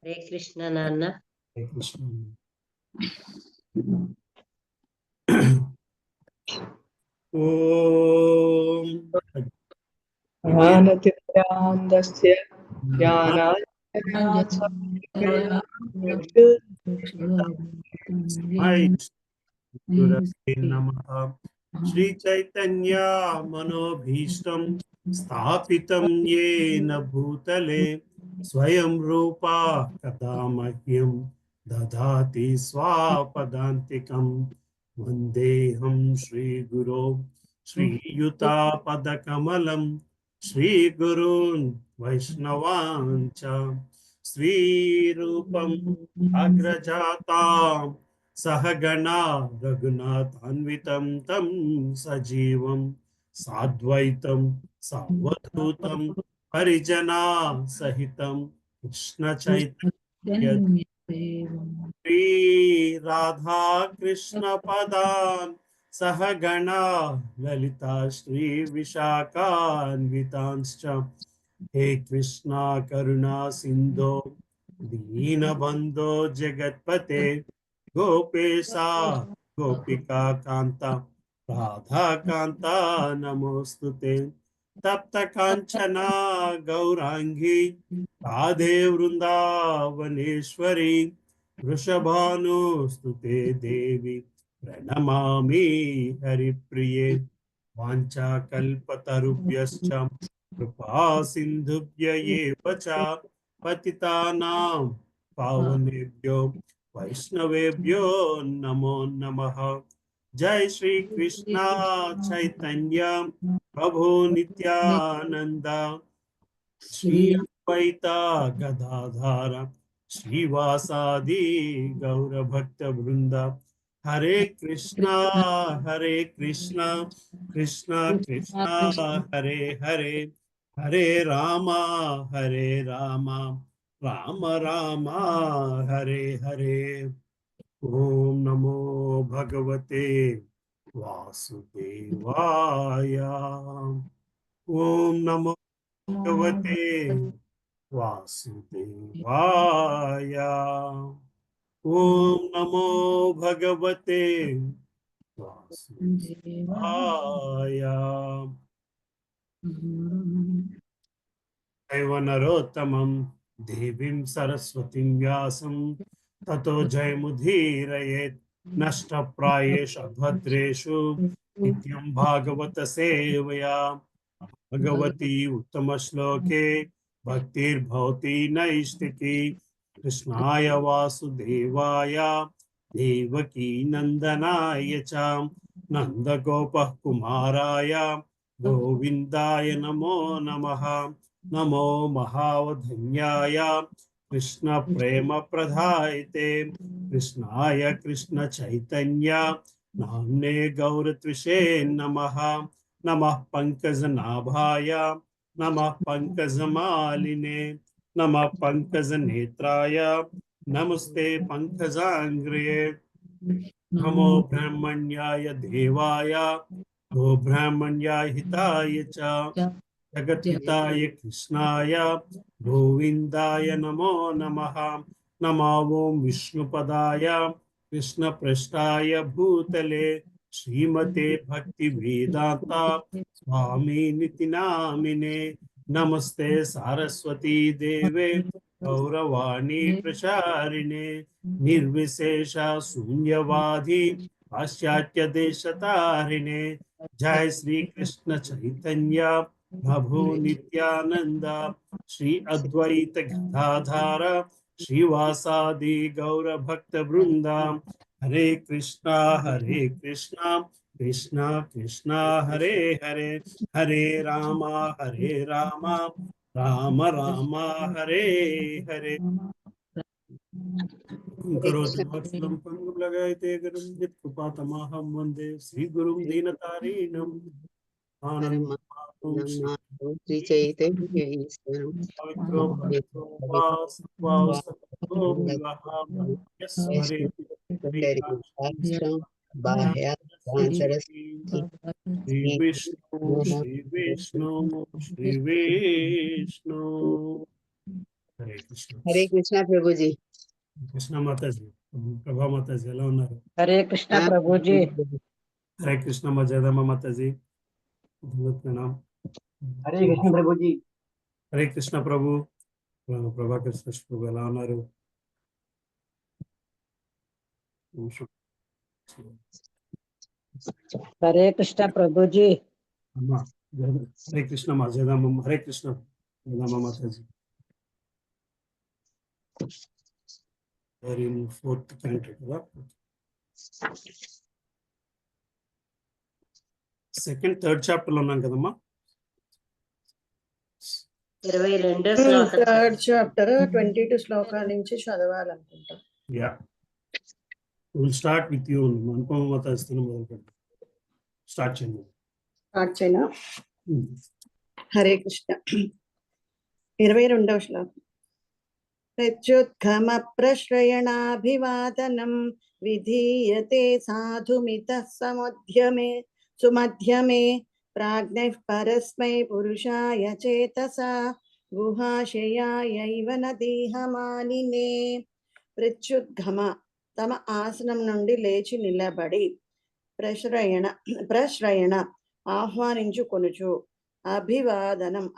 హరే కృష్ణ నాన్న. హరే కృష్ణ. ఓం జ్ఞానతిమిరాంధస్య గురవే నమః. శ్రీ చైతన్య మనోభీష్టం స్థాపితం యేన భూతలే స్వయం రూపా కదా మహ్యం దదాతి స్వాపదాంతికం. వందేహం శ్రీగురో శ్రీయుతాపదకమలం శ్రీగురూన్ వైష్ణవాంచ శ్రీరూపం అగ్రజాతాం సహగణా రఘునాథాన్వితం తం సజీవం సాద్వైతం సావధూతం పరిజనా సహితం కృష్ణ చైతన్య శ్రీ రాధా కృష్ణ పదాన్ సహగణా లలితా శ్రీ విశాఖాన్వితాంశ్చ. హే కృష్ణ కరుణా సింధో దీనబంధో జగత్పతే గోపేశా గోపికా కాంత రాధాకాంత నమోస్తుతే. తప్త కాంచనా గౌరాంగి రాధే వృందావనేశ్వరి వృషభానుస్తుతే దేవి ప్రణమామి హరిప్రియే. వాంఛా కల్పతరుభ్యశ్చ కృపా సింధుభ్య ఏవ చ పతితానాం పావనేభ్యో వైష్ణవేభ్యో నమో నమః. జై శ్రీ కృష్ణ చైతన్య ప్రభు నిత్యానంద శ్రీ అద్వైత గదాధార శ్రీవాసాది గౌరభక్త బృంద. హరే కృష్ణ కృష్ణ కృష్ణ హరే హరే, హరే రామ రామ రామ హరే హరే. ఓం నమో భగవతే వాసుదేవాయ. ఓం నమో భగవతే వాసుదేవాయ. ఓం నమో భగవతే వాసుదేవాయ. దైవనరోత్తమం దేవీం సరస్వతిం వ్యాసం తతో జయముదీరయేత్. నష్టప్రాయేషు భద్రేషు నిత్యం భాగవత సేవయా. భగవతి ఉత్తమ శ్లోకే భక్తిర్భవతి నైష్టికీ. కృష్ణాయ వాసుదేవాయ దేవకీ నందనాయ చ నందగోపః కుమారాయ గోవిందాయ నమో నమః. నమో మహావధన్యాయ కృష్ణ ప్రేమ ప్రదాయతే కృష్ణాయ కృష్ణ చైతన్య నామ్నే గౌరత్విషే నమః. నమః పంకజనాభాయ నమః పంకజమాలినే నమః పంకజనేత్రాయ నమస్తే పంకజాంగ్రియే. నమో బ్రహ్మణ్యాయ దేవాయ గో బ్రాహ్మణ్యాయ హితాయ చ జగద్హితాయ కృష్ణాయ గోవిందాయ నమో నమః. నమో ఓం విష్ణుపదాయ కృష్ణప్రష్టాయ భూతలే శ్రీమతే భక్తి వేదాంత స్వామినితి నామినే. నమస్తే సారస్వతీ దేవే గౌరవాణి ప్రచారిణే నిర్విశేష శూన్యవాది పాశ్చాత్య దేశతారిణే. జయ శ్రీ కృష్ణ చైతన్య ప్రభు నిత్యానంద శ్రీ అద్వైత గదాధార శ్రీవాసాది గౌర భక్త బృంద. హరే కృష్ణ కృష్ణ కృష్ణ హరే హరే, హరే రామ రామ రామ హరే హరే. लगायते गुरुं यत्कृपातमहं वन्दे श्रीगुरुं दीनतारिणं. श्री चैतन्य ईश्वरं श्री विष्णु श्री विष्णु श्री विष्णु. హరే కృష్ణ. హరే కృష్ణ ప్రభుజీ. కృష్ణ మాతాజీ, ప్రభా మాతాజీ ఎలా ఉన్నారు? హరే కృష్ణ ఆ, ప్రభుజీ. హరే కృష్ణ మా జయదమ్మ మాతాజీ. ప్రణామ్. హరే కృష్ణ ప్రభుజీ. హరే కృష్ణ ప్రభు. ప్రభాకర్ శ్రేష్ఠ ప్రభు ఎలా ఉన్నారు? హరే కృష్ణ ప్రభుజీ. అమ్మా హరే కృష్ణ మా జయదమ్మ. హరే కృష్ణ జయదమ్మ మాతాజీ. వెరీ ఫోర్త్ క్యాండిడేట్ కదా, సెకండ్ థర్డ్ చాప్టర్ లో ఉన్నాం కదమ్మా. 22 థర్డ్ చాప్టర్ 22 శ్లోకాల నుంచి చదవాలనుకుంటా. Yeah, will start with you. Anupama Mataji మొదలు పెడతాం. స్టార్ట్ చేయండి. స్టార్ట్ చేయనా? హరే కృష్ణ. 22వ శ్లోకం. ప్రత్యుత్ఖమ ప్రశ్రయణాభివాదనం విధీయతే సాధుమితః సుమధ్యమే ప్రాజ్ఞైః పరస్మై పురుషాయ చేతసా గుహాశయాయైవ నదీహమానినే. ప్రత్యుద్గమ తమ ఆసనం నుండి లేచి నిలబడి ప్రశ్రయణ ఆహ్వానించుకొనుచు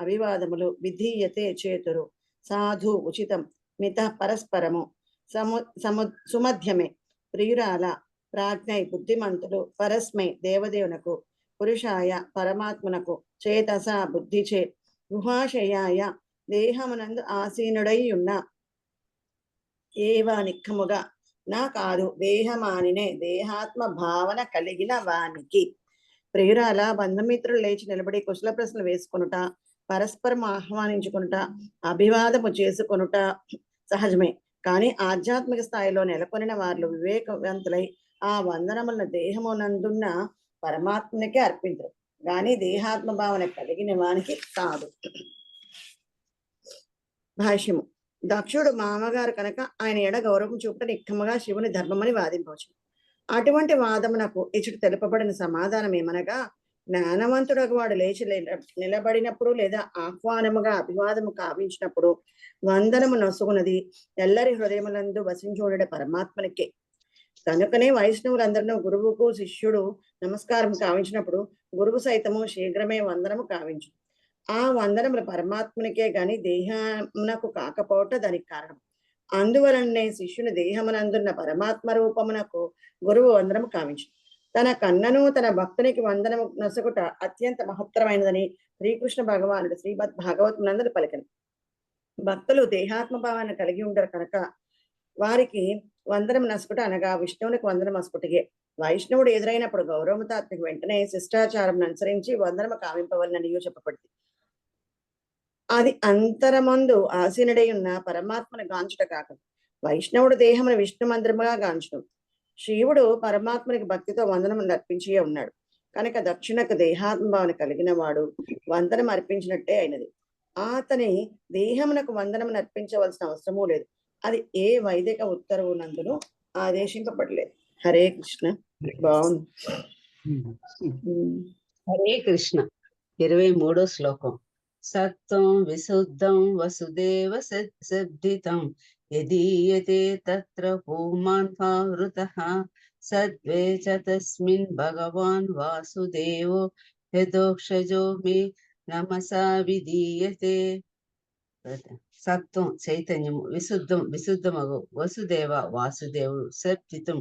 అభివాదములు విధీయతే చేతురు సాధు ఉచితం మిత పరస్పరము సుమధ్యమే ప్రియురాల ప్రాజ్ఞై బుద్ధిమంతులు పరస్మై దేవదేవునకు పురుషాయ పరమాత్మనకు చేతస బుద్ధిచే గుహాశయాయ దేహమునందు ఆసీనుడై ఉన్న ఏవా నిక్కముగా నా కాదు దేహమానినే దేహాత్మ భావన కలిగిన వానికి. ప్రియురాల బంధుమిత్రులు లేచి నిలబడి కుశల ప్రశ్నలు వేసుకొనుట, పరస్పరం ఆహ్వానించుకొనుట, అభివాదము చేసుకొనుట సహజమే. కానీ ఆధ్యాత్మిక స్థాయిలో నెలకొనిన వారు వివేకవంతులై ఆ వందనములను దేహమునందున్న పరమాత్మనికే అర్పించరు, కానీ దేహాత్మ భావన కలిగిన వానికి కాదు. భాష్యము. దక్షుడు మామగారు కనుక ఆయన ఎడ గౌరవం చూపుట నిక్కముగా శివుని ధర్మమని వాదింపవచ్చు. అటువంటి వాదమునకు ఇచ్చట తెలుపబడిన సమాధానం ఏమనగా, జ్ఞానవంతుడకు వాడు లేచి నిలబడినప్పుడు లేదా ఆహ్వానముగా అభివాదము కావించినప్పుడు వందనము నొసుగునది ఎల్లరి హృదయములందు వసించుండే పరమాత్మనికే. కనుకనే వైష్ణవులందరినూ గురువుకు శిష్యుడు నమస్కారం కావించినప్పుడు గురువు సైతము శీఘ్రమే వందనము కావించు. ఆ వందనములు పరమాత్మనికే గాని దేహమునకు కాకపోవట దానికి కారణం. అందువలనే శిష్యుని దేహమునందున్న పరమాత్మ రూపమునకు గురువు వందనము కావించు. తన కన్నను తన భక్తునికి వందనము నొసగుట అత్యంత మహత్తరమైనదని శ్రీకృష్ణ భగవానుడు శ్రీమద్ భాగవతమునందు పలికను. భక్తులు దేహాత్మ భావాన్ని కలిగి ఉండరు కనుక వారికి వందనం నసుకుట అనగా విష్ణువునికి వందనం నసుకుటిగే. వైష్ణవుడు ఎదురైనప్పుడు గౌరవముతో అతనికి వెంటనే శిష్టాచారం అనుసరించి వందనము కావింపవలనని చెప్పబడింది. అది అంతరమందు ఆసీనుడై ఉన్న పరమాత్మను గాంచుట కాక వైష్ణవుడు దేహమును విష్ణు మందిరముగా గాంచును. శివుడు పరమాత్మనికి భక్తితో వందనము అర్పించి ఉన్నాడు కనుక దక్షిణకు దేహాత్మ భావన కలిగిన వాడు వందనం అర్పించినట్టే అయినది. అతని దేహమునకు వందనము అర్పించవలసిన అవసరమూ లేదు. అది ఏ వైదిక ఉత్తర్వునందును ఆదేశింపబడలేదు. హరే కృష్ణ. బాగుంది. హరే కృష్ణ. 23వ శ్లోకం. సత్వం విశుద్ధం వసుదేవ సద్ధితం యదీయతే తత్ర పూమాన్ భావృతః సద్వే చ తస్మిన్ భగవాన్ వాసుదేవో యదోక్షజో మే నమసా విధీయతే. సత్వం చైతన్యము, విశుద్ధం విశుద్ధమగు, వసుదేవ వాసుదేవుడు, సద్ధితం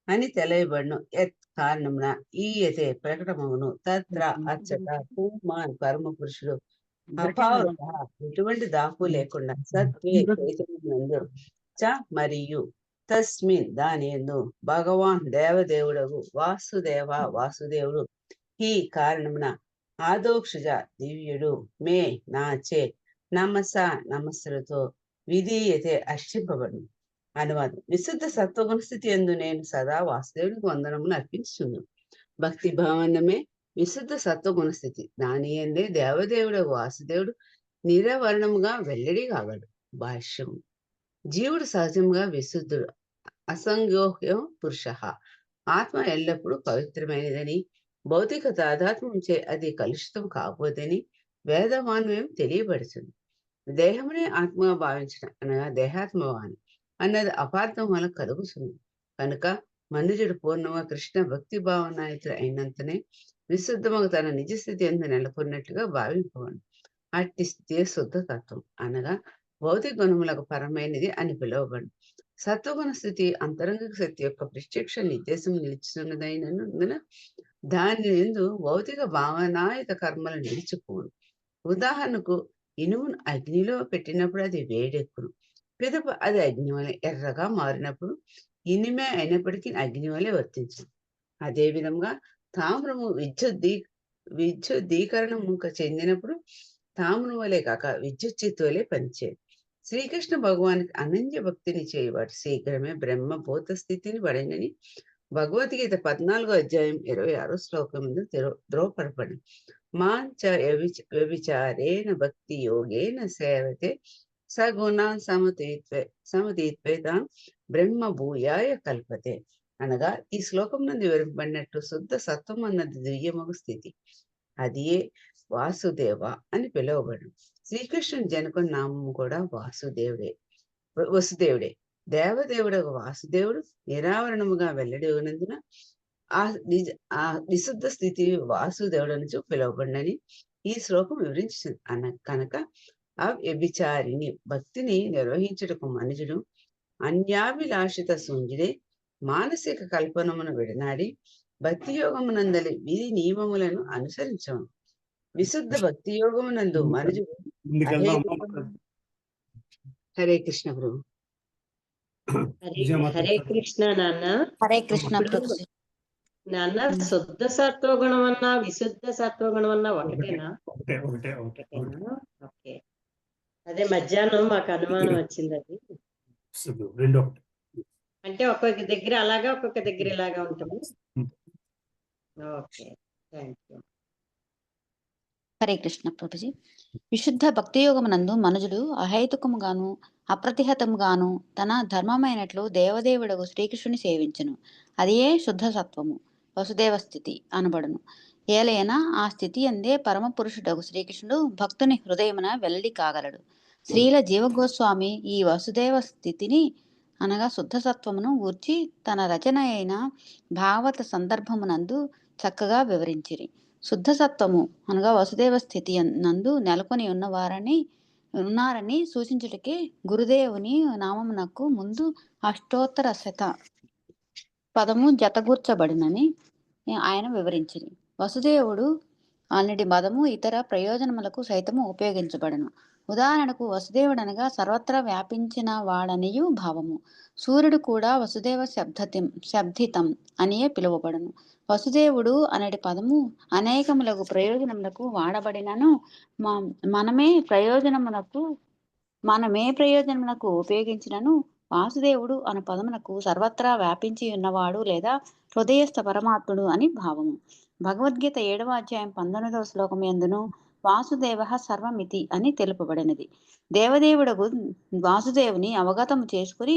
అని తెలియబడును. యత్ కారణమున ఈయతే ప్రకటమగును, తత్ర అచ్చట పూమాన్ పరమ పురుషుడు అపావృత ఎటువంటి దాపు లేకుండా సత్వే చైతన్యమునందు చ మరియు తస్మిన్ దాని యందు భగవాన్ దేవదేవుడగు వాసుదేవ వాసుదేవుడు ఈ కారణమున ఆదోక్షజ దివ్యుడు మే నాచే నమస నమస్సులతో విధీయతే అర్చింపబడును. అనువాదం. విశుద్ధ సత్వగుణ స్థితి యందు నేను సదా వాసుదేవుడికి వందనమును అర్పించుచున్నాను. భక్తి భావనమే విశుద్ధ సత్వగుణ స్థితి. దాని యందే దేవదేవుడు వాసుదేవుడు నిరవర్ణముగా వెల్లడి కాగలడు. భాష్యం. జీవుడు సహజంగా విశుద్ధుడు, అసంగోహ్యం పురుష. ఆత్మ ఎల్లప్పుడూ పవిత్రమైనదని, భౌతిక తాదాత్మ్యంచే అది కలుషితం కాకపోదని వేదమాన్వయం తెలియబడుతుంది. దేహమునే ఆత్మగా భావించడం అనగా దేహాత్మవాణి అన్నది అపార్థం వల్ల కలుగుతుంది. కనుక మనుజుడు పూర్ణంగా కృష్ణ భక్తి భావనాయకుడు అయినంతనే విశుద్ధముగా తన నిజస్థితి ఎందు నెలకొన్నట్టుగా భావింపవను. అట్టి స్థితి శుద్ధ తత్వం అనగా భౌతిక గుణములకు పరమైనది అని పిలువబడు. సత్వగుణ స్థితి అంతరంగిక శక్తి యొక్క ప్రత్యక్ష నిర్దేశం నిలిచినదైనందున దాని ఎందు భౌతిక భావనాయుత కర్మలు నిలిచిపోను. ఉదాహరణకు ఇనుమును అగ్నిలో పెట్టినప్పుడు అది వేడెక్కును. పిదప అది అగ్ని వలె ఎర్రగా మారినప్పుడు ఇనుమే అయినప్పటికీ అగ్ని వలె వర్తించు. అదే విధంగా తామ్రము విద్యుద్దీకరణము చెందినప్పుడు తామ్రం వలె కాక విద్యుచ్చిత్తు వలె పనిచేయదు. శ్రీకృష్ణ భగవానికి అనన్య భక్తిని చేయవాడు శీఘ్రమే బ్రహ్మభూత స్థితిని పడినని భగవద్గీత 14వ అధ్యాయం 26వ శ్లోకం మీద ద్రోపడపడి మాంచ వ్యభిచారేణ భక్తి యోగేన సేవతే సగుణాన్ సమతీత్వేతాం బ్రహ్మ భూయాయ కల్పతే అనగా ఈ శ్లోకం నుండి వివరింపబడినట్టు శుద్ధ సత్వం అన్నది దివ్యమగు స్థితి. అదియే వాసుదేవ అని పిలువబడు. శ్రీకృష్ణుని జనకుని నామము కూడా వసుదేవుడే. దేవదేవుడు వాసుదేవుడు నిరావరణముగా వెల్లడినందున ఆ విశుద్ధ స్థితి వాసుదేవుడని పిలువబడినని ఈ శ్లోకం వివరించింది. కనుక అవ్యభిచారిని భక్తిని నిర్వహించుటకు మనుజుడు అన్యాభిలాషిత శూన్యుడే మానసిక కల్పనమును విడనాడి భక్తి యోగమునందలి విధి నియమములను అనుసరించము. విశుద్ధ భక్తి యోగమునందు మనుజుడు హరే కృష్ణ ప్రభు. హరే కృష్ణ నాన్న. హరే కృష్ణ నాన్న శుద్ధ సత్వగుణం అన్నా విశుద్ధ సత్వగుణం అన్నా ఒకటేనా? ఓకే. అదే మధ్యాహ్నం మాకు అనుమానం వచ్చింది. అది అంటే ఒక్కొక్క దగ్గర అలాగా ఒక్కొక్క దగ్గర ఇలాగా ఉంటుంది. Okay, thank you. Hare Krishna Prabhuji. విశుద్ధ భక్తి యోగమునందు మనుజుడు అహేతుకముగాను అప్రతిహతముగాను తన ధర్మమైనట్లు దేవదేవుడగు శ్రీకృష్ణుని సేవించును. అదియే శుద్ధ సత్వము వసుదేవ స్థితి అనబడును. ఏలైనా ఆ స్థితి అందే పరమ పురుషుడగు శ్రీకృష్ణుడు భక్తుని హృదయమున వెల్లడి కాగలడు. శ్రీల జీవగోస్వామి ఈ వసుదేవ స్థితిని అనగా శుద్ధ సత్వమును గూర్చి తన రచన అయిన భాగవత సందర్భమునందు చక్కగా వివరించిరి. శుద్ధ సత్వము అనగా వసుదేవ స్థితి నందు నెలకొని ఉన్నారని సూచించుటకే గురుదేవుని నామమునకు ముందు అష్టోత్తర శత పదము జతగూర్చబడినని ఆయన వివరించిరి. వసుదేవుడు అన్నటి పదము ఇతర ప్రయోజనములకు సైతము ఉపయోగించబడను. ఉదాహరణకు వసుదేవుడు అనగా సర్వత్రా వ్యాపించిన వాడనియు భావము. సూర్యుడు కూడా వసుదేవ శబ్దితం అనియే పిలువబడను. వసుదేవుడు అనటి పదము అనేకములకు ప్రయోజనములకు వాడబడినను మనమే ప్రయోజనమునకు ఉపయోగించినను వాసుదేవుడు అను పదమునకు సర్వత్రా వ్యాపించి ఉన్నవాడు లేదా హృదయస్థ పరమాత్ముడు అని భావము. భగవద్గీత 7వ అధ్యాయం 19వ శ్లోకం యందును వాసుదేవ సర్వమితి అని తెలుపబడినది. దేవదేవుడకు వాసుదేవుని అవగతము చేసుకుని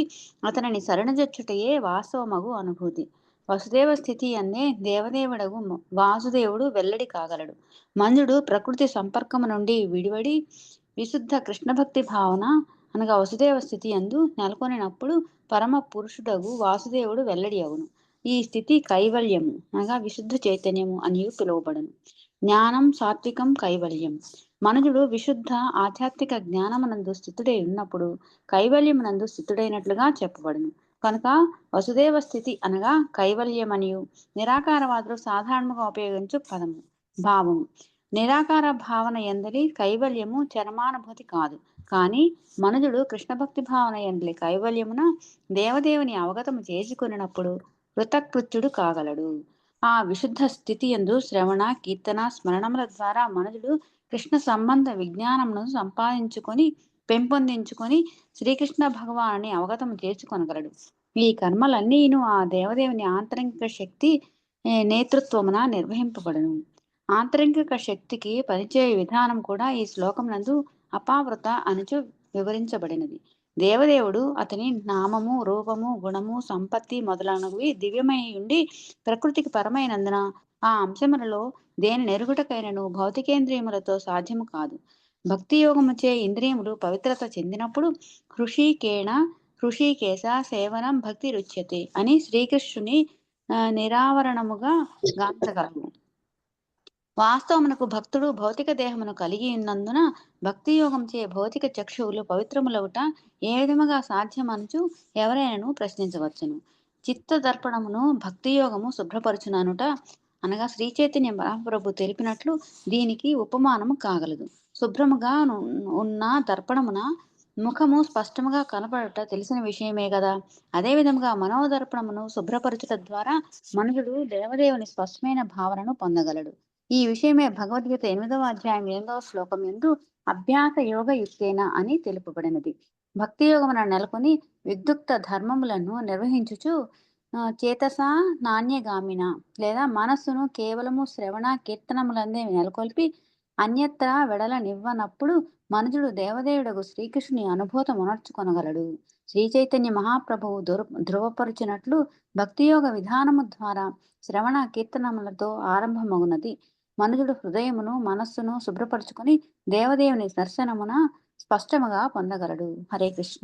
అతనిని శరణజొచ్చుటయే వాస్తవమగు అనుభూతి. వసుదేవ స్థితి అనే దేవదేవుడగు వాసుదేవుడు వెల్లడి కాగలడు. మంజుడు ప్రకృతి సంపర్కము నుండి విడివడి విశుద్ధ కృష్ణభక్తి భావన అనగా వసుదేవ స్థితి అందు నెలకొనినప్పుడు పరమ పురుషుడగు వాసుదేవుడు వెల్లడి అగును. ఈ స్థితి కైవల్యము అనగా విశుద్ధ చైతన్యము అని పిలువబడును. జ్ఞానం సాత్వికం కైవల్యం. మనుజుడు విశుద్ధ ఆధ్యాత్మిక జ్ఞానమునందు స్థితుడై ఉన్నప్పుడు కైవల్యమునందు స్థితుడైనట్లుగా చెప్పబడును. కనుక వసుదేవ స్థితి అనగా కైవల్యమనియు నిరాకారవాదులు సాధారణంగా ఉపయోగించు భావము. నిరాకార భావన ఎందలి కైవల్యము చరమానుభూతి కాదు. కానీ మనుజుడు కృష్ణభక్తి భావన ఎందలి కైవల్యమున దేవదేవుని అవగతము చేసుకున్నప్పుడు కృతకృత్యుడు కాగలడు. ఆ విశుద్ధ స్థితి యందు శ్రవణ కీర్తన స్మరణముల ద్వారా మనుజుడు కృష్ణ సంబంధ విజ్ఞానమును పెంపొందించుకొని శ్రీకృష్ణ భగవానుని అవగతము చేసుకొనగలడు. ఈ కర్మలన్నీను ఆ దేవదేవుని ఆంతరంగిక శక్తి నేతృత్వమున నిర్వహింపబడును. ఆంతరంగిక శక్తికి పనిచేయ విధానం కూడా ఈ శ్లోకం నందు అపావృత అనుచు వివరించబడినది. దేవదేవుడు అతని నామము, రూపము, గుణము, సంపత్తి మొదలైనవి దివ్యమై ఉండి ప్రకృతికి పరమైనందున ఆ అంశములలో దేని నెరుగుటకైనను భౌతికేంద్రియములతో సాధ్యము కాదు. భక్తి యోగముచే ఇంద్రియములు పవిత్రత చెందినప్పుడు హృషికేశ సేవనం భక్తి రుచ్యతే అని శ్రీకృష్ణుని నిరావరణముగా గాంచగలము. వాస్తవమునకు భక్తుడు భౌతిక దేహమును కలిగి ఉన్నందున భక్తి యోగంచే భౌతిక చక్షువులు పవిత్రములవుట ఏ విధముగా సాధ్యమనుచు ఎవరైనాను ప్రశ్నించవచ్చును. చిత్త దర్పణమును భక్తి యోగము శుభ్రపరచుననుట అనగా శ్రీ చైతన్య మహాప్రభు తెలిపినట్లు దీనికి ఉపమానము కాగలదు. శుభ్రముగా ఉన్న దర్పణమున ముఖము స్పష్టముగా కనపడట తెలిసిన విషయమే కదా. అదే విధముగా మనోదర్పణమును శుభ్రపరచుట ద్వారా మనుషుడు దేవదేవుని స్పష్టమైన భావనను పొందగలడు. ఈ విషయమే భగవద్గీత 8వ అధ్యాయం 8వ శ్లోకం యందు అభ్యాస యోగ యుక్తేన అని తెలుపబడినది. భక్తి యోగమున నెలకొని విద్యుక్త ధర్మములను నిర్వహించుచు చేతస నాణ్యగామిన లేదా మనస్సును కేవలము శ్రవణ కీర్తనములందే నెలకొల్పి అన్యత్ర వెడల నివ్వనప్పుడు మనుజుడు దేవదేవుడకు శ్రీకృష్ణుని అనుభూతం ఉనర్చుకొనగలడు. శ్రీ చైతన్య మహాప్రభువు ధృవపరచినట్లు భక్తియోగ విధానము ద్వారా శ్రవణ కీర్తనములతో ఆరంభమగునది. మనుజుడు హృదయమును మనస్సును శుభ్రపరచుకొని దేవదేవుని దర్శనమున స్పష్టముగా పొందగలడు. హరే కృష్ణ.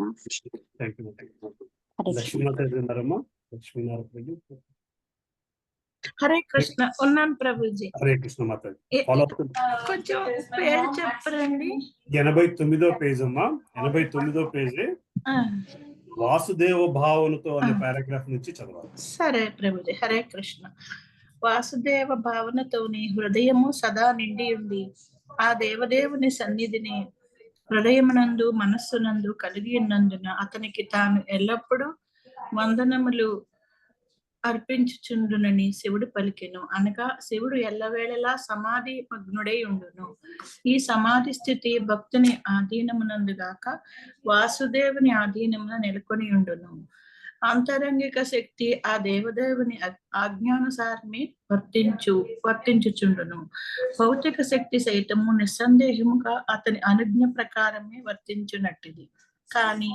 హరే కృష్ణ. ఉన్నాను ప్రభుజీ. హరే కృష్ణ మాత. కొంచెం పేరు చెప్పరండి. 89వ పేజ్ అమ్మా. 89వ పేజీ వాసుదేవ భావనతో అనే పారాగ్రాఫ్ నుంచి చదవాలి. సరే ప్రభుజీ. హరే కృష్ణ. వాసుదేవ భావనతోని హృదయము సదా నిండి ఉండి ఆ దేవదేవుని సన్నిధిని హృదయమునందు మనస్సునందు కలిగి ఉన్నందున అతనికి తాను ఎల్లప్పుడూ వందనములు అర్పించుచుండునని శివుడు పలికెను. అనగా శివుడు ఎల్లవేళలా సమాధి మగ్నుడై ఉండును. ఈ సమాధి స్థితి భక్తుని ఆధీనమునందుగాక వాసుదేవుని ఆధీనమున నెలకొని ఉండును. అంతరంగిక శక్తి ఆ దేవదేవుని ఆజ్ఞానుసారమే వర్తించుచుండును. భౌతిక శక్తి సైతము నిస్సందేహముగా అతని అనుజ్ఞ ప్రకారమే వర్తించునట్టిది. కానీ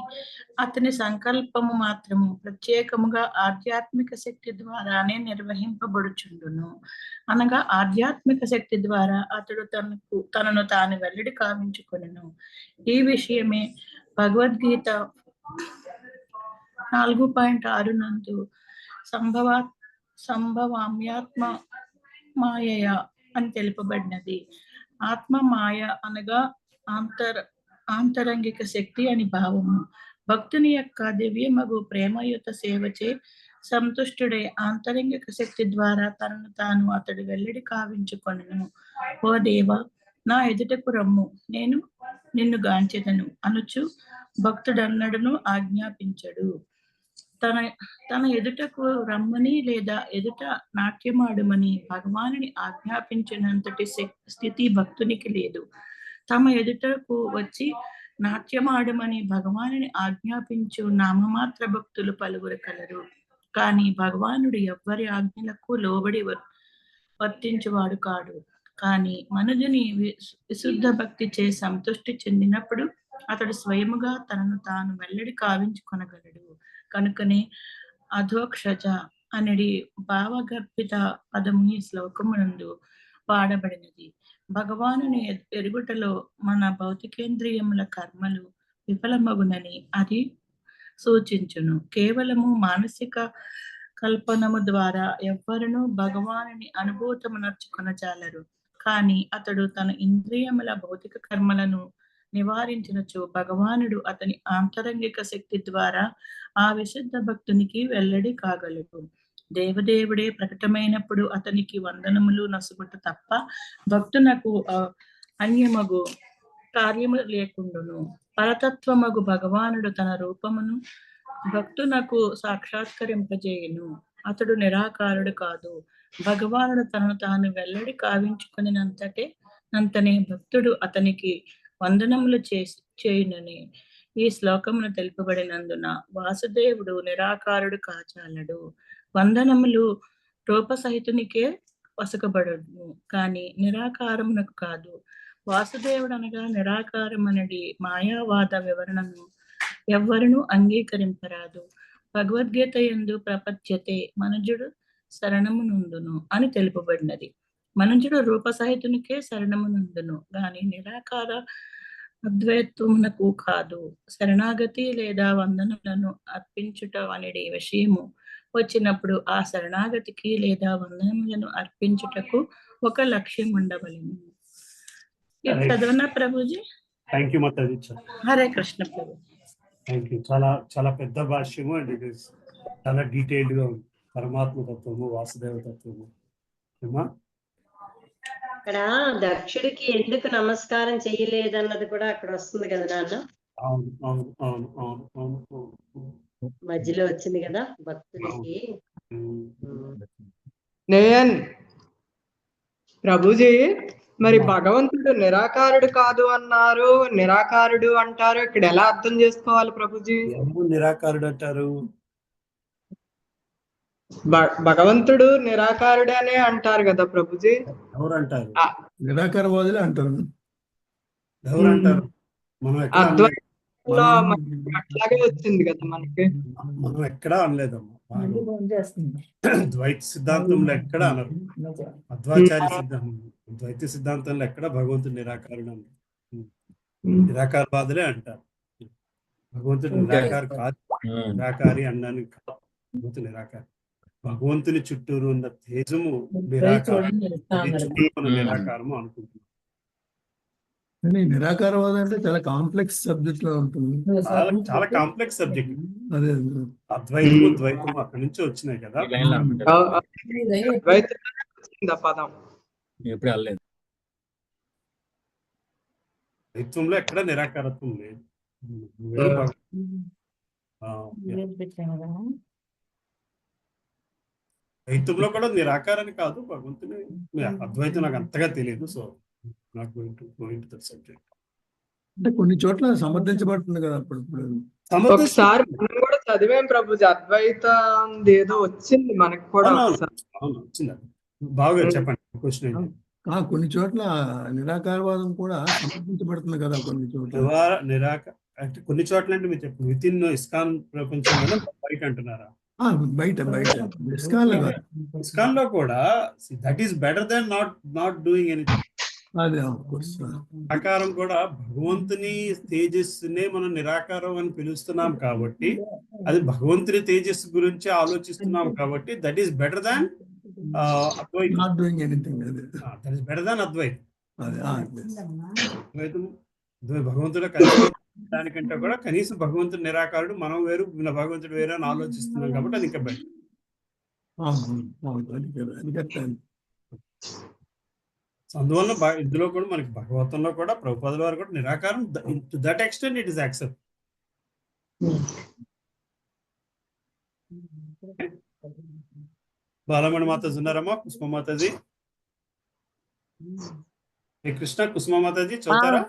అతని సంకల్పము మాత్రము ప్రత్యేకముగా ఆధ్యాత్మిక శక్తి ద్వారానే నిర్వహింపబడుచుండును. అనగా ఆధ్యాత్మిక శక్తి ద్వారా అతడు తనను తాను వెల్లడి కావించుకొనెను. ఈ విషయమే భగవద్గీత 4.6 నందు సంభవామ్యాత్మ మాయ అని తెలుపబడినది. ఆత్మ మాయ అనగా ఆంతరంగిక శక్తి అని భావము. భక్తుని యొక్క దివ్యమగు ప్రేమయుత సేవచే సంతుష్టుడై ఆంతరంగిక శక్తి ద్వారా తనను తాను అతడు వెల్లడి కావించుకొనెను. ఓ దేవ, నా ఎదుటకు రమ్ము, నేను నిన్ను గాంచెదను అనుచు భక్తుడన్నడను ఆజ్ఞాపించడు. తన ఎదుటకు రమ్మని లేదా ఎదుట నాట్యమాడుమని భగవానుని ఆజ్ఞాపించినంతటి స్థితి భక్తునికి లేదు. తమ ఎదుటకు వచ్చి నాట్యమాడమని భగవానుని ఆజ్ఞాపించు నామమాత్ర భక్తులు పలువురు కలరు. కానీ భగవానుడు ఎవ్వరి ఆజ్ఞలకు లోబడి వర్తించువాడు కాడు. కానీ మనుజుని విశుద్ధ భక్తి చే సంతృష్టి చెందినప్పుడు అతడు స్వయముగా తనను తాను వెల్లడి కావించుకొనగలడు. కనుకనే అధోక్షజ అనేది భావగర్భిత పదము ఈ శ్లోకమునందు వాడబడినది. భగవానుని ఎరుగుటలో మన భౌతికేంద్రియముల కర్మలు విఫలమగునని అది సూచించును. కేవలము మానసిక కల్పనము ద్వారా ఎవ్వరును భగవానుని అనుభూతమునర్చుకొనజాలరు. కానీ అతడు తన ఇంద్రియముల భౌతిక కర్మలను నివారించినచో భగవానుడు అతని ఆంతరంగిక శక్తి ద్వారా ఆ విశుద్ధ భక్తునికి వెల్లడి కాగలడు. దేవదేవుడే ప్రకటమైనప్పుడు అతనికి వందనములు నసుగుట తప్ప భక్తునకు అన్యమగు కార్యము లేకుండును. పరతత్వమగు భగవానుడు తన రూపమును భక్తునకు సాక్షాత్కరింపజేయును. అతడు నిరాకారుడు కాదు. భగవానుడు తనను తాను వెల్లడి కావించుకునేనంతనే భక్తుడు అతనికి వందనములు చేయునని ఈ శ్లోకమును తెలుపబడినందున వాసుదేవుడు నిరాకారుడు కాచాలడు. వందనములు రూపసహితునికే వసకబడును, కానీ నిరాకారమునకు కాదు. వాసుదేవుడు అనగా నిరాకారమనడి మాయావాద వివరణను ఎవ్వరును అంగీకరింపరాదు. భగవద్గీత యందు ప్రపంచతే మనుజుడు శరణము నుండును అని తెలుపబడినది. మనుజుడు రూపసహితునికే శరణమునందును గాని నిరాకార అద్వైత్వమునకు కాదు. శరణాగతి లేదా వందనములను అర్పించుట అనేది విషయము వచ్చినప్పుడు ఆ శరణాగతికి లేదా వందనములను అర్పించుటకు ఒక లక్ష్యం ఉండవలెను. ఇది చదవనా Prabhuji? Thank you Mataji. Hare Krishna Prabhu. Thank you. చాలా చాలా పెద్ద భాష్యము అండ్ ఇట్ ఇస్ చాలా డీటెయిల్డ్ గా ఉంది. పరమాత్మ తత్వము, వాసుదేవ తత్వము. ఏమా అక్కడ దక్షుడికి ఎందుకు నమస్కారం చేయలేదన్నది కూడా అక్కడ వస్తుంది కదా నాన్న, అవును అవును అవును అవును అవును అవును. మధ్యలో వచ్చింది కదా భక్తుడికి. నేయన్ ప్రభుజీ, మరి భగవంతుడు నిరాకారుడు కాదు అన్నారు, నిరాకారుడు అంటారు. ఇక్కడ ఎలా అర్థం చేసుకోవాలి ప్రభుజీ? ఎవరు నిరాకారుడు అంటారు? భగవంతుడు నిరాకారుడే అనే అంటారు కదా ప్రభుజీ. ఎవరు అంటారు? నిరాకారవాదులే అంటారు. ఎవరు అంటారు? మనం ఎక్కడ అనలేదు. అద్వైతంలో అట్లాగే వచ్చింది కదా మనకి. మనం ఎక్కడా అనలేదమ్మా. ద్వైత సిద్ధాంతంలో ఎక్కడ అనరు. అద్వైచార్య సిద్ధాంతం, ద్వైత సిద్ధాంతంలో ఎక్కడ భగవంతుడు నిరాకారుడు అన్నారు. నిరాకారవాదులే అంటారు. భగవంతుడు నిరాకారు కాదు, నిరాకారి అన్నానికి కాదు. భగవంతుడు నిరాకారి. భగవంతుని చుట్టూరు ఉన్న తేజము నిరాకారం, నిరాకారము అనుకుంటున్నాం. నిరాకారవాదం అంటే చాలా కాంప్లెక్స్ సబ్జెక్ట్ లో ఉంటుంది. చాలా కాంప్లెక్స్ సబ్జెక్ట్. అదే అద్వైతము ద్వైతము అక్కడి నుంచి వచ్చినాయి కదా. పదం ద్వైతంలో ఎక్కడ నిరాకారత్వం లేదు. ద్వైతంలో కూడా నిరాకారాన్ని కాదు భగవంతుని. అద్వైతం నాకు అంతగా తెలియదు. So not going to that subject. అంటే కొన్ని చోట్ల సమర్థించబడుతుంది కదా. అప్పుడు ఒకసారి మనం కూడా చదివాం ప్రభుజీ, అద్వైతం ఏదో వచ్చింది మనకు కూడా. వచ్చింది. బాగా చెప్పండి క్వశ్చన్ ఏంటి? కొన్ని చోట్ల నిరాకారవాదం కూడా సమర్థించబడుతుంది కదా. కొన్ని చోట్ల అంటే కొన్ని చోట్ల అంటే మీరు చెప్పండి. విత్ ఇన్ ఇస్కాన్ ప్రపంచంలో బయట అంటున్నారా? బయట ఇస్కాన్ లో కూడా that is better than not doing anything. నిరాకారం కూడా భగవంతుని తేజస్సునే మనం నిరాకారం అని పిలుస్తున్నాం కాబట్టి, అది భగవంతుని తేజస్సు గురించి ఆలోచిస్తున్నాం కాబట్టి that is better than Advaitam. That is better than అద్వైతం. అద్వైతం భగవంతుడు కలిసి దానికంటే కూడా కనీసం భగవంతుడు నిరాకారుడు, మనం వేరు, భగవంతుడు వేరు అని ఆలోచిస్తున్నాం కాబట్టి అది ఇంకా బెటర్. అందువల్ల ఇందులో కూడా మనకి భగవతంలో కూడా ప్రభుపాదుల వారు కూడా నిరాకారం to that extent it is accept. Balamani Mataji ఉన్నారమ్మా? కుసుమ మాతాజీ, కృష్ణ కుసుమ మాతాజీ చదువుతారా?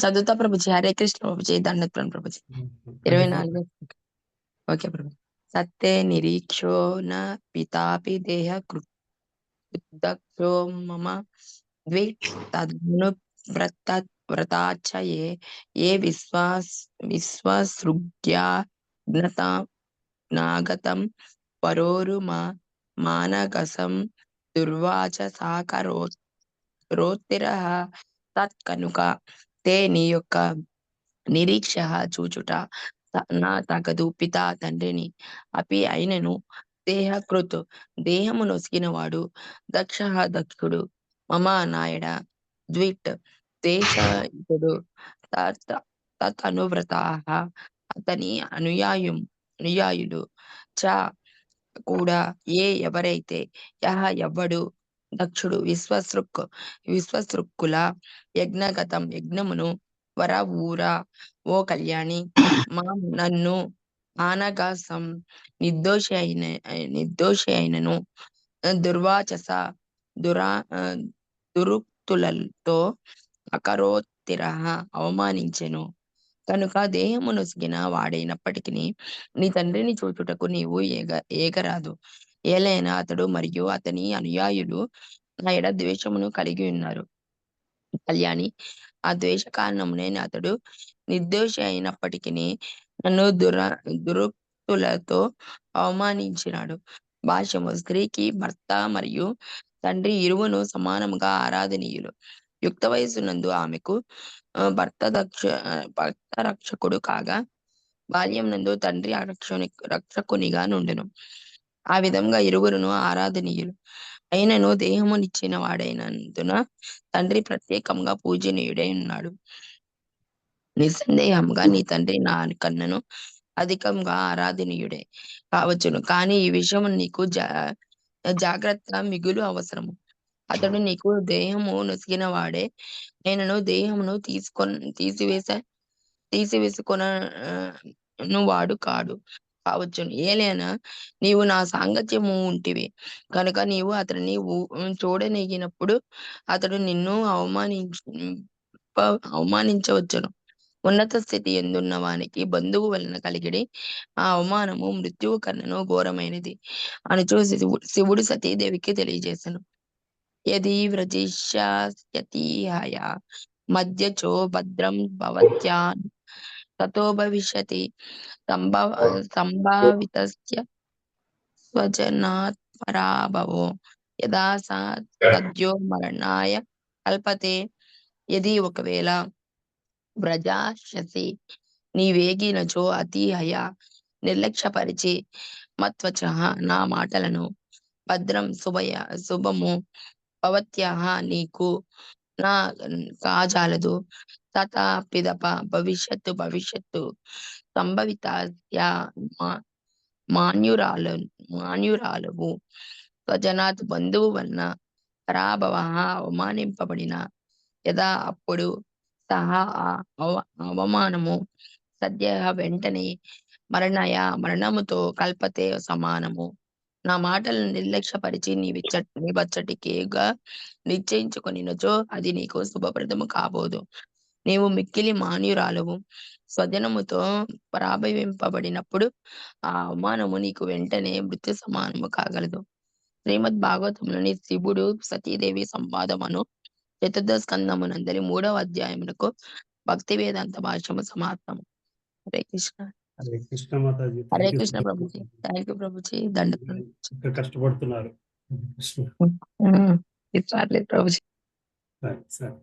చదువుతా ప్రభుజీ. హరే కృష్ణ ప్రభుజీ. దండత్వం ప్రభుజీ. 24. ఓకే ప్రభు. సత్తే నిరీక్షో న పితాపి దేహ కృతక్షో మమ ద్విట్ తదను వ్రతాచ ఏ విశ్వసృగ్యా నాగతం పరోరు మానగసం దుర్వాచ సాకరోత్తిరః తత్ కనుక తే నీ యొక్క నిరీక్ష చూచుట నా తగదు పితా తండ్రిని అపి అయినను దేహకృత్ దేహము నొసిగిన వాడు దక్ష దక్షుడు మమ నాయడ ద్విట్ దేశితుడు తత్ అనువ్రతాః అతని అనుయాయులు చ కూడా ఎవరైతే ఎవ్వడు దక్షుడు విశ్వసృక్కుల యజ్ఞగతం యజ్ఞమును వర ఊరా ఓ కళ్యాణి నన్ను ఆనగాసం నిర్దోషి అయినను దుర్వాచస దురుక్తులతో అకరోత్తిరః అవమానించెను కనుక దేహము నొసిగిన వాడైనప్పటికీ నీ తండ్రిని చూచుటకు నీవు ఏగరాదు. ఏలైనా అతడు మరియు అతని అనుయాయులు నా ఎడ ద్వేషమును కలిగి ఉన్నారు. కళ్యాణి ఆ ద్వేష కారణమునే అతడు నిర్దోషి అయినప్పటికీ నన్ను దురుక్తులతో అవమానించినాడు. భాష్యము. స్త్రీకి భర్త మరియు తండ్రి ఇరువును సమానముగా ఆరాధనీయులు. యుక్త వయసునందు ఆమెకు భర్త రక్షకుడు కాగా, బాల్యం నందు తండ్రి రక్షకునిగా నుండెను. ఆ విధంగా ఇరువురును ఆరాధనీయులు. అయినను దేహమునిచ్చిన వాడైనందున తండ్రి ప్రత్యేకంగా పూజనీయుడై ఉన్నాడు. నిస్సందేహంగా నీ తండ్రి నా కన్నను అధికంగా ఆరాధనీయుడే కావచ్చును. కానీ ఈ విషయం నీకు జాగ్రత్త మిగులు అవసరము. అతడు నీకు దేహము నొసిగిన వాడే అయినను దేహమును తీసివేసుకొను వాడు కావచ్చును. ఏలైనా నీవు నా సాంగత్యము ఉంటివి కనుక నీవు అతడిని చూడనగినప్పుడు అతడు నిన్ను అవమానించవచ్చును. ఉన్నత స్థితి ఎందున్న వానికి బంధువు వలన కలిగిడి ఆ అవమానము మృత్యువు కన్నను ఘోరమైనది అని చూసి శివుడు సతీదేవికి తెలియజేశాను. యది వ్రజిష్యతి మధ్యచో భద్రం భవత్యా తతో భవిష్యతి సంభావితస్య స్వజనాత్ పరాభవో యదా సద్యో మరణాయ కల్పతే. యది ఒకవేళ వ్రజాస్యసి నీవేగినచో అతిహయ నిర్లక్ష్యపరిచి మత్వచ నా మాటలను భద్రం శుభము భవత్యః నీకు నా కాజాలదు. తథా పిదప భవిష్యత్తు సంభవితాస్య మాన్యురాలవు స్వజనాత్ బంధువు వలన పరాభవ అవమానింపబడిన యదా అప్పుడు సహా అవమానము సద్య వెంటనే మరణముతో కల్పతే సమానము. నా మాటలను నిర్లక్ష్యపరిచి నీ బచ్చటికేగా నిశ్చయించుకొనినచో అది నీకు శుభప్రదము కాబోదు. నీవు మిక్కిలి మాన్యురాలవు. స్వజనముతో పరాభవింపబడినప్పుడు ఆ అవమానము నీకు వెంటనే మృత్యు సమానము కాగలదు. శ్రీమద్ భాగవతంలోని శివుడు సతీదేవి సంవాదమును 4వ స్కందమునందలి 3వ అధ్యాయమునకు భక్తి వేదాంత భాష్యము సమాప్తము. హరే కృష్ణ. హరే కృష్ణ మాతాజీ. హరే కృష్ణ ప్రభుజీ. Thank you Prabhuji. దండకం. ఇంకా కష్టపడుతున్నారు. ఇట్రాట్లేదు ప్రభుజీ. సరే.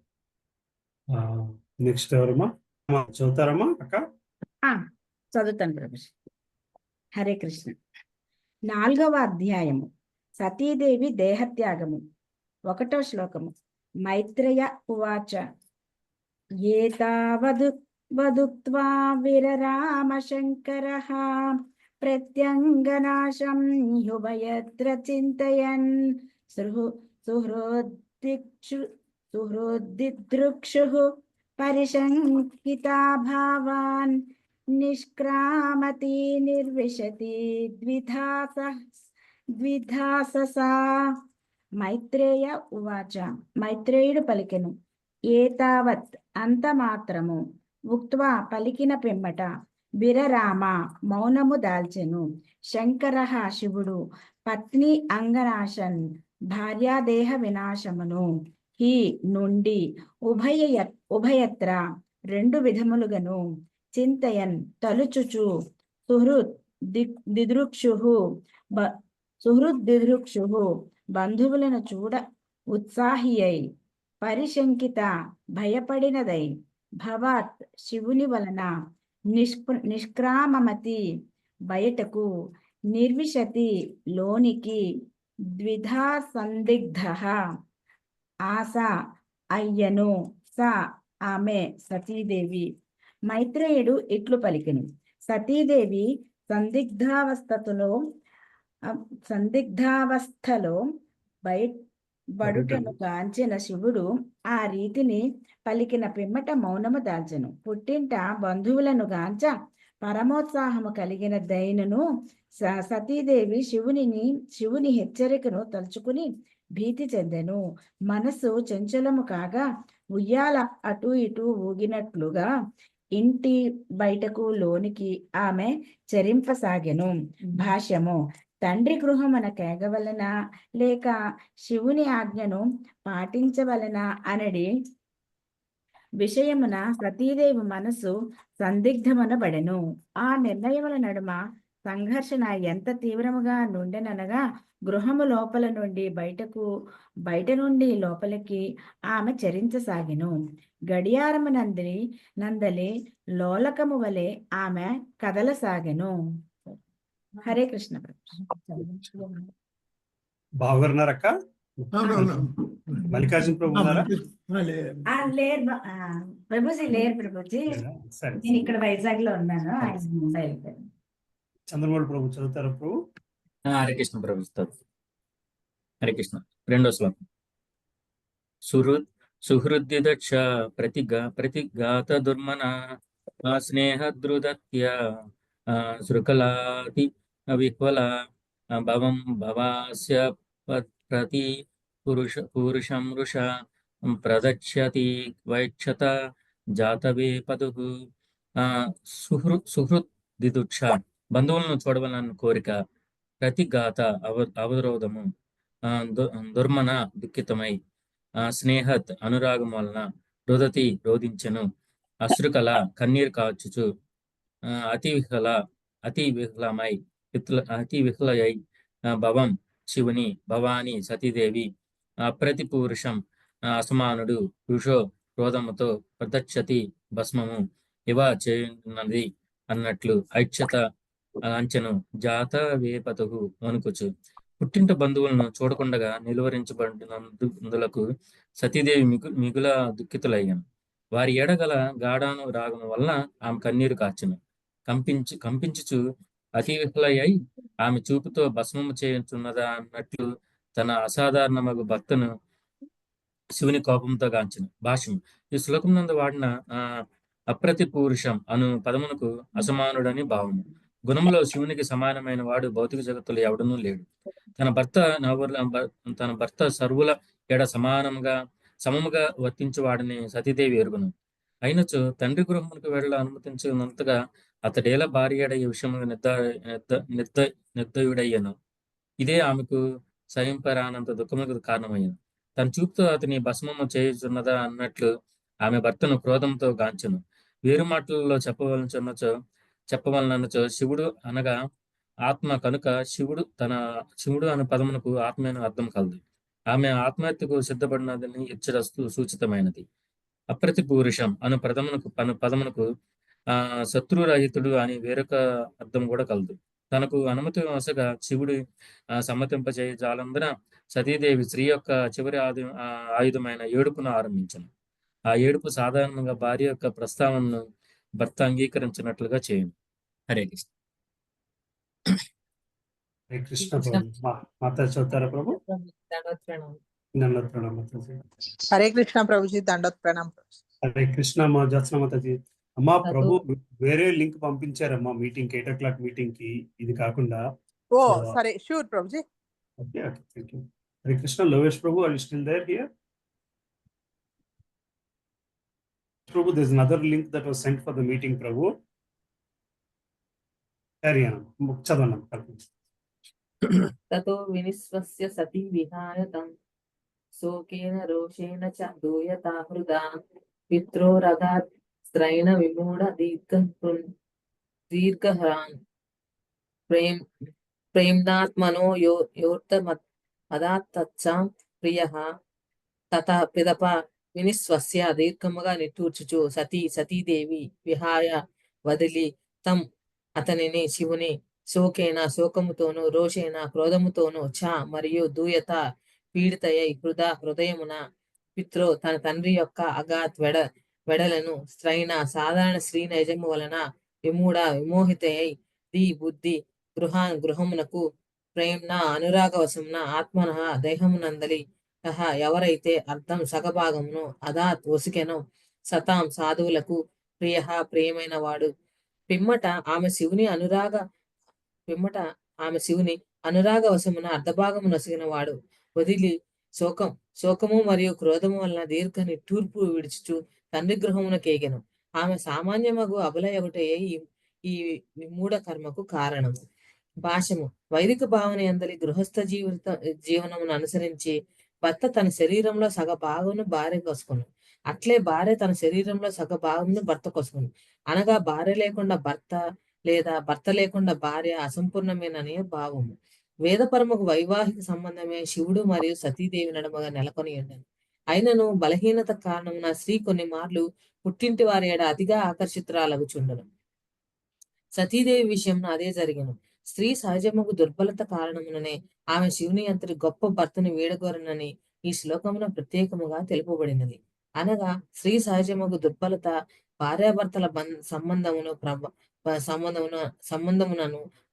నెక్స్ట్ ఎవరమ్మా చదువుతారమ్మా అక్క? చదువుతాను ప్రభుజీ. హరే కృష్ణ. 4వ అధ్యాయము సతీదేవి దేహత్యాగము. 1వ శ్లోకము. మైత్రేయ ఉవాచ ఏతావదుక్త్వా విరరామ శంకరః ప్రత్యంగనాశం హ్యుభయత్ర చింతయన్ సుహృద్దిదృక్షుః పరిశంకితా భావాన్ నిష్క్రామతి నిర్విశతి ద్విధాససా. మైత్రేయ ఉవాచ. మైత్రేయుడు పలికెను. ఏతావత్ అంత మాత్రము, ఉక్త్వా పలికిన పిమ్మట, విరరామ మౌనము దాల్చెను, శంకరః శివుడు, పత్ని అంగనాశన్ భార్యాదేహ వినాశమును, హి నుండి, ఉభయత్ర రెండు విధములుగను, చింతయన్ తలుచుచు, సుహృద్దిదృక్షు బంధువులను చూడ ఉత్సాహి అయి, పరిశంకిత భయపడినదై, భవాత్ శివుని వలన, నిష్క్రామమతి బయటకు, నిర్విశతి లోనికి, ద్విధా సందిగ్ధ ఆశ అయ్యను స ఆమె సతీదేవి. మైత్రేయుడు ఇట్లు పలికెను. సతీదేవి సందిగ్ధావస్థలో బడుటను గాంచిన శివుడు ఆ రీతిని పలికిన పిమ్మట మౌనము దాల్చెను. పుట్టింట బంధువులను గాంచ పరమోత్సాహము కలిగిన దైనను సతీదేవి శివుని హెచ్చరికను తలుచుకుని భీతి చెందెను. మనస్సు చంచలము కాగా ఉయ్యాల అటు ఇటు ఊగినట్లుగా ఇంటి బయటకు లోనికి ఆమె చరింపసాగెను. భాష్యము. తండ్రి గృహమున కేగవలన లేక శివుని ఆజ్ఞను పాటించవలన అనడి విషయమున సతీదేవి మనసు సందిగ్ధమనబడెను. ఆ నిర్ణయముల నడుమ సంఘర్షణ ఎంత తీవ్రముగా నుండెననగా గృహము లోపల నుండి బయట నుండి లోపలికి ఆమె చరించసాగెను. గడియారము నందలి లోలకము వలె ఆమె కదలసాగెను. హరే కృష్ణ. బాగున్నారక్క? అవునవును. మల్లికార్జున ప్రభు ఉన్నారా? లేరు ప్రభుజీ, లేరు ప్రభుజీ. సరే, నేను ఇక్కడ వైజాగ్ లో ఉన్నాను. ఆయన ముంబైలో. చంద్రమౌళి ప్రభు చదువుతారా ప్రభు? హరే కృష్ణ ప్రభు. హరే కృష్ణ. 2వ శ్లోకం. సుహృద్దిదక్ష ప్రతిఘాత దుర్మన స్నేహ దృదత్య శృకలాతి విహ్వల భవం భవాస్య ప్రతి పురుషం వృష ప్రదక్ష్యతి వైక్షత జాతవే పదు. సుహృద్ దిదుక్ష బంధువులను చూడవలన కోరిక, ప్రతిఘాత అవరోధము, దుర్మన దుఃఖితమై, స్నేహత్ అనురాగం వలన, రుదతి రోధించెను, అశ్రుకల కన్నీరు కాచుచు, అతి విహ్వలై భవం శివుని, భవాని సతీదేవి, అప్రతిపురుషం అసమానుడు ఋషో క్రోధముతో ప్రదక్షతి భస్మము ఇవ చేయున్నది అన్నట్లు ఐక్షత అంచెను జాత వేపతు వణుకుచు. పుట్టింట బంధువులను చూడకుండగా నిలువరించబడినందులకు సతీదేవి మిగుల దుఃఖితులయ్యాను. వారి ఎడగల గాఢాను రాగము వలన ఆమె కన్నీరు కార్చెను. కంపించుచు అతి విహ్వలై ఆమె చూపుతో భస్మము చేయుచున్నదా అన్నట్లు తన అసాధారణమగు భర్తను శివుని కోపంతో గాంచెను. భాష్యం. ఈ శ్లోకం నందు వాడిన అప్రతిపురుషం అను పదమునకు అసమానుడని భావము. గుణములో శివునికి సమానమైన వాడు భౌతిక జగత్తులో ఎవడనూ లేడు. తన భర్త సర్వుల ఎడ సమముగా వర్తించువాడని సతీదేవి ఎరుగును. అయినచో తండ్రి గృహమునికి వెళ్ళ అనుమతించినంతగా అతడేల భార్య ఎడ ఈ విషయము నిర్దయుడయ్యను. ఇదే ఆమెకు స్వయంపరానంత దుఃఖములకు కారణమయ్యను. తన చూపుతో అతని భస్మము చేయుచున్నదా అన్నట్లు ఆమె భర్తను క్రోధంతో గాంచెను. వేరు మాటలలో చెప్పవలనచో శివుడు అనగా ఆత్మ కనుక శివుడు అనే పదమునకు ఆత్మ అనే అర్థం కలదు. ఆమె ఆత్మహత్యకు సిద్ధపడినదని ఇచ్చరస్తు సూచితమైనది. అప్రతిపురుషం అను పదమునకు శత్రురహితుడు అని వేరొక అర్థం కూడా కలదు. తనకు అనుమతి వసగా శివుడు సమ్మతింపచేయ జాలందన సతీదేవి స్త్రీ యొక్క చివరి ఆయుధమైన ఏడుపును ఆరంభించను. ఆ ఏడుపు సాధారణంగా భార్య యొక్క ప్రస్తావనను భర్త అంగీకరించినట్లుగా చేయను. హరే కృష్ణ. హరే కృష్ణ ప్రభు. మాతా చదువుతారా ప్రభు? హరే కృష్ణ ప్రభుజీ. దండోత్ ప్రణామ్. హరే కృష్ణ. మా జ్యోత్స్న మాతాజీ. అమ్మా ప్రభు వేరే లింక్ పంపించారమ్మా మీటింగ్ 8 o'clock మీటింగ్ కి, ఇది కాకుండా. ఓ సరే, sure Prabhuji. Okay, thank you. Hare Krishna. Lovesh Prabhu, are you still there here? Prabhu, there's another link that was sent for the meeting, Prabhu. Carry on. Chadvanam. ततो विनिस्वस्य सती विहायतं शोकेन रोषेण च दूयता हृदा पित्रोरगात् स्त्रैण विमूढ दीर्घहरान् प्रेम्नात्मनो योर्तमदात्तच्चां प्रियः तथा पिदप వినిస్వస్య దీర్ఘముగా నిట్టూర్చుచు సతీదేవి విహాయ వదిలి అతనిని శివుని శోకేన శోకముతోను రోషేన క్రోధముతోను చ మరియు దూయత పీడితయై హృదయమున పిత్రో తన తండ్రి యొక్క అగాత్ వెడలను స్త్రైణ సాధారణ స్త్రీ నైజము వలన విమోహితయై ది బుద్ధి గృహమునకు ప్రేమ్న అనురాగవశమున ఆత్మన దేహమునందలి ఎవరైతే అర్థం సగభాగమును అదాత్ ఒసికెనో సతాం సాధువులకు ప్రియమైన వాడు పిమ్మట ఆమె శివుని అనురాగ వశమున అర్ధభాగము నొసిగిన వాడు వదిలి శోకము మరియు క్రోధము వలన దీర్ఘ నిట్టూర్పు విడిచుచు తండ్రి గృహమున కేగెను. ఆమె సామాన్యమగు అబలయొకటయే ఈ విమూఢ కర్మకు కారణము. భాషము. వైదిక భావన యందలి గృహస్థ జీవనమును అనుసరించి భర్త తన శరీరంలో సగ భాగమును భార్య కోసుకును, అట్లే భార్య తన శరీరంలో సగ భాగమును భర్త కోసుకును. అనగా భార్య లేకుండా భర్త, లేదా భర్త లేకుండా భార్య అసంపూర్ణమేననే భావము. వేదపరమకు వైవాహిక సంబంధమే శివుడు మరియు సతీదేవి నడుమగా నెలకొని ఉండను. అయినను బలహీనత కారణమున స్త్రీ కొన్ని మార్లు పుట్టింటి వారి ఏడ అతిగా ఆకర్షితురాలగుచుండను. సతీదేవి విషయంలో అదే జరిగను. స్త్రీ సహజముకు దుర్బలత కారణముననే ఆమె శివుని అంతటి గొప్ప భర్తను వేడగోరనని ఈ శ్లోకమున ప్రత్యేకముగా తెలుపబడినది. అనగా స్త్రీ సహజముకు దుర్బలత భార్యాభర్తల సంబంధమునను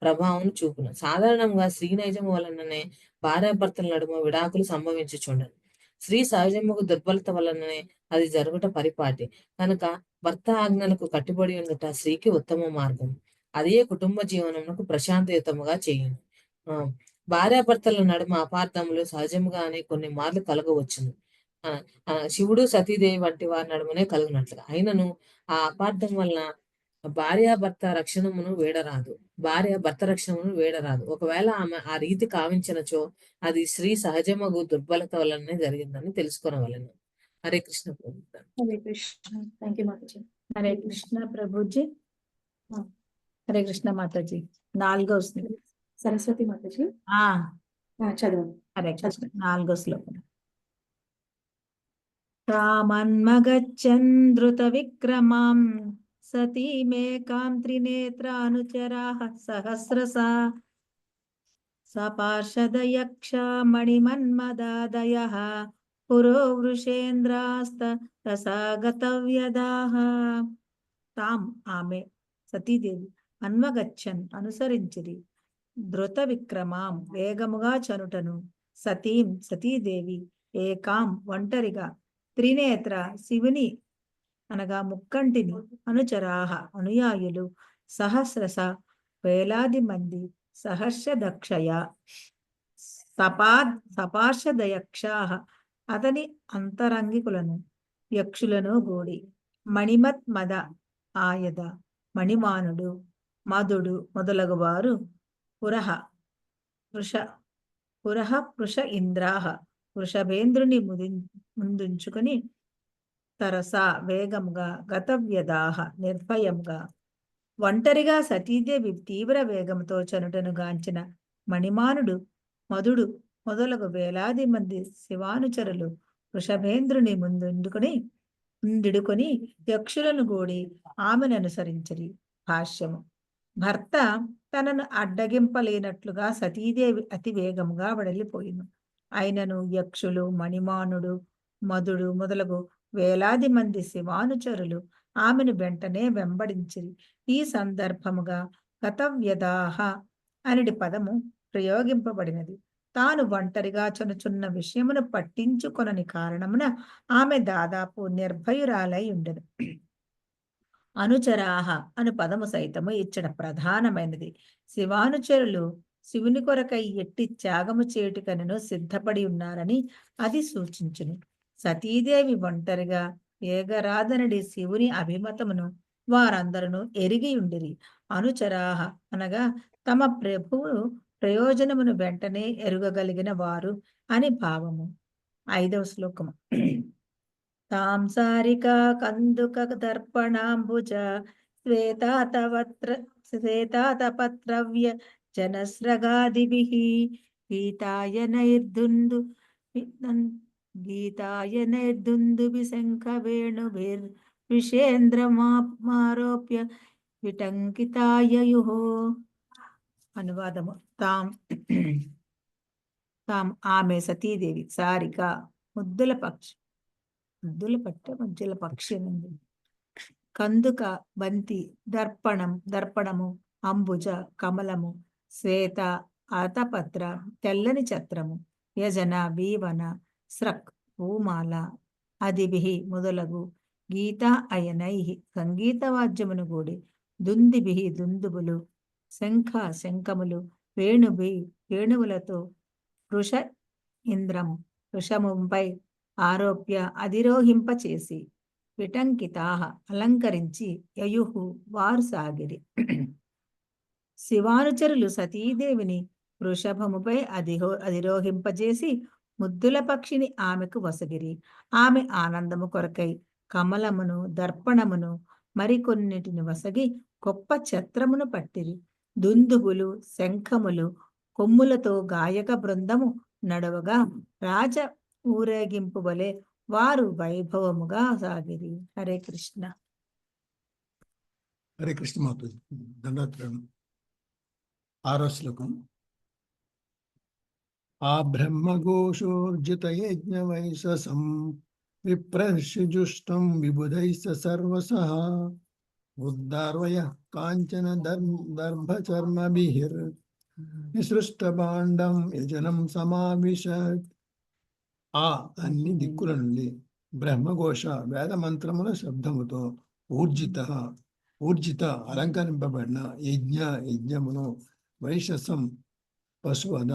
ప్రభావం చూపును. సాధారణంగా స్త్రీ నైజము వలననే భార్యాభర్తల నడుమ విడాకులు సంభవించుచుండను. స్త్రీ సహజముకు దుర్బలత వలననే అది జరుగుట పరిపాటి. కనుక భర్త ఆజ్ఞలకు కట్టుబడి ఉండట స్త్రీకి ఉత్తమ మార్గం. అదే కుటుంబ జీవనమునకు ప్రశాంతయుతముగా చేయును. భార్యాభర్తల నడుమ అపార్థములు సహజముగానే కొన్ని మార్లు కలగవచ్చును. శివుడు సతీదేవి వంటి వారి నడుమనే కలుగునట్లుగా. అయినను ఆ అపార్థం వలన భార్య భర్త రక్షణమును వేడరాదు. ఒకవేళ ఆమె ఆ రీతి కావించినచో అది స్త్రీ సహజమగు దుర్బలత వలనే జరిగిందని తెలుసుకొనవలెను. హరే కృష్ణ ప్రభు. హరే కృష్ణ. Thank you Mataji. హరే కృష్ణ ప్రభుజీ. హరే కృష్ణ మాతాజీ. 4వ వస్తుంది. సరస్వతి మాతాజీ చదవండి. హరే కృష్ణ. 4వ శ్లోకం. రామన్మగచ్చన్ ధృత విక్రమాం సతీమేకాం త్రినేత్రానుచరాః సహస్రసా సపార్షదయక్ష మణిమన్మదాదయః పురో వృషేంద్రాస్తరసాగతవ్యదాః. తాం ఆమె సతీదేవి అన్వగచ్చన్ అనుసరించిరి ధృత విక్రమాం వేగముగా చనుటను సతీం సతీదేవి ఏకాం ఒంటరిగా త్రినేత్ర శివుని అనగా ముక్కంటిని అనుచరాహ అనుయాయులు సహస్రస వేలాది మంది సహర్షదక్షయ సపార్షదయక్షాః అతని అంతరంగికులను యక్షులను గూడి మణిమత్ మద ఆయద మణిమానుడు మధుడు మొదలగు వారు పురహ ఇంద్రాహ వృషభేంద్రుని ముందుంచుకుని తరసా వేగంగా గతవ్యదాహ నిర్భయంగా ఒంటరిగా సతీదేవి తీవ్ర వేగంతో చనుటను గాంచిన మణిమానుడు మధుడు మొదలగు వేలాది మంది శివానుచరులు వృషభేంద్రుని ముందుడుకొని యక్షులను గూడి ఆమెను అనుసరించరి. భాష్యము. భర్త తనను అడ్డగింపలేనట్లుగా సతీదేవి అతి వేగముగా వెడలిపోయిను. అయినను యక్షులు మణిమానుడు మధుడు మొదలగు వేలాది మంది శివానుచరులు ఆమెను వెంటనే వెంబడించిరి. ఈ సందర్భముగా గతవ్యదాహ అనేది పదము ప్రయోగింపబడినది. తాను ఒంటరిగా చనుచున్న విషయమును పట్టించుకొనని కారణమున ఆమె దాదాపు నిర్భయురాలై ఉండెను. అనుచరాహ అను పదము సైతము ఇచ్చట ప్రధానమైనది. శివానుచరులు శివుని కొరకై ఎట్టి త్యాగము చేయుటకనను సిద్ధపడి ఉన్నారని అది సూచించును. సతీదేవి ఒంటరిగా ఏగరాదనడి శివుని అభిమతమును వారందరూ ఎరిగి ఉండిరి. అనుచరాహ అనగా తమ ప్రభువు ప్రయోజనమును వెంటనే ఎరుగగలిగిన వారు అని భావము. 5వ శ్లోకము. తాం సారిక కందుక దర్పణాంబుజ శ్వేతాతపత్రవ్య జనస్రగాదిభిః గీతాయనైర్దుందుభి శంఖ వేణుభిర్విషేంద్రమారోప్య విటంకితాయయుః. అనువాదము. తాం ఆమె సతీదేవి సారిక ముద్దుల పక్షి కందుక బంతి దర్పణము అంబుజ కమలము శ్వేత ఆతపత్ర తెల్లని ఛత్రము యజన వీవన స్రక్ పూమాల అదిభిః మొదలగు గీతా అయనైః సంగీతవాద్యమును గూడి దుందిభిః దుందుబులు శంఖములు వేణువులతో వృష ఇంద్రము వృషముపై ఆరోప్య అధిరోహింపచేసి విటంకితాః అలంకరించి యయుః వారు సాగిరి. శివానుచరులు సతీదేవిని వృషభముపై అధిరోహింపజేసి ముద్దుల పక్షిని ఆమెకు వసగిరి. ఆమె ఆనందము కొరకై కమలమును దర్పణమును మరికొన్నిటిని వసగి గొప్ప ఛత్రమును పట్టిరి. దుందుబులు, శంఖములు, కొమ్ములతో గాయక బృందము నడవగా రాజ ఊరేగింపు వలె వారు వైభవముగా సాగిరి. హరే కృష్ణ. హరే కృష్ణ మాతాజీ. దండాత్రం. 6వ శ్లోకం. ఆ బ్రహ్మఘోషోర్జిత యజ్ఞ వైశసం విప్రశుజుష్టం విబుధైః సర్వసః ఉద్దార్వయ కాంచన దర్భచర్మభిః నిసృష్టభాండం యజనం సమావిశత్. ఆ అన్ని దిక్కుల నుండి బ్రహ్మఘోష వేద మంత్రముల శబ్దముతో ఊర్జిత అలంకరింపబడిన యజ్ఞమును వైశసం పశువద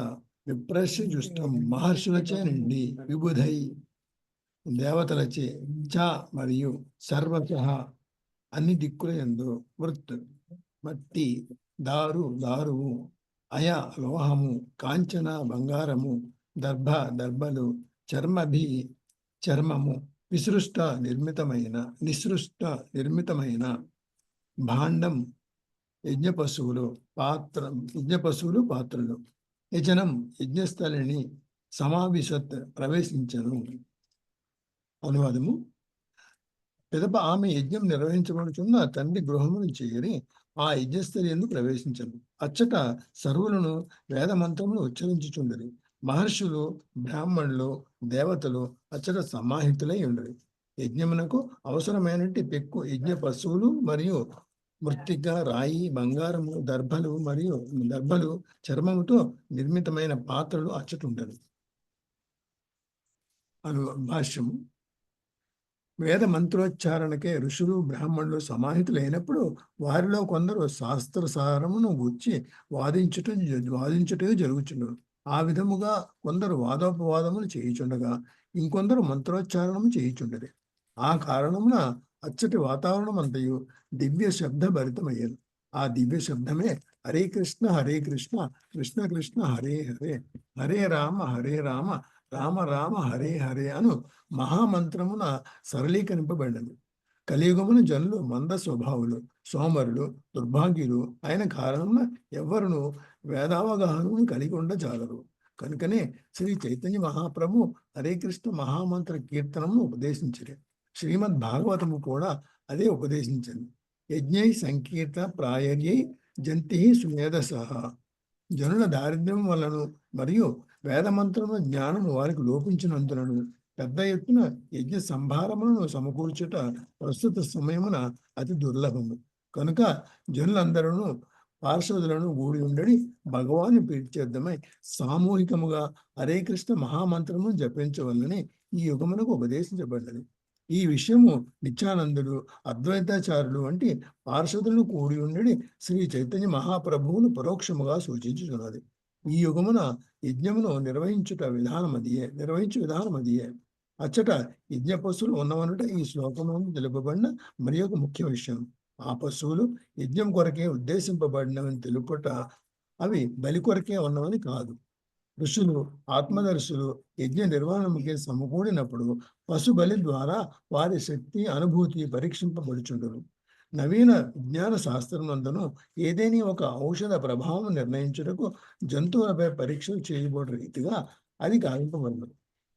విప్రశుజుష్టం మహర్షులచే నుండి విబుధై దేవతలచే చ మరియు సర్వశః అన్ని దిక్కుల యందు వృత్ మట్టి దారువు అయ లోహము కాంచన బంగారము దర్భలు చర్మము నిసృష్ట నిర్మితమైన భాండం యజ్ఞ పశువులు పాత్రలు యజనం యజ్ఞస్థలిని సమావిశత్ ప్రవేశించను. అనువాదము. పిదప ఆమె యజ్ఞం నిర్వహించబడుచున్న తండ్రి గృహమును చేరి ఆ యజ్ఞస్థలి యందు ప్రవేశించను. అచ్చట సర్వులను వేద మంత్రములు ఉచ్చరించుచుండరి. మహర్షులు, బ్రాహ్మణులు, దేవతలు అచ్చట సమాహితులై ఉండరు. యజ్ఞమునకు అవసరమైనట్టి పెక్కు యజ్ఞ పశువులు మరియు మృత్తిక, రాయి, బంగారము, దర్భలు చర్మముతో నిర్మితమైన పాత్రలు అచ్చటుండరు. భాష్యము. వేద మంత్రోచ్చారణకే ఋషులు, బ్రాహ్మణులు సమాహితులైనప్పుడు వారిలో కొందరు శాస్త్రసారమును గుర్చి వాదించుటే జరుగుచుండరు. ఆ విధముగా కొందరు వాదోపవాదములు చేయుచుండగా ఇంకొందరు మంత్రోచ్చారణము చేయుచుండరు. ఆ కారణమున అచ్చటి వాతావరణం అంతయు దివ్య శబ్ద భరితమయ్యను. ఆ దివ్య శబ్దమే హరే కృష్ణ కృష్ణ కృష్ణ హరే హరే, హరే రామ రామ రామ హరే హరే అను మహామంత్రమున సరళీకరింపబడినది. కలియుగమున జనులు మంద స్వభావులు, సోమరులు, దుర్భాగ్యులు అయిన కారణమున ఎవ్వరును వేదావగాహనను కలిగి ఉండజాలరు. కనుకనే శ్రీ చైతన్య మహాప్రభు హరే కృష్ణ మహామంత్ర కీర్తనమును ఉపదేశించరు. శ్రీమద్ భాగవతము కూడా అదే ఉపదేశించింది. యజ్ఞై సంకీర్త ప్రాయర్యై జంతి సుమేధసః. జనుల దారిద్ర్యం వలను మరియు వేదమంత్రముల జ్ఞానము వారికి లోపించినందులను పెద్ద ఎత్తున యజ్ఞ సంభారములను సమకూర్చుట ప్రస్తుత సమయమున అతి దుర్లభము. కనుక జనులందరూ పార్షదులను గూడి ఉండడి భగవాను ప్రీత్యర్థమై సామూహికముగా హరే కృష్ణ మహామంత్రమును జపించవలని ఈ యుగమునకు ఉపదేశించబడ్డది. ఈ విషయము నిత్యానందుడు, అద్వైతాచారులు వంటి పార్షదులను కూడి ఉండడి శ్రీ చైతన్య మహాప్రభువును పరోక్షముగా సూచించుతున్నది. ఈ యుగమున యజ్ఞమును నిర్వహించు విధానమదియే. అచ్చట యజ్ఞ పశువులు ఉన్నవనుట ఈ శ్లోకమును తెలుపబడిన మరి ఒక ముఖ్య విషయం. ఆ పశువులు యజ్ఞం కొరకే ఉద్దేశింపబడినవని తెలుపుట, అవి బలి కొరకే ఉన్నవని కాదు. ఋషులు, ఆత్మదర్శులు యజ్ఞ నిర్వహణముకే సమకూడినప్పుడు పశు బలి ద్వారా వారి శక్తి, అనుభూతి పరీక్షింపబడుచుండును. నవీన విజ్ఞాన శాస్త్రమందును ఏదేని ఒక ఔషధ ప్రభావం నిర్ణయించుటకు జంతువులపై పరీక్షలు చేయబడే రీతిగా అది గావింపబడినది.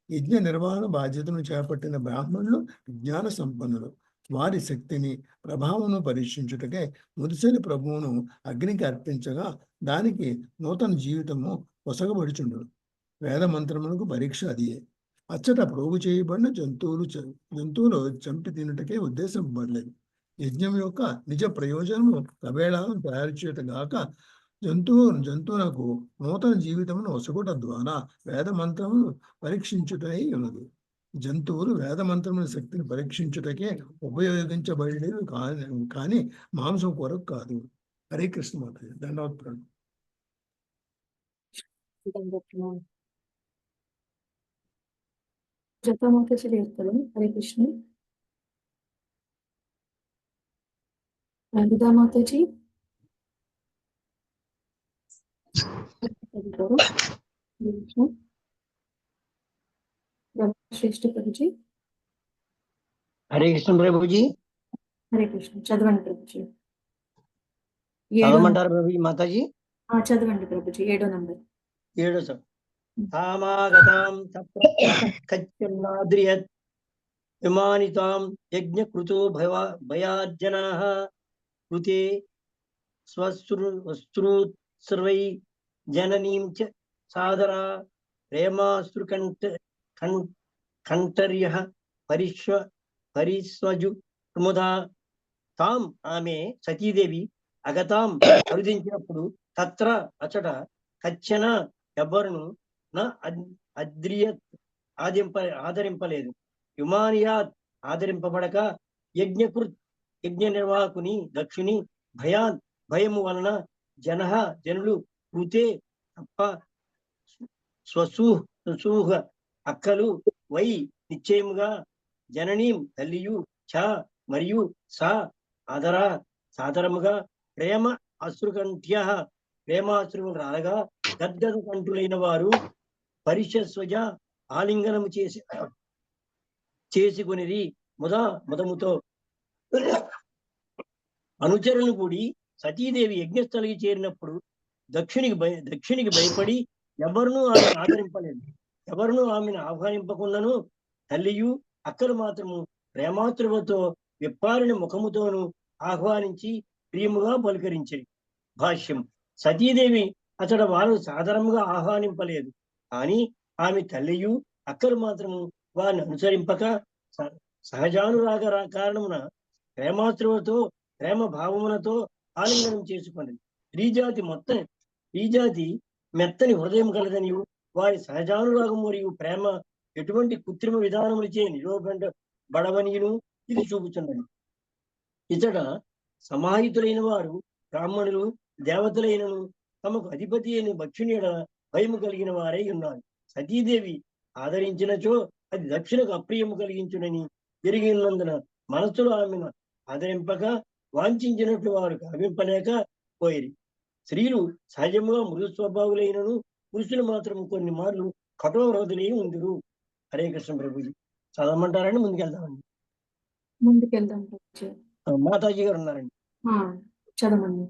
యజ్ఞ నిర్వహణ బాధ్యతను చేపట్టిన బ్రాహ్మణులు విజ్ఞాన సంపన్నులు. వారి శక్తిని, ప్రభావమును పరీక్షించుటకే ముదిసలి ప్రభువును అగ్నికి అర్పించగా దానికి నూతన జీవితము పొసగబడుచుండు. వేద మంత్రములకు పరీక్ష అదియే. అచ్చట ప్రోగు చేయబడిన జంతువులు చంపి తినుటకే ఉద్దేశింపబడలేదు. యజ్ఞం యొక్క నిజ ప్రయోజనము కబేళాలను తయారు చేయటగాక జంతువులకు నూతన జీవితమును ఒసగుట ద్వారా వేద మంత్రమును పరీక్షించుటై ఉన్నది. జంతువులు వేద మంత్రముల శక్తిని పరీక్షించుటకే ఉపయోగించబడేవి కానీ మాంసం కొరకు కాదు. హరే కృష్ణ మాత. దండవత్ప్రణం. జపమాతజీ ಹೇಳ್ತಾರೆ. హరే కృష్ణ. రంజితా మాతాజీ. శ్రేష్ఠ ప్రభుజీ. హరే కృష్ణ ప్రభుజీ. హరే కృష్ణ. చదవండి ప్రభుజీ. చదవమంటారు ప్రభు మాతాజీ? చదవండి ప్రభుజీ. 7వ నంబర్. 7వ తామాగతాం కచ్చన్నాద్రియత్ విమానితాం యజ్ఞకృతో భయార్జనాః కృతే స్వశ్రుత్సర్వై జననీం చ సాదరా ప్రేమాశ్రుకంఠర్యః పరిస్వజు ప్రముదా. తాం ఆమె సతీదేవి అగతాం అరుదించినప్పుడు తత్ర అచట కచ్చన ఎవ్వరును ఆదరింపలేదు. యుమానియాత్ ఆదరింపబడక యజ్ఞకృత్ యజ్ఞ నిర్వాహకుని దక్షుని భయాన్ భయము వలన జనులు కృతే తప్ప స్వసూహ అక్కలు వై నిశ్చయముగా జననీం తల్లియు చ మరియు సా సాదరముగా ప్రేమ అశ్రుకంఠ్య ప్రేమాశ్రువు రాలగా గద్గద కంఠులైన వారు పరిశస్వజ ఆలింగనము చేసుకునేది ముదముతో. అనుచరులను కూడి సతీదేవి యజ్ఞస్థలికి చేరినప్పుడు దక్షునికి భయపడి ఎవరునూ ఆమెను ఆదరింపలేదు. ఎవరునూ ఆమెను ఆహ్వానింపకుండాను తల్లియు అక్కలు మాత్రము ప్రేమాతృవతో విప్పారిన ముఖముతోను ఆహ్వానించి ప్రియముగా పలుకరించింది. భాష్యం. సతీదేవి అతడు వారు సాధారణంగా ఆహ్వానింపలేదు, కానీ ఆమె తల్లియు అక్కలు మాత్రము వారిని అనుసరింపక సహజానురాగ కారణమున ప్రేమాతృవతో ప్రేమ భావములతో ఆలింగనం చేసుకున్నది. స్త్రీజాతి మెత్తని హృదయం కలదనియు వారి సహజానురాగం మరియు ప్రేమ ఎటువంటి కృత్రిమ విధానములచే నిరూపించబడవనియును ఇది చూపుతున్నది. ఇతడ సమాహితులైన వారు బ్రాహ్మణులు దేవతలైనను తమకు అధిపతి అయిన భక్షుని భయము కలిగిన వారై ఉన్నారు. సతీదేవి ఆదరించినచో అది దక్షిణకు అప్రియము కలిగించునని ఎరిగినందున మనస్సులో ఆమెను ఆదరింపక వాంఛించినట్లు వారు కావింపలేక పోయిరి. స్త్రీలు సహజముగా మృదు స్వభావులైనను పురుషులు మాత్రం కొన్ని మార్లు కఠోరహృదులై ఉందిరు. హరే కృష్ణ ప్రభుజీ. చదవమంటారని ముందుకెళ్దామండి. మాతాజీ గారు ఉన్నారండి. చదవండి.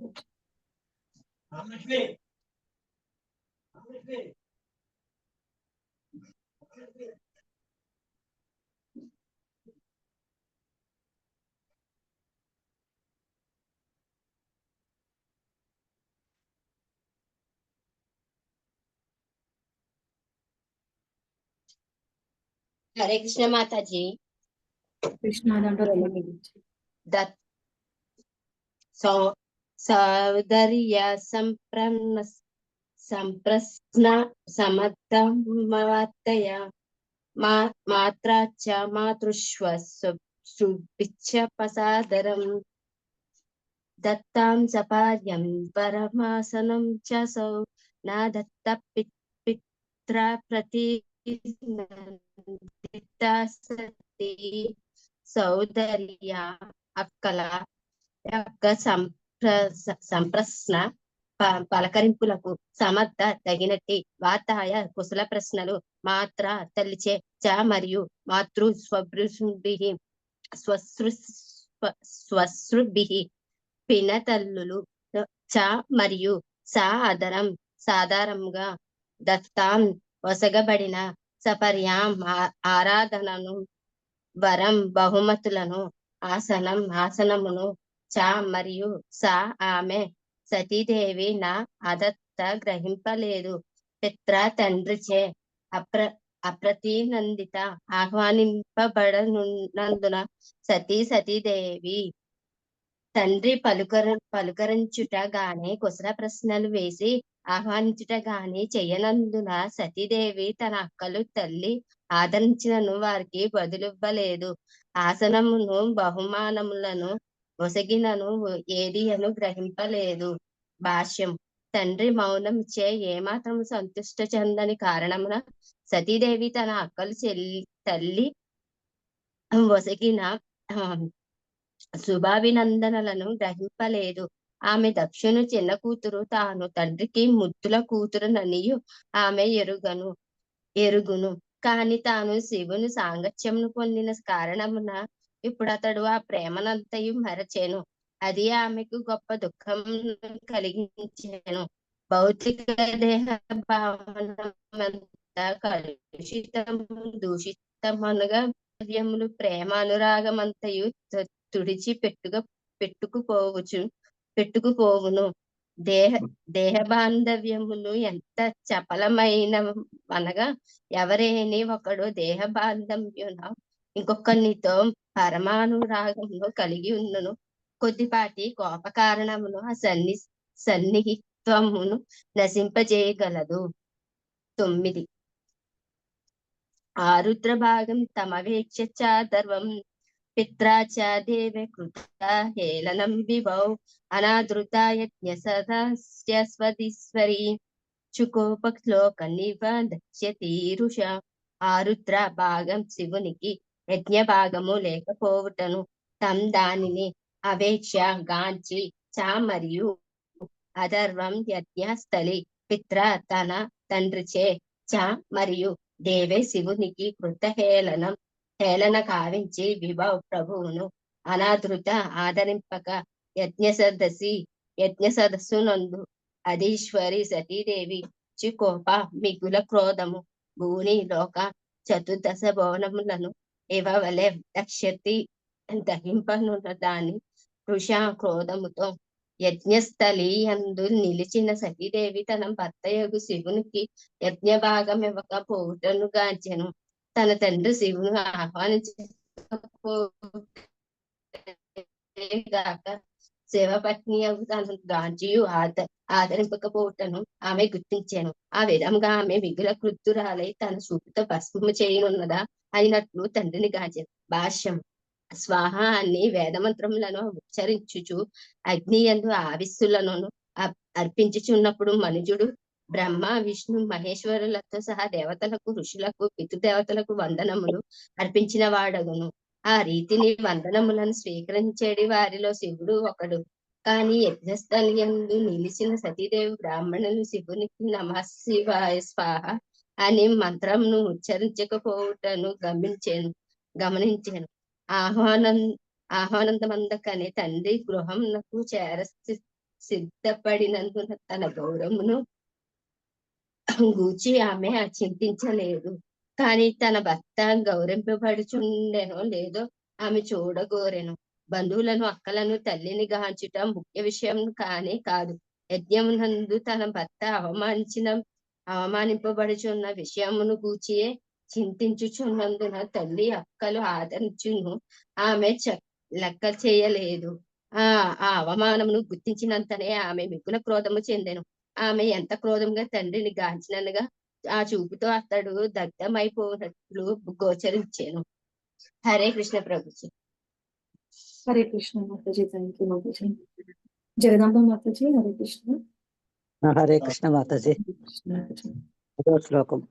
హరే కృష్ణ మాతాజీ. సౌదర్య సంప్రస్న సమర్థమవర్తయ మాత్రాచ మాతృష్వ సుభిచ్చపసాదరం దత్తాం సపార్యం పరమాసనం చ సౌ నా దత్త పిత్ర ప్రతి సౌదర్య అక్కల యొక్క సంప్రశ్న పలకరింపులకు సమర్థ తగినట్టి వాతాయ కుశల ప్రశ్నలు మాత్ర తల్లిచే చ మరియు మాతృ స్వశ్రుభి పినతల్లులు చ మరియు సా ఆదరం సాధారంగా దత్తాం వసగబడిన సపర్యాం ఆరాధనను వరం బహుమతులను ఆసనమును చ మరియు సా ఆమె సతీదేవి నా అదత్త గ్రహింపలేదు. పిత్ర తండ్రిచే అప్రతినందిత ఆహ్వానింపబడనందున సతీదేవి తండ్రి పలుకరించుట గాని కుశల ప్రశ్నలు వేసి ఆహ్వానించుట గాని చెయ్యనందున సతీదేవి తన అక్కలు తల్లి ఆదరించినను వారికి బదులివ్వలేదు. ఆసనమును బహుమానములను ఒసగినను ఏదియను గ్రహింపలేదు. భాష్యం. తండ్రి మౌనం చే ఏమాత్రం సంతుష్ట చెందని కారణమున సతీదేవి తన అక్కలు తల్లి ఒసగిన శుభాభినందనలను గ్రహింపలేదు. ఆమె దక్షును చిన్న కూతురు, తాను తండ్రికి ముద్దుల కూతురుననియు ఆమె ఎరుగును. కాని తాను శివుని సాంగత్యమును పొందిన కారణమున ఇప్పుడు అతడు ఆ ప్రేమనంతయు మరచెను. అది ఆమెకు గొప్ప దుఃఖం కలిగించెను. భౌతిక దేహ భావనంతా కలుషితము దూషితమనగా ద్రవ్యములు ప్రేమ అనురాగమంతయు తుడిచి పెట్టుకుపోవును. దేహ బాంధవ్యములు ఎంత చపలమైన అనగా ఎవరేని ఒకడు దేహ బాంధవ్యున ఇంకొకరితో పరమానురాగమును కలిగి ఉన్నను కొద్దిపాటి కోప కారణమును ఆ సన్నిహిత్వమును నశింపజేయగలదు. 9 ఆరుద్ర భాగం తమవేక్ష చాదర్వం పిత్రా చ దేవే కృత హేళనం విభౌ అనాదృత యజ్ఞ సదస్య స్వదీశ్వరి చుకోపశ్లోక నివదస్యతీరుష. ఆరుద్ర భాగం శివునికి యజ్ఞ భాగము లేకపోవుటను దానిని అవేక్ష గాంచి చ మరియు అధర్వం యజ్ఞస్థలి పిత్ర తన తండ్రిచే చ మరియు దేవే శివునికి కృత హేళన కావించి విభవ ప్రభువును అనాదృత ఆదరింపక యజ్ఞ సదస్సు నందు అధీశ్వరి సతీదేవి చికోప మిగుల క్రోధము భూని లోక చతుర్దశ భవనములను ఇవ్వవలే దక్షతి దహింపనున్న దాని వృష క్రోధముతో యజ్ఞస్థలి యందు నిలిచిన సతీదేవి తన భర్తయగు శివునికి యజ్ఞ భాగం ఇవ్వకపోవుటను గాంచెను. తన తండ్రి శివును ఆహ్వానించగాక శివపత్ని తన గాంచియు ఆదరింపకపోవుటను ఆమె గుర్తించాను. ఆ విధంగా ఆమె మిగుల క్రుద్ధురాలై తన చూపుతో భస్మము చేయనున్నదా అయినట్లు తండ్రిని గాంచెను. భాష్యం. స్వాహ అన్ని వేదమంత్రములను ఉచ్చరించుచు అగ్ని యందు ఆవిస్సులను అర్పించుచున్నప్పుడు మనుజుడు బ్రహ్మ విష్ణు మహేశ్వరులతో సహా దేవతలకు ఋషులకు పితృదేవతలకు వందనములు అర్పించిన వాడగును. ఆ రీతిని వందనములను స్వీకరించేది వారిలో శివుడు ఒకడు. కానీ యజ్ఞస్థలి యందు నిలిచిన సతీదేవి బ్రాహ్మణులు శివునికి నమః శివాయ స్వాహ అని మంత్రమును ఉచ్చరించకపోవుటను గమనించాను. ఆహ్వానందమందకని తండ్రి గృహంనకు చేర సిద్ధపడినందున తన గౌరవమును గూర్చి ఆమె చింతించలేదు. కానీ తన భర్త గౌరవింపబడుచుండెనో లేదో ఆమె చూడగోరెను. బంధువులను అక్కలను తల్లిని గాంచుట ముఖ్య విషయం కానే కాదు. యజ్ఞమునందు తన భర్త అవమానింపబడుచున్న విషయమును గూర్చియే చింతించుచున్నందున తల్లి అక్కలు ఆదరించును ఆమె లెక్క చేయలేదు. ఆ అవమానమును గుర్తించినంతనే ఆమె మిగుల క్రోధము చెందెను. ఆమె ఎంత క్రోధంగా తండ్రిని గాంచినగా ఆ చూపుతో అతడు దగ్ధమైపోయినట్లు గోచరించాను. హరే కృష్ణ ప్రభుజీ. హరే కృష్ణ మాతాజీ. Thank you Mataji. జగదాంబ మాతాజీ. హరే కృష్ణ. హరే కృష్ణ మాతాజీ. అదో శ్లోకం.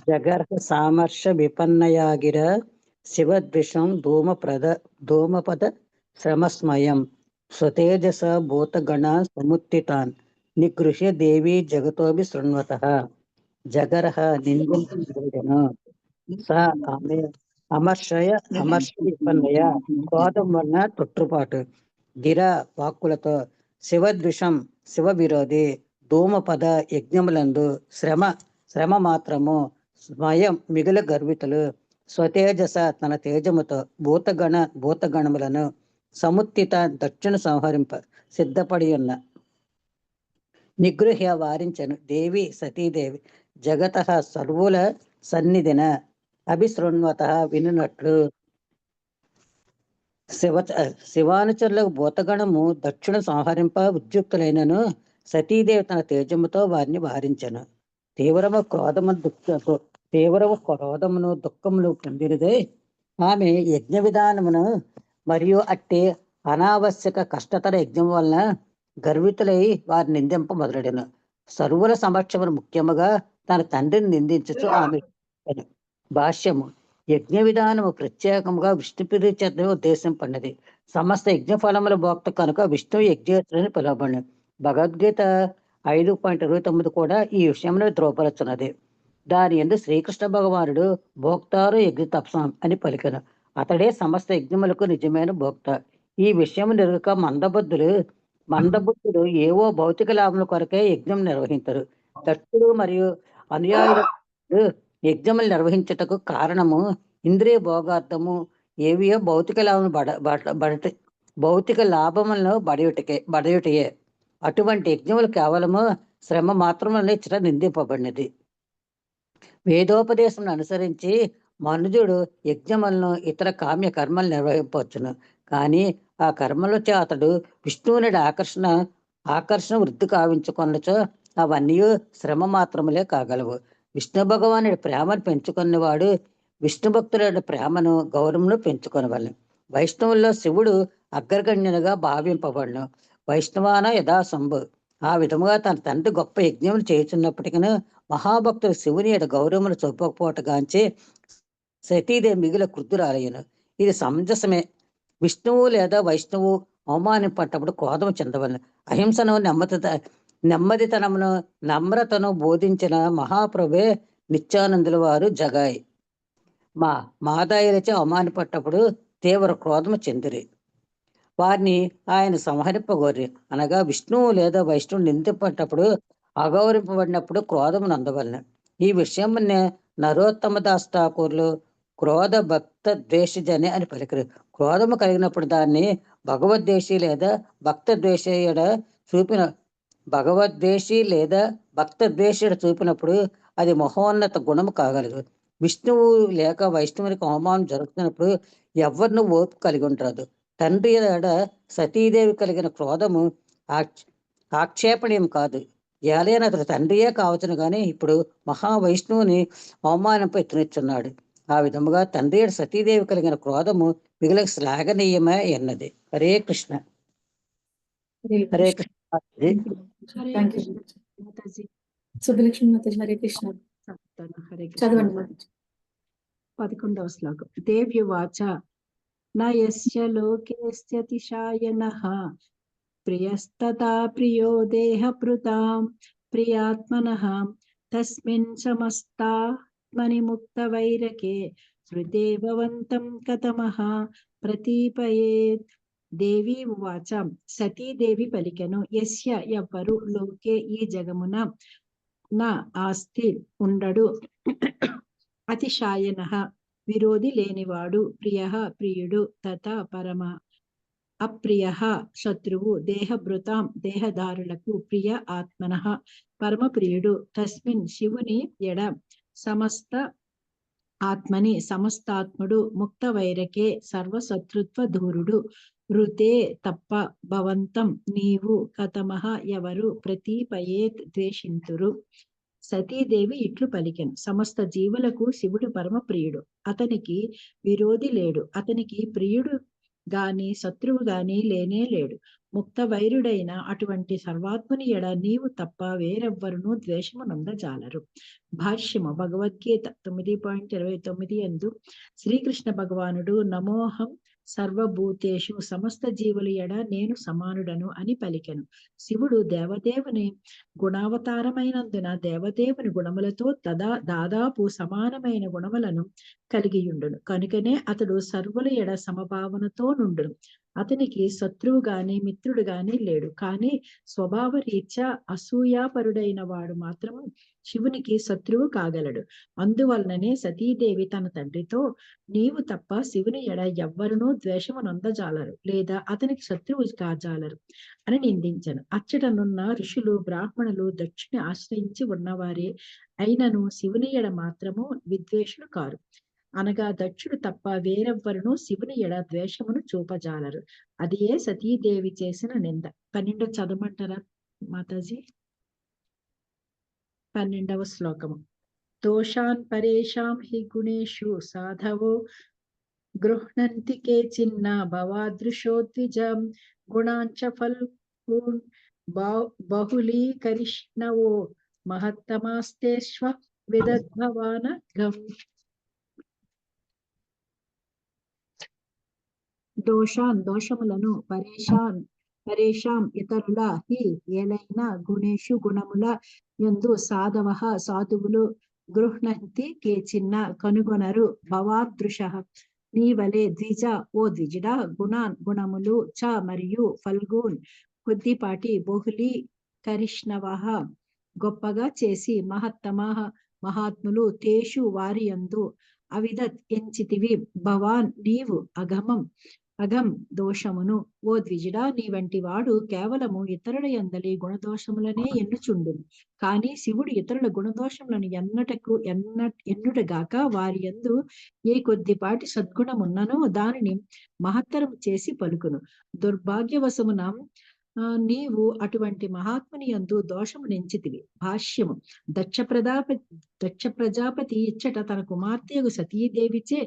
జగర్హ సామర్ష విపన్నయాగిర శివద్విషం ధూమపద శ్రమస్మయం స్వతేజస భూతగణ సముత్థితాన్ నిగృహ్య దేవీ జగతోభి శృణ్వతః. జగర్హ నిందించను స ఆమె అమర్ష విపన్నయ క్రోధం వలన తొట్టుపాటు గిర వాక్కులతో శివద్విషం శివ విరోధి ధూమపద యజ్ఞములందు శ్రమ మాత్రము స్వయం మిగుల గర్వితులు స్వతేజస తన తేజముతో భూతగణములను సముత్థిత దక్షిణ సంహరింప సిద్ధపడి ఉన్న నిగృహ్య వారించను దేవి సతీదేవి జగత సర్వుల సన్నిధిన అభిశృణ్వత వినున్నట్లు. శివానుచరులకు భూతగణము దక్షిణ సంహరింప ఉద్యుక్తులైనను సతీదేవి తన తేజముతో వారిని వారించను. తీవ్రము క్రోధమును దుఃఖమును పొందినదే ఆమె యజ్ఞ విధానమును మరియు అట్టి అనావశ్యక కష్టతర యజ్ఞం వలన గర్వితులై వారి నిందింప మొదలెడను. సర్వుల సమక్షమును ముఖ్యముగా తన తండ్రిని నిందించుచు ఆమె. భాష్యము. యజ్ఞ విధానము ప్రత్యేకముగా విష్ణు ప్రీత్యర్థమే ఉద్దేశింపడినది. సమస్త యజ్ఞ ఫలముల భోక్త కనుక విష్ణు యజ్ఞేశ్వరుని పిలువబడి. భగవద్గీత 5.29 కూడా ఈ విషయంలో ధ్రువపరచున్నది. దాని యందు శ్రీకృష్ణ భగవానుడు భోక్తారు యజ్ఞ తపసాం అని పలికెను. అతడే సమస్త యజ్ఞములకు నిజమైన భోక్త. ఈ విషయం నెరుగక మందబుద్ధులు ఏవో భౌతిక లాభముల కొరకే యజ్ఞం నిర్వహించరు. దక్షుడు మరియు అనుయాయులు యజ్ఞములు నిర్వహించుటకు కారణము ఇంద్రియ భోగార్థము ఏవియో భౌతిక లాభములను బడయుటయే. అటువంటి యజ్ఞములు కేవలము శ్రమ మాత్రమే ఇచ్చట నిందింపబడినది. వేదోపదేశం అనుసరించి మనుజుడు యజ్ఞములను ఇతర కామ్య కర్మలు నిర్వహింపవచ్చును. కానీ ఆ కర్మలచే అతడు విష్ణువుని ఆకర్షణ వృద్ధి కావించుకొనచో అవన్నీ శ్రమ మాత్రములే కాగలవు. విష్ణు భగవానుడి ప్రేమను పెంచుకునేవాడు విష్ణు భక్తుల ప్రేమను గౌరవమును పెంచుకొనవలను. వైష్ణవుల్లో శివుడు అగ్రగణ్యునిగా భావింపబడను. వైష్ణవాన యథాశంభు. ఆ విధముగా తన తండ్రి గొప్ప యజ్ఞములు చేయుచున్నప్పటికీ మహాభక్తుడు శివుని యొక్క గౌరవములు చూపకపోవటగాంచి సతీదేవి మిగిలిన క్రుద్ధురాలయ్యను. ఇది సమంజసమే. విష్ణువు లేదా వైష్ణువు అవమానింపటప్పుడు క్రోధము చెందవలను. అహింసను నెమ్మదితనమును నమ్రతను బోధించిన మహాప్రభే నిత్యానందుల వారు జగాయి. మాదాయులచే అవమానపడ్డప్పుడు తీవ్ర క్రోధము చెందిరి. వారిని ఆయన సంహరింపగోరి. అనగా విష్ణువు లేదా వైష్ణువు నిందింపటప్పుడు అగౌరవింపబడినప్పుడు క్రోధము నందవలన. ఈ విషయం నరోత్తమ దాస్ ఠాకూర్లు క్రోధ భక్త ద్వేషజనే అని పలికరు. క్రోధము కలిగినప్పుడు దాన్ని భగవద్వేషి లేదా భక్త ద్వేషుడు చూపినప్పుడు అది మహోన్నత గుణము కాగలదు. విష్ణువు లేక వైష్ణవునికి అవమానం జరుగుతున్నప్పుడు ఎవరినూ ఓర్పు కలిగి ఉండరాదు. తండ్రి సతీదేవి కలిగిన క్రోధము ఆక్షేపణీయం కాదు. ఏలైనా అతడు తండ్రియే కావచ్చును గాని ఇప్పుడు మహావైష్ణవుని అవమానంపై ఎత్తునిచ్చున్నాడు. ఆ విధముగా తండ్రి సతీదేవి కలిగిన క్రోధము మిగిలిన శ్లాఘనీయమే అన్నది. హరే కృష్ణ. హరే కృష్ణ. సుబ్బలక్ష్మి మాతాజీ హరే కృష్ణ. చదవండి మాతాజీ. 11వ శ్లోకం. దేవ్యువాచ నయస్య లోకేస్త్యతిశాయనః ప్రియస్తథా ప్రియో దేహభృతాం ప్రియాత్మనః తస్మిన్ సమస్తాత్మని ముక్తవైరకే హృదే భవంతం కథమః ప్రతీపయేత్. దేవి ఉవాచ. సతీదేవి పలికెను. యస్య ఎవ్వరు లోకే ఈ జగమున నా ఆస్తి ఉండడు అతిశాయనః విరోధి లేనివాడు ప్రియః ప్రియుడు తథా పరమ అప్రియః శత్రువు దేహభృతాం దేహదారులకు ప్రియ ఆత్మనః పరమ ప్రియుడు తస్మిన్ శివుని ఎడ సమస్త ఆత్మని సమస్తాత్ముడు ముక్త వైరకే సర్వశత్రుత్వ దూరుడు ఋతే తప్ప భవంతం నీవు కథమః ఎవరు ప్రతీపయేత్ ద్వేషింతురు. సతీదేవి ఇట్లు పలికెను. సమస్త జీవులకు శివుడు పరమ ప్రియుడు. అతనికి విరోధి లేడు. అతనికి ప్రియుడు గాని శత్రువు గాని లేనే లేడు. ముక్త వైరుడైన అటువంటి సర్వాత్మని ఎడ నీవు తప్ప వేరెవ్వరునూ ద్వేషము నందజాలరు. భాష్యము. భగవద్గీత 9.29 యందు శ్రీకృష్ణ భగవానుడు నమోహం సర్వభూతేషు సమస్త జీవుల ఎడ నేను సమానుడను అని పలికెను. శివుడు దేవదేవుని గుణావతారమైనందున దేవదేవుని గుణములతో దాదాపు సమానమైన గుణములను కలిగియుండును. కనుకనే అతడు సర్వుల ఎడ సమభావనతో నుండును. అతనికి శత్రువు గాని మిత్రుడు గాని లేడు. కానీ స్వభావ రీత్యా అసూయాపరుడైన వాడు మాత్రము శివునికి శత్రువు కాగలడు. అందువలననే సతీదేవి తన తండ్రితో నీవు తప్ప శివుని ఎడ ఎవ్వరునూ ద్వేషము నందజాలరు లేదా అతనికి శత్రువు కాజాలరు అని నిందించను. అచ్చటనున్న ఋషులు బ్రాహ్మణులు దక్షుని ఆశ్రయించి ఉన్నవారే అయినను శివుని ఎడ మాత్రము విద్వేషులు కారు. అనగా దక్షుడు తప్ప వేరెవ్వరునూ శివుని ఎడ ద్వేషమును చూపజాలరు. అదే సతీదేవి చేసిన నింద. 12 చదవమంటారా మాతాజీ? 12వ శ్లోకము. దోషాన్ పరేషాం హి గుణేషు సాధవో గృహ్ణంతి కేచిన్న భవాదృశోద్విజం గుణాంచ ఫల్గూన్ బహుళీకరిష్ణవో మహత్తమాస్తేష్వ విదద్భవాన గం. దోషములను పరేషాం ఇతరుల హి ఏలైన గుణేషు గుణముల యందు సాధవ సాధువులు గృహ్ణంతి కేచిన్న కనుగొనరు భవాదృశ నీ వలె ద్విజ ఓ ద్విజుడా గుణములు చ మరియు ఫల్గూన్ కొద్దిపాటి బహుళీ కరిష్ణవః గొప్పగా చేసి మహాత్ములు తేషు వారియందు అవిదత్ ఎంచితివి భవాన్ నీవు అగం దోషమును ఓ ద్విజుడా నీ వంటి వాడు కేవలము ఇతరుల యందలి గుణదోషములనే ఎన్నుచుండును. కానీ శివుడు ఇతరుల గుణదోషములను ఎన్నుటగాక వారి యందు ఏ కొద్దిపాటి సద్గుణమున్ననో దానిని మహత్తరము చేసి పలుకును. దుర్భాగ్యవశమున నీవు అటువంటి మహాత్ముని యందు దోషము నెంచితివి. భాష్యము దక్ష ప్రజాపతి ఇచ్చట తన కుమార్తెయగు సతీదేవిచే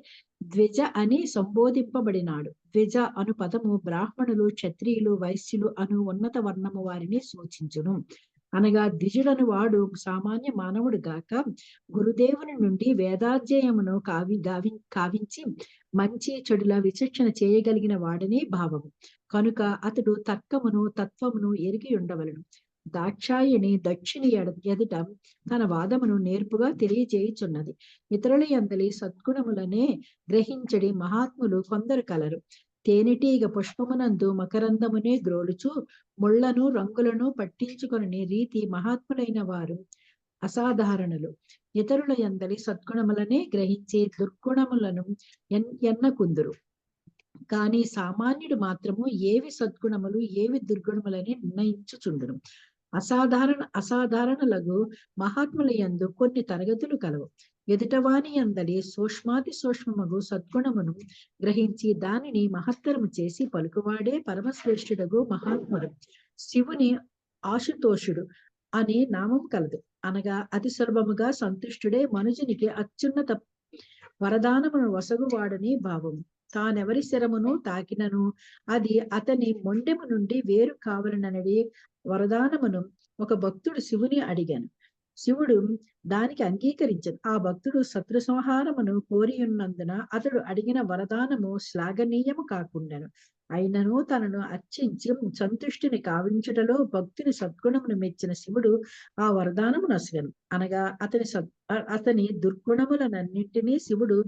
ద్విజ అని సంబోధింపబడినాడు. ద్విజ అను పదము బ్రాహ్మణులు, క్షత్రియులు, వైశ్యులు అను ఉన్నత వర్ణము వారిని సూచించును. అనగా ద్విజుడను వాడు సామాన్య మానవుడు గాక గురుదేవుని నుండి వేదాధ్యయమును కావించి మంచి చెడుల విచక్షణ చేయగలిగిన వాడని భావము. కనుక అతడు తర్కమును తత్వమును ఎరిగి ఉండవలను. దాక్షాయణి దక్షిణి ఎదుట తన వాదమును నేర్పుగా తెలియజేయుచున్నది. ఇతరుల యందలి సద్గుణములనే గ్రహించడి మహాత్ములు కొందరు కలరు. తేనెటీగ పుష్పమునందు మకరందమునే గ్రోలుచు ముళ్లను రంగులను పట్టించుకొనని రీతి మహాత్ములైన వారు అసాధారణులు. ఇతరుల యందలి సద్గుణములనే గ్రహించే దుర్గుణములను ఎన్నకుందురు. కానీ సామాన్యుడు మాత్రము ఏవి సద్గుణములు ఏవి దుర్గుణములని నిర్ణయించుచుండును. అసాధారణులకు మహాత్ముల యందు కొన్ని తరగతులు కలవు. ఎదుటవాని అందలి సూక్ష్మాతి సూక్ష్మమగు సద్గుణమును గ్రహించి దానిని మహత్తరము చేసి పలుకువాడే పరమశ్రేష్ఠుడగు మహాత్ముడు. శివుని ఆశుతోషుడు అనే నామం కలదు. అనగా అతి సులభముగా సంతుష్టుడే మనుజునికి అత్యున్నత వరదానమును వసగువాడని భావము. తానెవరి శరమును తాకినను అది అతని మొండెము నుండి వేరు కావాలనడి వరదానమును ఒక భక్తుడు శివుని అడిగాను. శివుడు దానికి అంగీకరించను. ఆ భక్తుడు శత్రు సంహారమును కోరియున్నందున అతడు అడిగిన వరదానము శ్లాఘనీయము కాకుండాను. అయినను తనను అర్చించి సంతుష్టిని కావించుటలో భక్తుని సద్గుణమును మెచ్చిన శివుడు ఆ వరదానము నొసగను. అనగా అతని దుర్గుణములనన్నింటినీ శివుడు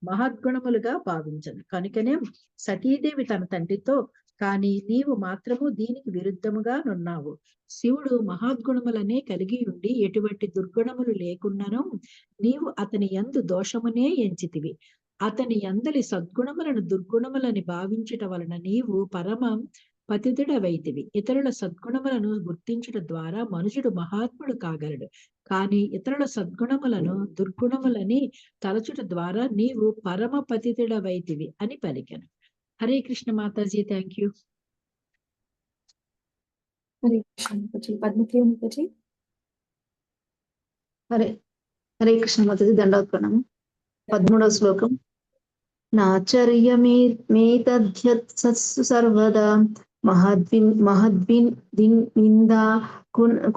మహద్గుణములుగా భావించను. కనుకనే సతీదేవి తన తండ్రితో కానీ నీవు మాత్రము దీనికి విరుద్ధముగా నున్నావు. శివుడు మహాద్గుణములనే కలిగి ఉండి ఎటువంటి దుర్గుణములు లేకున్నాను నీవు అతని యందు దోషమునే ఎంచితివి. అతని యందలి సద్గుణములను దుర్గుణములని భావించుట వలన నీవు పరమ పతితుడవైతివి. ఇతరుల సద్గుణములను గుర్తించుట ద్వారా మనుషుడు మహాత్ముడు కాగలడు. కానీ ఇతరుల సద్గుణములను దుర్గుణములని తలచుట ద్వారా నీవు పరమ పతితుడవైతివి అని పలికెను. Hare Krishna Mataji, thank you. హరే కృష్ణ మాతాజీ. పద్మప్రియ మాతాజీ. హరే కృష్ణ మాతాజీ, దండోత్ప్రణామం. 13వ శ్లోకం. నాచర్యమేతధ్యత్సత్సు సర్వదా మహద్విందా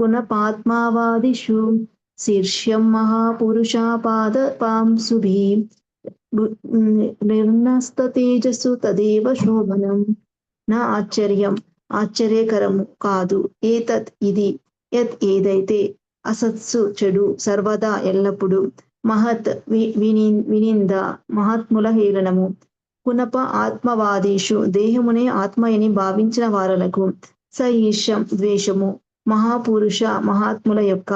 కునపాత్మావాదిషు శీర్ష్యం మహాపురుషాపాదపాంసుభిః నిర్నస్తతేజసు తదేవ శోభనం. నా ఆశ్చర్యం ఆశ్చర్యకరము కాదు ఏతత్ ఇది యత్ ఏదైతే అసత్సు చెడు సర్వదా ఎల్లప్పుడు మహత్ వినింద మహాత్ముల హేళనము కునప ఆత్మవాదీషు దేహమునే ఆత్మయని భావించిన వారలకు స ఈర్ష్యం ద్వేషము మహాపురుష మహాత్ముల యొక్క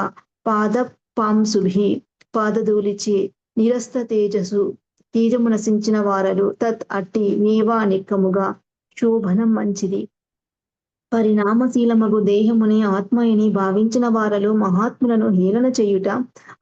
పాదపాంసుభి పాదధూలిచి నిరస్త తేజసు తేజము నశించిన వారలు తత్ అట్టి మేవా నిక్కముగా శోభనం మంచిది. పరిణామశీలమగు దేహముని ఆత్మయని భావించిన వారలు మహాత్ములను హేళన చేయుట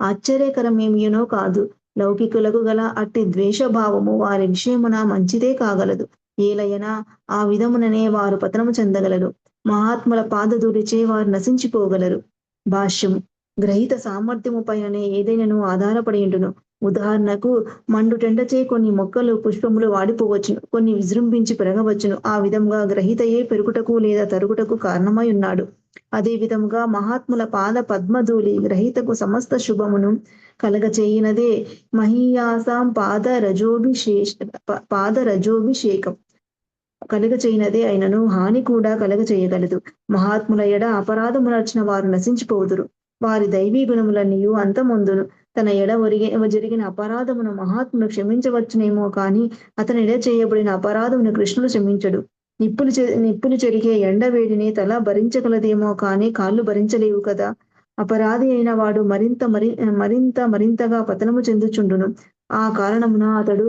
ఆశ్చర్యకరమేమియునో కాదు. లౌకికులకు గల అట్టి ద్వేషభావము వారి విషయమున మంచిదే కాగలదు. ఏలయనా ఆ విధముననే వారు పతనము చెందగలరు. మహాత్ముల పాదధూళిచే వారు నశించిపోగలరు. భాష్యము. గ్రహీత సామర్థ్యము పైననే ఏదైనాను ఆధారపడి ఉండును. ఉదాహరణకు మండుటెండచే కొన్ని మొక్కలు పుష్పములు వాడిపోవచ్చును, కొన్ని విజృంభించి పెరగవచ్చును. ఆ విధముగా గ్రహీతయే పెరుగుటకు లేదా తరుగుటకు కారణమై ఉన్నాడు. అదే విధముగా మహాత్ముల పాద పద్మధూళి గ్రహీతకు సమస్త శుభమును కలగచేయినదే. మహీయాసాం పాదరజోభిషేకం కలగచేయినదే అయినను హాని కూడా కలగచేయగలదు. మహాత్ముల ఎడ అపరాధము నడిచిన వారు నశించిపోదురు. వారి దైవీ గుణములన్నీయు అంతమొందును. తన ఎడ జరిగిన అపరాధమును మహాత్ముడు క్షమించవచ్చునేమో కాని అతని ఎడ చేయబడిన అపరాధమును కృష్ణుడు క్షమించడు. నిప్పులు చెరిగే ఎండ వేడిని తల భరించగలదేమో కాని కాళ్ళు భరించలేవు కదా. అపరాధి అయిన వాడు మరింతగా పతనము చెందుచుండును. ఆ కారణమున అతడు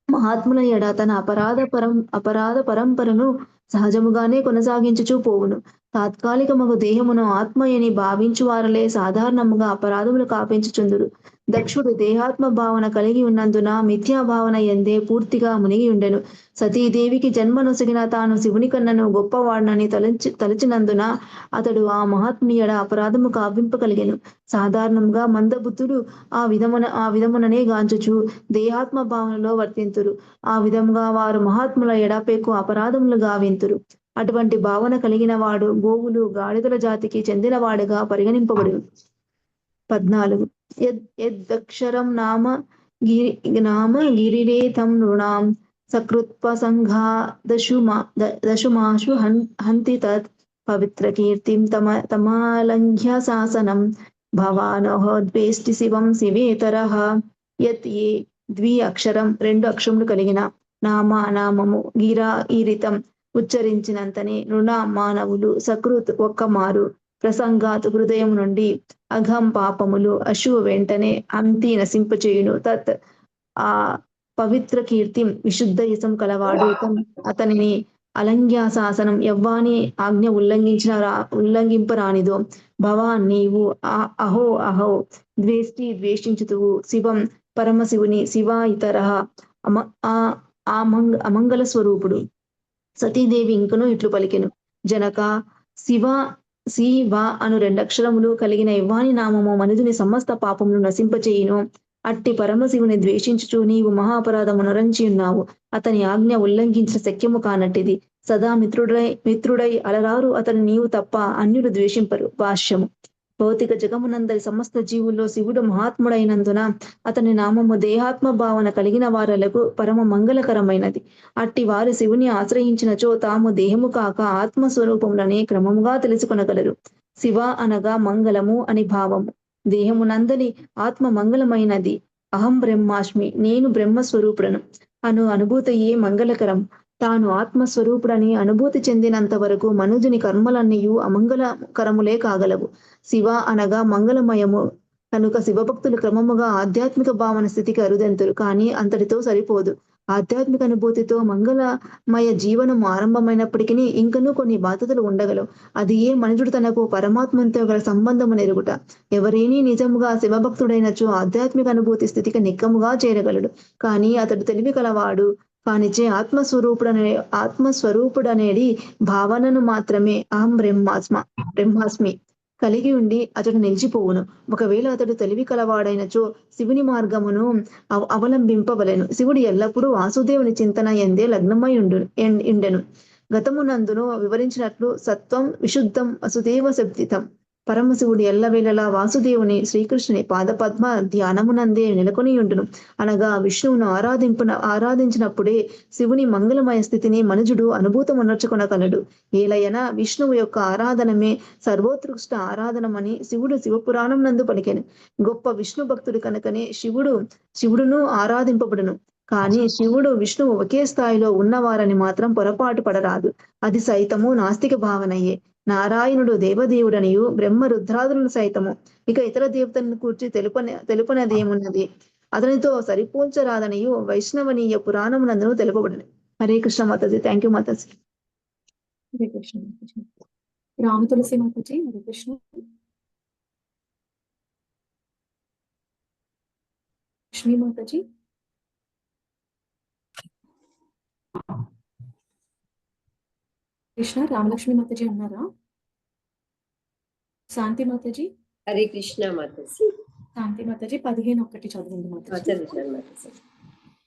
మహాత్ముల ఎడ తన అపరాధ పరంపరను సహజముగానే కొనసాగించుచూ పోవును. తాత్కాలికమగు దేహమును ఆత్మయని భావించు వారలే సాధారణముగా అపరాధములు కాపించుచుందురు. దక్షుడు దేహాత్మ భావన కలిగి ఉన్నందున మిథ్యా భావన ఎందే పూర్తిగా మునిగి ఉండెను. సతీదేవికి జన్మనొసగిన తాను శివుని కన్నను గొప్పవాడనని తలచినందున అతడు ఆ మహాత్ముని ఎడ అపరాధము కావింపగలిగెను. సాధారణంగా మందబుద్ధుడు ఆ విధముననే గాంచుచు దేహాత్మ భావనలో వర్తింతురు. ఆ విధముగా వారు మహాత్ముల ఎడపెక్కు అపరాధములు గావింతురు. అటువంటి భావన కలిగిన వాడు గోవులు గాడిదల జాతికి చెందినవాడుగా పరిగణింపబడును. 14 యద్దక్షరం నామ గిరిరేతం నృణాం సకృత్పసంఘా దశుమాశు హంతి తత్ పవిత్ర కీర్తిం తమాలంఘ్య శాసనం భవానోహద్వేష్టి శివం శివేతరః. యత్ ఏ ద్వి అక్షరం 2 అక్షరములు కలిగిన నామము ఈరితం ఉచ్చరించినంతనే రుణ మానవులు సకృత్ ఒక్కమారు ప్రసంగాత్ హృదయం నుండి అఘం పాపములు అశు వెంటనే అంతి నశింపచేయును. తత్ ఆ పవిత్ర కీర్తి విశుద్ధ యశం కలవాడు అతనిని అలంఘ్యాశాసనం ఎవ్వాని ఆజ్ఞ ఉల్లంఘింపరానిదో. భవాన్ నీవు అహో ద్వేషించుతువు శివం పరమశివుని శివ ఇతర అమంగళ స్వరూపుడు. సతీదేవి ఇంకను ఇట్లు పలికెను. జనక శివ అను 2 అక్షరములు కలిగిన ఎవ్వాని నామము మనుజుని సమస్త పాపములు నశింపచేయును. అట్టి పరమశివుని ద్వేషించుచు నీవు మహాపరాధము నరంచి ఉన్నావు. అతని ఆజ్ఞ ఉల్లంఘించిన శక్యము కానట్టిది. సదా మిత్రుడై అలరారు అతని నీవు తప్ప అన్యులు ద్వేషింపరు. భాష్యము. భౌతిక జగమునందరి సమస్త జీవుల్లో శివుడు మహాత్ముడైనందున అతని నామము దేహాత్మ భావన కలిగిన వారలకు పరమ మంగళకరమైనది. అట్టి వారు శివుని ఆశ్రయించినచో తాము దేహము కాక ఆత్మస్వరూపములనే క్రమముగా తెలుసుకొనగలరు. శివ అనగా మంగళము అని భావము. దేహమునందలి ఆత్మ మంగళమైనది. అహం బ్రహ్మాస్మి నేను బ్రహ్మస్వరూపుడను అను అనుభూతియే మంగళకరం. తాను ఆత్మస్వరూపుడని అనుభూతి చెందినంత వరకు మనుజుని కర్మలన్నీయు అమంగళకరములే కాగలవు. శివ అనగా మంగళమయము కనుక శివభక్తులు క్రమముగా ఆధ్యాత్మిక భావన స్థితికి అరుదెంతురు. కానీ అంతటితో సరిపోదు. ఆధ్యాత్మిక అనుభూతితో మంగళమయ జీవనం ఆరంభమైనప్పటికీ ఇంకనూ కొన్ని బాధ్యతలు ఉండగలవు. అది ఏ మనుషుడు తనకు పరమాత్మతో గల సంబంధము నెరుగుట. ఎవరైనా నిజముగా శివభక్తుడైనచో ఆధ్యాత్మిక అనుభూతి స్థితికి నిక్కముగా చేరగలడు. కానీ అతడు తెలివి కలవాడు కానిచే ఆత్మస్వరూపుడనేది భావనను మాత్రమే అహం బ్రహ్మాస్మి కలిగి ఉండి అతడు నిలిచిపోవును. ఒకవేళ అతడు తెలివి కలవాడైనచో శివుని మార్గమును అవలంబింపవలెను. శివుడు ఎల్లప్పుడూ వాసుదేవుని చింతన ఎందే లగ్నమై ఉండెను. గతమునందును వివరించినట్లు సత్వం విశుద్ధం వసుదేవ శబ్దితం. పరమశివుడు ఎల్లవేళలా వాసుదేవుని శ్రీకృష్ణుని పాదపద్మ ధ్యానమునందే నెలకొని ఉండును. అనగా విష్ణువును ఆరాధించినప్పుడే శివుని మంగళమయ స్థితిని మనుజుడు అనుభూతమునర్చుకొనగలడు. ఏలయన విష్ణువు యొక్క ఆరాధనమే సర్వోత్కృష్ట ఆరాధనమని శివుడు శివపురాణం నందు పలికెను. గొప్ప విష్ణు భక్తుడు కనుకనే శివుడును ఆరాధింపబడును. కానీ శివుడు విష్ణువు ఒకే స్థాయిలో ఉన్నవారని మాత్రం పొరపాటు పడరాదు. అది సైతము నాస్తిక భావనయే. నారాయణుడు దేవదేవుడనియు బ్రహ్మ రుద్రాదులను సైతము ఇక ఇతర దేవతలను కూర్చి తెలుపనదేమున్నది అతనితో సరిపోల్చరాదనియు వైష్ణవనీయ పురాణమునందును తెలుపబడినది. హరే కృష్ణ మాతాజీ. Thank you Mataji. హరే కృష్ణ మాతాజీ. రామ తులసి మాతాజీ. హరే కృష్ణ. లక్ష్మీ మాతాజీ. కృష్ణ రామలక్ష్మి మాతాజీ ఉన్నారా? శాంతి మాతాజీ. హరే కృష్ణ మాతాజీ. శాంతి మాతాజీ 15:1 చదవండి మాతాజీ. చదువుతాను మాతాజీ.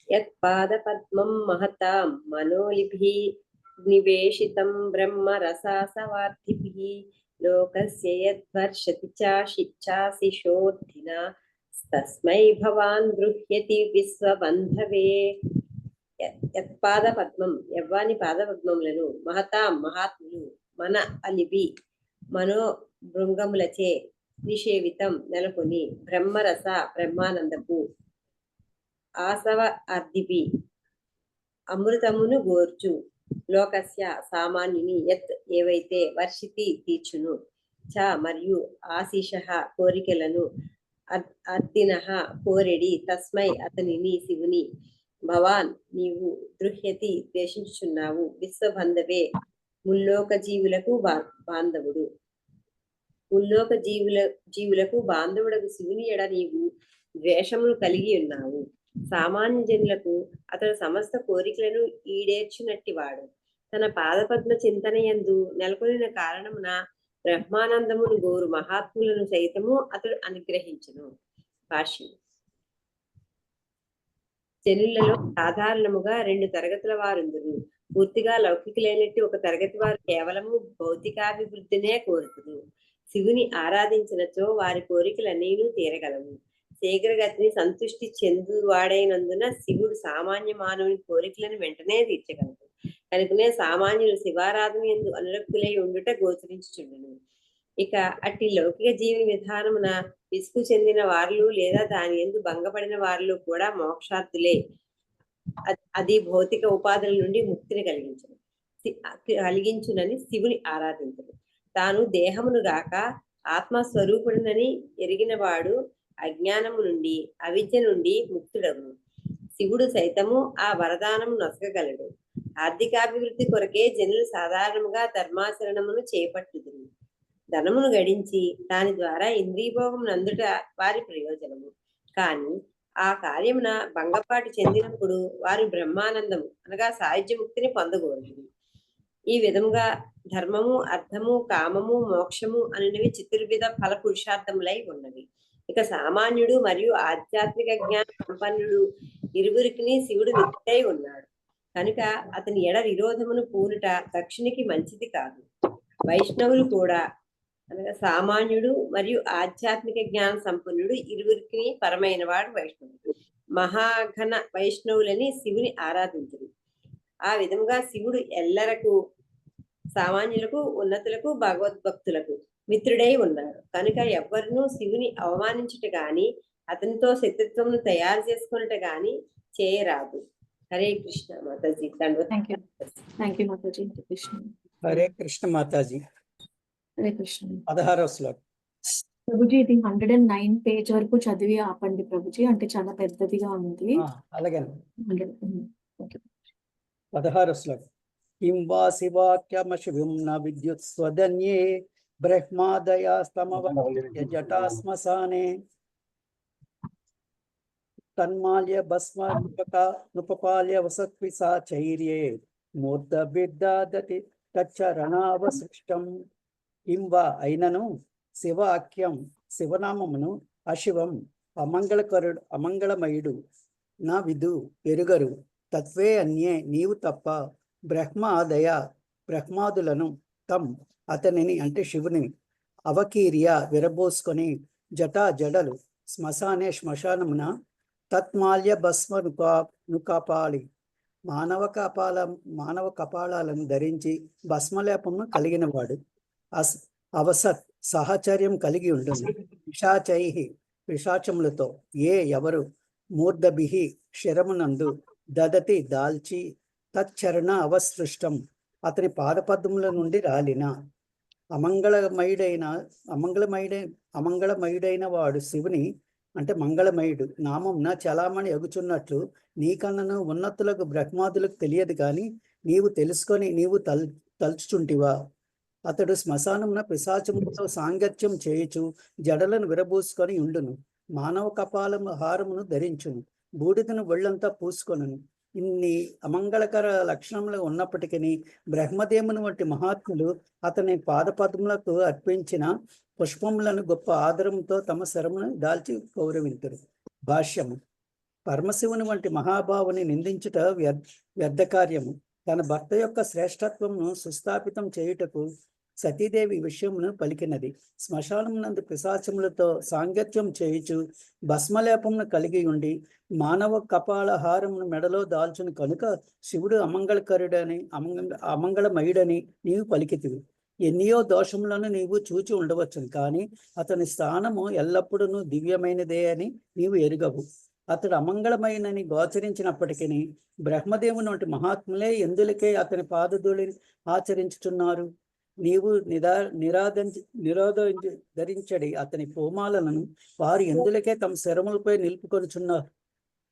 యత్ పాద పద్మం మహతాం మనోలిభిః నివేశితం బ్రహ్మ రసాసవార్ధిభిః లోకస్య యద్వర్షతి చాశిషోద్ధినా తస్మై భవాన్ గృహ్యతి విశ్వబంధవే. యత్పాద పద్మం యవ్వాని పాదపద్మములను మహతాం మహాత్ములు మన అలిబి మనో భృంగములచే నిషేవితం నెలకొని బ్రహ్మరస బ్రహ్మానందపు ఆసవ అర్ధిపి అమృతమును గోర్చు లోకస్య సామాన్యుని యత్ ఏవైతే వర్షితి తీర్చును చ మరియు ఆశీష కోరికలను అర్దిన కోరెడి తస్మై అతనిని శివుని భవాన్ నీవు దృహ్యతి ద్వేషించుచున్నావు విశ్వబంధవే ముల్లోక జీవులకు బాంధవుడు ముల్లోక జీవులకు బాంధవుడకు శివుని ఎడ నీవు ద్వేషమును కలిగి ఉన్నావు. సామాన్య జనులకు అతడు సమస్త కోరికలను ఈడేర్చినట్టి వాడు. తన పాదపద్మ చింతనయందు నెలకొనిన కారణమున బ్రహ్మానందమును గోరు మహాత్ములను సైతము అతడు అనుగ్రహించును. భాష్యం. జనులలో సాధారణముగా 2 తరగతుల వారుందురు. పూర్తిగా లౌకికులైనట్టు ఒక తరగతి వారు కేవలము భౌతికాభివృద్ధినే కోరుతురు. శివుని ఆరాధించినచో వారి కోరికలన్నీను తీరగలవు. శీఘ్రగతిని సంతుష్టి చెందువాడైనందున శివుడు సామాన్య మానవుని కోరికలను వెంటనే తీర్చగలడు. కనుకనే సామాన్యులు శివారాధన యందు అనురక్తులై ఉండుట గోచరించుచుండును. ఇక అట్టి లౌకిక జీవన విధానమున విసుగు చెందిన వారులు లేదా దాని యందు భంగపడిన వారిలో కూడా మోక్షార్థులే. అది భౌతిక ఉపాధుల నుండి ముక్తిని కలిగించునని శివుని ఆరాధించరు. తాను దేహమును గాక ఆత్మస్వరూపుడునని ఎరిగిన వాడు అజ్ఞానము నుండి అవిద్య నుండి ముక్తుడగును. శివుడు సైతము ఆ వరదానము నొసగగలడు. ఆర్థికాభివృద్ధి కొరకే జనులు సాధారణముగా ధర్మాచరణమును చేపట్టుదురు. ధనమును గడించి దాని ద్వారా ఇంద్రియభోగం నందుట వారి ప్రయోజనము. కానీ ఆ కార్యమున భంగపాటు చెందినప్పుడు వారు బ్రహ్మానందము అనగా సాయుధ్యముక్తిని పొందకూడదు. ఈ విధముగా ధర్మము, అర్థము, కామము, మోక్షము అనేవి చతుర్విధ ఫల పురుషార్థములై ఉన్నవి. ఇక సామాన్యుడు మరియు ఆధ్యాత్మిక జ్ఞాన సంపన్నుడు ఇరువురికి శివుడు మిత్రుడై ఉన్నాడు. కనుక అతని ఎడ విరోధమును పూనుట దక్షిణికి మంచిది కాదు. వైష్ణవులు కూడా అనగా సామాన్యుడు మరియు ఆధ్యాత్మిక జ్ఞాన సంపన్నుడు ఇరువురికి పరమైన వాడు వైష్ణవుడు. మహాఘన వైష్ణవులని శివుని ఆరాధించుడు. ఆ విధముగా శివుడు ఎల్లరకు సామాన్యులకు, ఉన్నతులకు, భగవద్భక్తులకు మిత్రుడై ఉన్నాడు. కనుక ఎవ్వరునూ శివుని అవమానించుట గాని అతనితో శత్రుత్వమును తయారు చేసుకున్నట గాని చేయరాదు. హరే కృష్ణ మాతాజీ. హరే కృష్ణ మాతాజీ. హరే కృష్ణ. 16వ శ్లోకం. ప్రభుజీ ఇది 109 పేజ్ వరకు చదివి ఆపండి ప్రభుజీ, అంటే చాలా పెద్దదిగా ఉంది. అలాగే 16వ శ్లోకం. కిం వా శివాక్యమశివిం న విద్యుత్ స్వదన్యే బ్రహ్మాదయాస్తమవత్య జటా శ్మశానే తన్మాల్య భస్మ నుపపాల్య వసత్విసా చైర్యే మూర్ధ బిర్దాదతి తచ్చరణావసృష్టం. కింవా అయినను శివాఖ్యం శివనామమును అశివం అమంగళమయుడు నా విదు ఎరుగరు తత్వే అన్యే నీవు తప్ప బ్రహ్మాదయ బ్రహ్మాదులను తం అతనిని అంటే శివుని అవకీర్య విరబోసుకొని జటా జడలు శ్మశానే శ్మశానమున తత్మాల్య భస్మ నుకాపాలి మానవ కపాలాలను ధరించి భస్మలేపమును కలిగిన వాడు అవసత్ సహచర్యం కలిగి ఉంటుంది. పిశాచములతో ఎవరు మూర్ధభిహి శరమునందు దదతి దాల్చి తచ్చరణ అవసృష్టం అతని పాదపద్మముల నుండి రాలిన అమంగళమయుడైన వాడు శివుని అంటే మంగళమయుడు నామంన చలామణి అగుచున్నట్లు నీకన్నను ఉన్నతులకు బ్రహ్మాదులకు తెలియదు కానీ నీవు తెలుసుకొని నీవు తలుచుచుంటివా. అతడు శ్మశానమున పిశాచములతో సాంగత్యం చేయుచు జడలను విరబూసుకొని ఉండును. మానవ కపాలము హారమును ధరించును. బూడిదను ఒళ్ళంతా పూసుకొనును. ఇన్ని అమంగళకర లక్షణములు ఉన్నప్పటికీ బ్రహ్మదేవుని వంటి మహాత్ములు అతని పాదపద్ములకు అర్పించిన పుష్పములను గొప్ప ఆదరంతో తమ శరమును దాల్చి గౌరవింతురు. భాష్యము. పరమశివుని వంటి మహాభావుని నిందించుట వ్యర్థ కార్యము. తన భర్త యొక్క శ్రేష్టత్వమును సుస్థాపితం చేయుటకు సతీదేవి విషయమును పలికినది. శ్మశానమునందు పిశాచములతో సాంగత్యం చేయుచు భస్మలేపమును కలిగి ఉండి మానవ కపాల హారమును మెడలో దాల్చును కనుక శివుడు అమంగళమయుడని నీవు పలికితివి. ఎన్నియో దోషములను నీవు చూచి ఉండవచ్చును, కానీ అతని స్థానము ఎల్లప్పుడూ దివ్యమైనదే అని నీవు ఎరుగవు. అతడు అమంగళమైనని గోచరించినప్పటికీ బ్రహ్మదేవుని వంటి మహాత్ములే ఎందులకే అతని పాదధూళిని ఆచరించుచున్నారు. నీవు ధరించడి అతని పూమాలను వారు ఎందులకే తమ శరములపై నిలుపుకొనుచున్నారు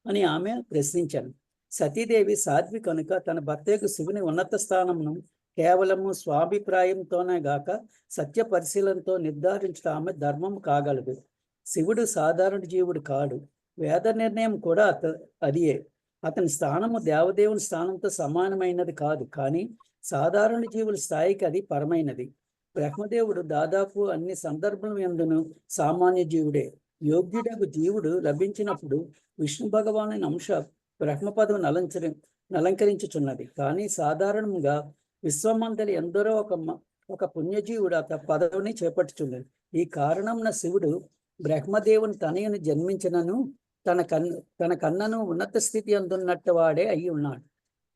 అని ఆమె ప్రశ్నించాను. సతీదేవి సాధ్వి కనుక తన భర్తకు శివుని ఉన్నత స్థానమును కేవలము స్వాభిప్రాయంతోనే గాక సత్య పరిశీలనతో నిర్ధారించడం ఆమె ధర్మం కాగలదు. శివుడు సాధారణ జీవుడు కాడు. వేద నిర్ణయం కూడా అదియే. అతని స్థానము దేవదేవుని స్థానంతో సమానమైనది కాదు, కానీ సాధారణ జీవుల స్థాయికి అది పరమైనది. బ్రహ్మదేవుడు దాదాపు అన్ని సందర్భముల యందును సామాన్య జీవుడే. యోగ్యుడకు జీవుడు లభించినప్పుడు విష్ణు భగవాను అంశ బ్రహ్మపదవిని అలంకరించుచున్నది. కానీ సాధారణంగా విశ్వమంతలి ఎందరో ఒక పుణ్యజీవుడు అత పదవిని చేపట్టుచున్నది. ఈ కారణంన శివుడు బ్రహ్మదేవుని తనయుని జన్మించినను తన కన్నను ఉన్నత స్థితి అందున్నట్టు వాడే అయి ఉన్నాడు.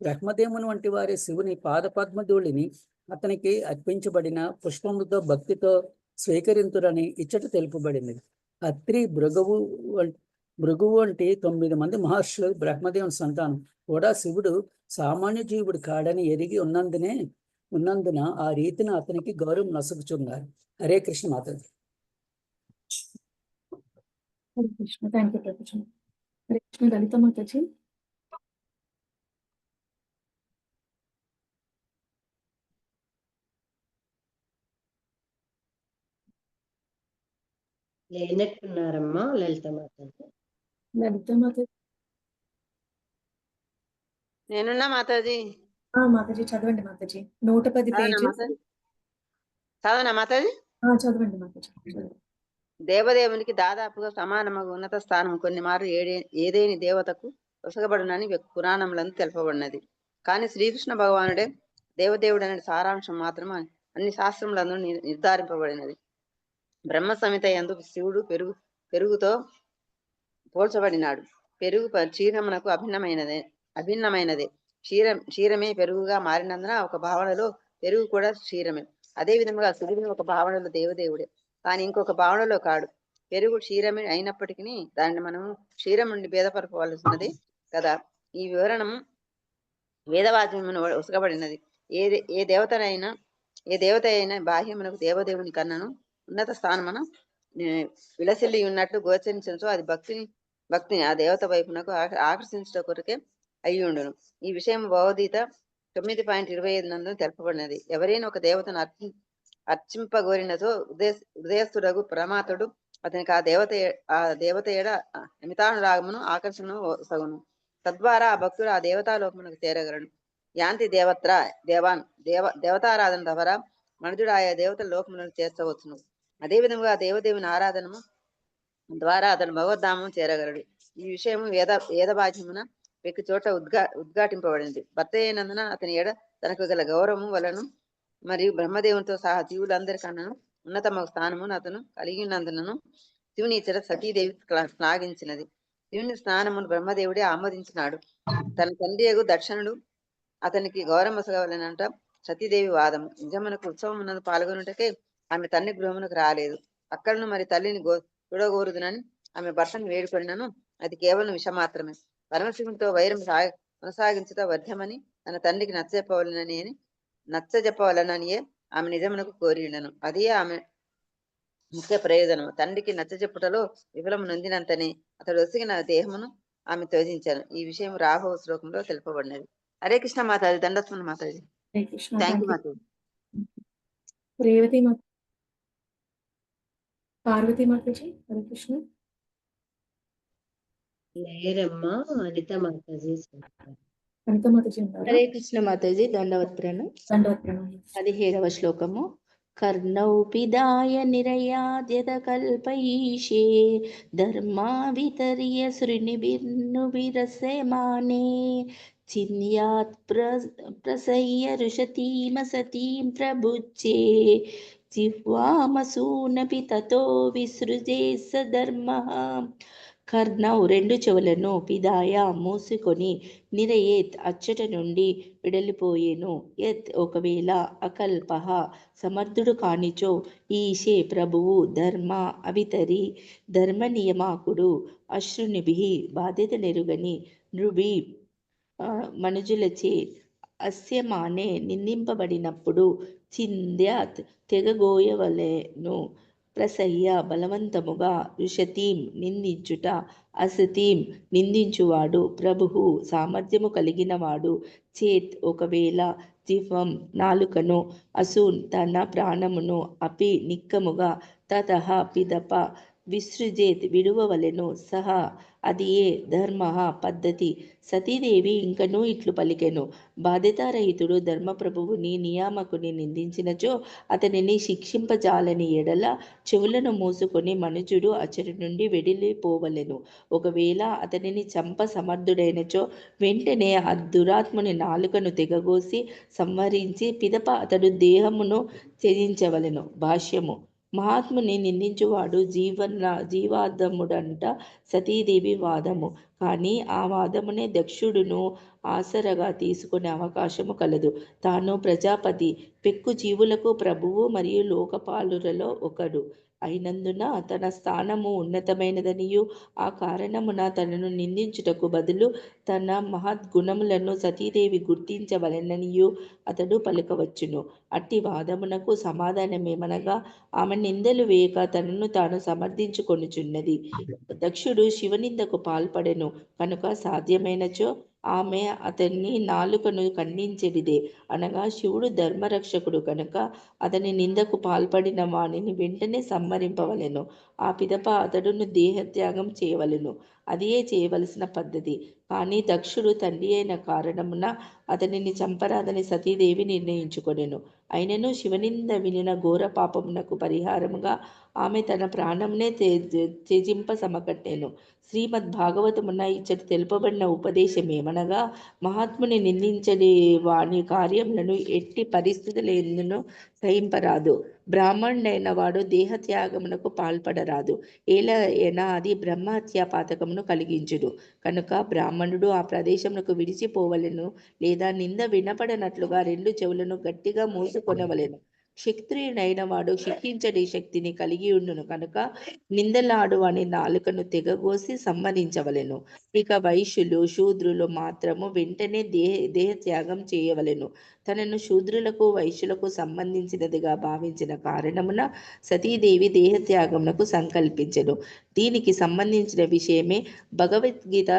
బ్రహ్మదేవుని వంటి వారి శివుని పాదపద్మధూళిని అతనికి అర్పించబడిన పుష్పములతో భక్తితో స్వీకరింతురని ఇచ్చట తెలుపబడింది. అత్రి భృగువు వంటి 9 మంది మహర్షులు బ్రహ్మదేవుని సంతానం. కూడా శివుడు సామాన్య జీవుడు కాడని ఎరిగి ఉన్నందున ఆ రీతిని అతనికి గౌరవం నసుకుచున్నారు. హరే కృష్ణ మాతాజీ. హరే కృష్ణ. Thank you Prabhuji. హరే కృష్ణ లలిత మాతాజీ. లేనట్టున్నారమ్మా లలిత మాతాజీ. లలిత మాతాజీ. నేనున్నా మాతాజీ. మాతాజీ చదవండి మాతాజీ. 110 పేజెస్. చదవనా మాతాజీ? చదవండి మాతాజీ. దేవదేవునికి దాదాపుగా సమానమగు ఉన్నత స్థానం కొన్ని మారు ఏదేని దేవతకు ఒసగబడునని పురాణములందు తెలుపబడినది. కానీ శ్రీకృష్ణ భగవానుడే దేవదేవుడు అనే సారాంశం మాత్రం అన్ని శాస్త్రములందు నిర్ధారింపబడినది. బ్రహ్మ సంహిత యందు శివుడు పెరుగుతో పోల్చబడినాడు. పెరుగు క్షీరమునకు అభిన్నమైనదే. క్షీరమే పెరుగుగా మారినందున ఒక భావనలో పెరుగు కూడా క్షీరమే. అదే విధంగా శివుడు ఒక భావనలో దేవదేవుడే, కానీ ఇంకొక భావనలో కాడు. పెరుగు క్షీరమే అయినప్పటికీ దాన్ని మనం క్షీరం నుండి భేదపరపవలసినది కదా. ఈ వివరణం వేదవాక్యమును ఉసగబడినది. ఏ దేవత అయినా బాహ్యమునకు దేవదేవుని కన్నను ఉన్నత స్థానమున విలసిల్లి ఉన్నట్లు గోచరించు అది భక్తిని ఆ దేవత వైపునకు ఆకర్షించడం కొరకే అయి ఉండును. ఈ విషయం భగవద్గీత 9.25 నందు తెలుపబడినది. ఎవరైనా ఒక దేవతను అర్చింపగోరినతో హృదయస్థుడగు పరమాత్ముడు అతనికి ఆ దేవత ఏడ అమితానురాగమును ఆకర్షణను సగును. తద్వారా ఆ భక్తుడు ఆ దేవతాలోకమునకు చేరగలడు. యాంతి దేవతారాధన ద్వారా మనుజుడు ఆయా దేవతల లోకములను చేర్చవచ్చును. అదేవిధంగా దేవదేవుని ఆరాధనము ద్వారా అతను భగవద్ధామం చేరగలడు. ఈ విషయం వేదవాక్యమున వెక్కి చోట ఉద్ఘాటింపబడింది. భర్త అయినందున అతని ఏడ తనకు గల గౌరవము వలను మరియు బ్రహ్మదేవునితో సహా జీవులందరికన్నా ఉన్నతమ స్థానమును అతను కలిగి ఉన్నందునను శివుని ఇచ్చట సతీదేవి శ్లాఘించినది. శివుని స్నానమును బ్రహ్మదేవుడే ఆమోదించినాడు. తన తండ్రి యగు దక్షిణుడు అతనికి గౌరవమసగవలనంట సతీదేవి వాదము. నిజమునకు ఉత్సవమునందు పాల్గొనుటకే ఆమె తండ్రి గృహమునకు రాలేదు. అక్కడను మరి తల్లిని చూడగోరుదునని ఆమె భర్తను వేడుకొనినను అది కేవలం విష మాత్రమే. పరమశివునితో వైరం కొనసాగించుట వర్ధమని తన తండ్రికి నచ్చజెప్పవలననియే ఆమె నిజమునకు కోరినను. అదే ఆమె ముఖ్య ప్రయోజనము. తండ్రికి నచ్చజెప్పుటలో విఫలము నొందినంతనే అతడు ఒసిగిన దేహమును ఆమె త్యజించాను. ఈ విషయం రాఘవ శ్లోకంలో తెలుపబడినది. హరే కృష్ణ మాతాజీ. దండస్మరణ మాతాజీ. Thank you Mataji. రేవతి మాత, పార్వతి మాతాజీ. హరే కృష్ణ. లేరమ్మా అనిత మాతాజీ. అనిత మాతాజీ ఉన్నారు. హరే కృష్ణ మాతాజీ. దండవత్ ప్రణామం. 17వ శ్లోకము. కర్ణౌ పిదాయ నిరయాద్యత కల్పైషే ధర్మా వితర్య శృణిభిర్నుభిరస్యమానే చిన్యాత్ ప్రసయ్య రుషతీమ సతీం ప్రబుచ్చే జిహ్వామసూనపి తతో విసృజే స ధర్మః కర్ణౌ రెండు చెవులను పిదాయ మూసుకొని నిరయేత్ అచ్చట నుండి విడలిపోయేను. యత్ ఒకవేళ అకల్పః సమర్థుడు కానిచో ఈశే ప్రభువు ధర్మ అవితరి ధర్మ నియమాకుడు అశ్రునిభిః బాధ్యత నెరుగని నృభి మనుజులచే అస్యమానే నిందింపబడినప్పుడు చింద్యాత్ తెగగోయవలెను. ప్రసహ్య బలవంతముగా రుషతీం నిందించుట అసతీం నిందించువాడు ప్రభువు సామర్థ్యము కలిగినవాడు చేత్ ఒకవేళ జిహ్వం నాలుకను అసూన్ తన ప్రాణమును అపి నిక్కముగా తతః పిదప విసృజేత్ విడువవలెను. సహ అది ఏ ధర్మ పద్ధతి. సతీదేవి ఇంకనూ ఇట్లు పలికెను. బాధ్యతారహితుడు ధర్మప్రభువుని నియామకుని నిందించినచో అతనిని శిక్షింపజాలని ఎడల చెవులను మూసుకొని మనుజుడు అచ్చటి నుండి వెడిలిపోవలెను. ఒకవేళ అతనిని చంప సమర్థుడైనచో వెంటనే ఆ దురాత్ముని నాలుకను తెగగోసి సంహరించి పిదప అతడు దేహమును త్యజించవలెను. భాష్యము: మహాత్ముని నిందించువాడు జీవాధముడంట సతీదేవి వాదము. కానీ ఆ వాదమునే దక్షుడును ఆసరగా తీసుకునే అవకాశము కలదు. తాను ప్రజాపతి, పెక్కు జీవులకు ప్రభువు మరియు లోకపాలురలో ఒకడు అయినందున తన స్థానము ఉన్నతమైనదనియు ఆ కారణమున తనను నిందించుటకు బదులు తన మహద్గుణములను సతీదేవి గుర్తించవలెననియు అతడు పలకవచ్చును. అట్టి వాదమునకు సమాధానమేమనగా ఆమె నిందలు వేయక తనను తాను సమర్థించుకొనుచున్నది. దక్షుడు శివనిందకు పాల్పడెను కనుక సాధ్యమైనచో ఆమె అతని నాలుకను ఖండించెడిదే. అనగా శివుడు ధర్మరక్షకుడు కనుక అతని నిందకు పాల్పడిన వానిని వెంటనే సంహరింపవలెను. ఆ పిదప అతడును దేహత్యాగం చేయవలెను. అదే చేయవలసిన పద్ధతి. కానీ దక్షుడు తండ్రి అయిన కారణమున అతనిని చంపరాదని సతీదేవి నిర్ణయించుకొనెను. అయినను శివనింద వినిన ఘోర పాపమునకు పరిహారముగా ఆమె తన ప్రాణమునే త్యజింప సమకట్టెను. శ్రీమద్ భాగవతమున ఇచ్చట తెలుపబడిన ఉపదేశమేమనగా మహాత్ముని నిందించని వాని కార్యములను ఎట్టి పరిస్థితులందును సహింపరాదు. బ్రాహ్మణుడైన వాడు దేహత్యాగమునకు పాల్పడరాదు. ఏలయన అది బ్రహ్మహత్యా పాతకమును కలిగించును. కనుక బ్రాహ్మణుడు ఆ ప్రదేశమునకు విడిచిపోవలెను లేదా నింద వినపడనట్లుగా రెండు చెవులను గట్టిగా మూసుకొనవలెను. క్షత్రియుడైన వాడు శిక్షించడి శక్తిని కలిగి ఉండును కనుక నిందలాడు అని నాలుకను తెగగోసి సంహరించవలెను. ఇక వైశ్యులు శూద్రులు మాత్రము వెంటనే దేహత్యాగం చేయవలెను. తనను శూద్రులకు వైశ్యులకు సంబంధించినదిగా భావించిన కారణమున సతీదేవి దేహత్యాగమునకు సంకల్పించెను. దీనికి సంబంధించిన విషయమే భగవద్గీత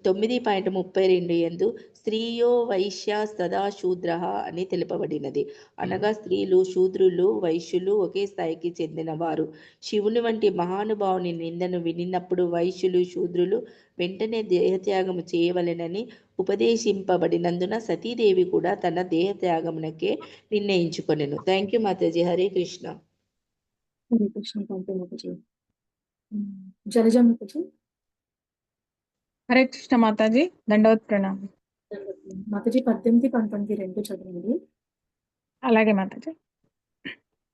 9.32 యందు స్త్రీయో వైశ్య సదా శూద్ర అని తెలుపబడినది. అనగా స్త్రీలు, శూద్రులు, వైశ్యులు ఒకే స్థాయికి చెందిన వారు. శివుని వంటి మహానుభావుని నిందను వినినప్పుడు వైశ్యులు, శూద్రులు వెంటనే దేహత్యాగము చేయవలెనని ఉపదేశింపబడినందున సతీదేవి కూడా తన దేహత్యాగమునకే నిర్ణయించుకొనెను. Thank you Mataji. Hare Krishna. Hare Krishna. Thank you Mataji. Jalaja Mataji. Hare Krishna Mataji. దండవత్ ప్రణామం మాతాజీ. 18, 19 రెండు చదవండి. అలాగే మాతాజీ.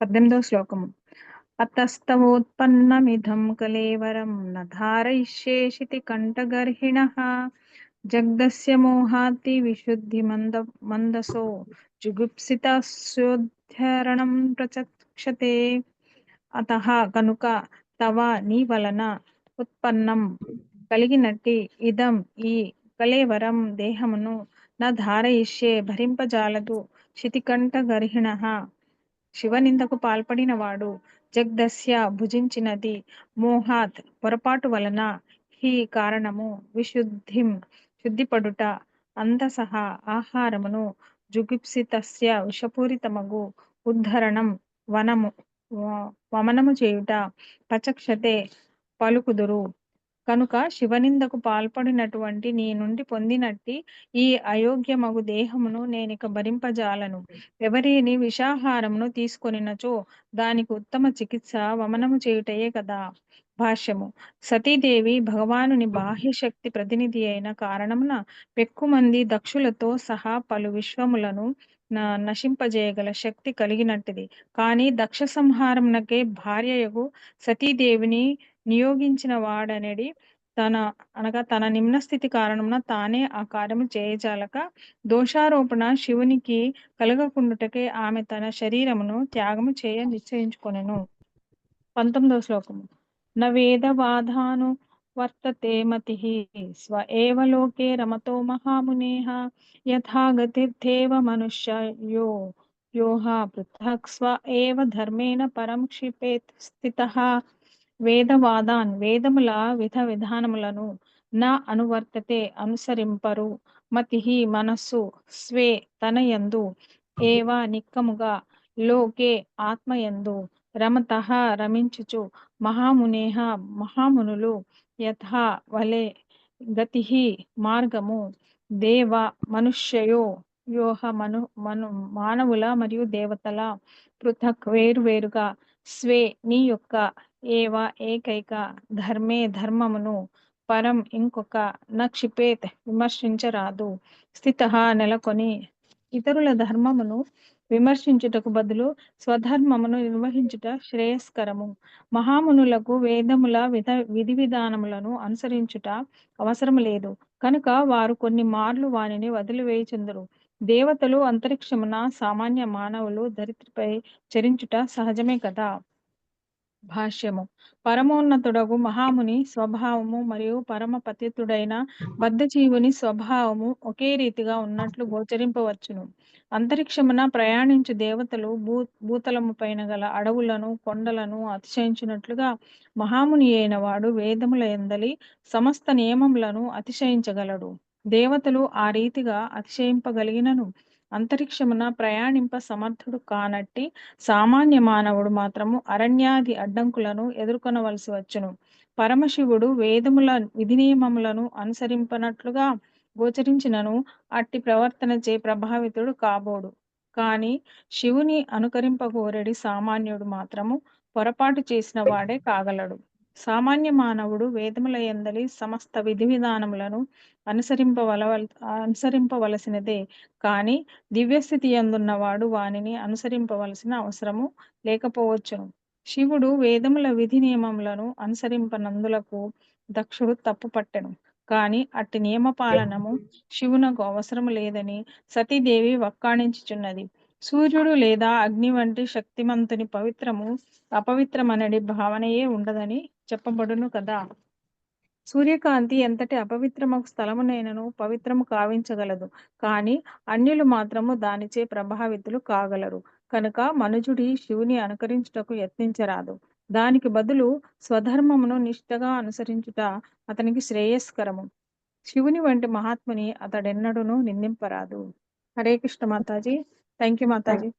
18వ శ్లోకము. అతస్తవోత్పన్నమిదం కలేవరం న ధారయిష్యేషితి కంఠగర్హిణః జగ్దస్య మోహాతి విశుద్ధి మందసో జుగుప్సితస్యోద్ధరణం ప్రచక్షతే. అతః కనుక తవ నీ వలన ఉత్పన్నం కలిగినట్టి ఇదం ఈ కలేవరం దేహమును నా ధారయిష్యే భరింపజాలదు శితికంఠ గర్హిణః శివనిందకు పాల్పడిన వాడు జగ్దస్య భుజించినది మోహాత్ పొరపాటు వలన హి కారణము విశుద్ధిం శుద్ధిపడుట అందసహ ఆహారమును జుగుప్సితస్య విషపూరితమగు ఉద్ధరణం వమనము చేయుట ప్రచక్షతే పలుకుదురు. కనుక శివనిందకు పాల్పడినటువంటి నీ నుండి పొందినట్టి ఈ అయోగ్యమగు దేహమును నేనిక భరింపజాలను. ఎవరిని విషాహారమును తీసుకొనినచో దానికి ఉత్తమ చికిత్స వమనము చేయుటయే కదా. భాష్యము. సతీదేవి భగవానుని బాహ్యశక్తి ప్రతినిధి అయిన కారణమున పెక్కుమంది దక్షులతో సహా పలు విశ్వములను నశింపజేయగల శక్తి కలిగినట్టిది. కానీ దక్ష సంహారమునకే భార్యయగు సతీదేవిని నియోగించిన వాడనడి తన నిమ్న స్థితి కారణమున తానే ఆ కార్యము చేయజాలక దోషారోపణ శివునికి కలగకుండుటకే ఆమె తన శరీరమును త్యాగము చేయ నిశ్చయించుకొనెను. 19వ శ్లోకము. నవేదవాధాను వర్తతే మతిః స్వ ఏవ లోకే రమతో మహామునేః యథా గతిర్దేవ మనుష్యో యోః పృథక్ స్వ ఏవ ధర్మేణ పరం క్షిపేత్ స్థితః. వేదవాదాన్ వేదముల విధానములను నా అనువర్తతే అనుసరింపరు. మతిః మనస్సు స్వే తనయందు ఏవ నిక్కముగా లోకే ఆత్మయందు రమతః రమించుచు మహామునేః మహామునులు యథా వలె గతిః మార్గము దేవ మనుష్యయో యోహ మానవుల మరియు దేవతల పృథక్ వేరువేరుగా స్వే నీ యొక్క ఏవ ఏకైక ధర్మే ధర్మమును పరం ఇంకొక నక్షిపేత్ విమర్శించరాదు. స్థితః నెలకొని ఇతరుల ధర్మమును విమర్శించుటకు బదులు స్వధర్మమును నిర్వహించుట శ్రేయస్కరము. మహామునులకు వేదముల విధి విధానములను అనుసరించుట అవసరము లేదు కనుక వారు కొన్ని మార్లు వానిని వదిలివేయుచుందురు. దేవతలు అంతరిక్షమున సామాన్య మానవులు ధరిత్రిపై చరించుట సహజమే కదా. భాష్యము. పరమోన్నతుడగు మహాముని స్వభావము మరియు పరమ పతితుడైన బద్ధజీవుని స్వభావము ఒకే రీతిగా ఉన్నట్లు గోచరింపవచ్చును. అంతరిక్షమున ప్రయాణించు దేవతలు భూతలము పైన గల అడవులను కొండలను అతిశయించినట్లుగా మహాముని అయిన వాడు వేదముల యందలి సమస్త నియమములను అతిశయించగలడు. దేవతలు ఆ రీతిగా అతిశయింపగలిగినను అంతరిక్షమున ప్రయాణింప సమర్థుడు కానట్టి సామాన్య మానవుడు మాత్రము అరణ్యాది అడ్డంకులను ఎదుర్కొనవలసి వచ్చును. పరమశివుడు వేదముల విధి నియమములను అనుసరింపనట్లుగా గోచరించినను అట్టి ప్రవర్తనచే ప్రభావితుడు కాబోడు. కాని శివుని అనుకరింపగోరెడి సామాన్యుడు మాత్రము పొరపాటు చేసిన వాడే కాగలడు. సామాన్య మానవుడు వేదముల యందలి సమస్త విధి విధానములను అనుసరింపవలసినదే కాని దివ్యస్థితి యందున్నవాడు వానిని అనుసరింపవలసిన అవసరము లేకపోవచ్చును. శివుడు వేదముల విధి నియమములను అనుసరింపనందులకు దక్షుడు తప్పు పట్టెను. కాని అట్టి నియమ పాలనము శివునకు అవసరము లేదని సతీదేవి వక్కాణించుచున్నది. సూర్యుడు లేదా అగ్ని వంటి శక్తిమంతుని పవిత్రము అపవిత్రమనడి భావనయే ఉండదని చెప్పబడును కదా. సూర్యకాంతి ఎంతటి అపవిత్రమగు స్థలమునైనను పవిత్రము కావించగలదు కాని అన్యులు మాత్రము దానిచే ప్రభావితులు కాగలరు. కనుక మనుజుడి శివుని అనుకరించుటకు యత్నించరాదు. దానికి బదులు స్వధర్మమును నిష్ఠగా అనుసరించుట అతనికి శ్రేయస్కరము. శివుని వంటి మహాత్ముని అతడెన్నడూను నిందింపరాదు. హరే కృష్ణ మాతాజీ. Thank you Mataji.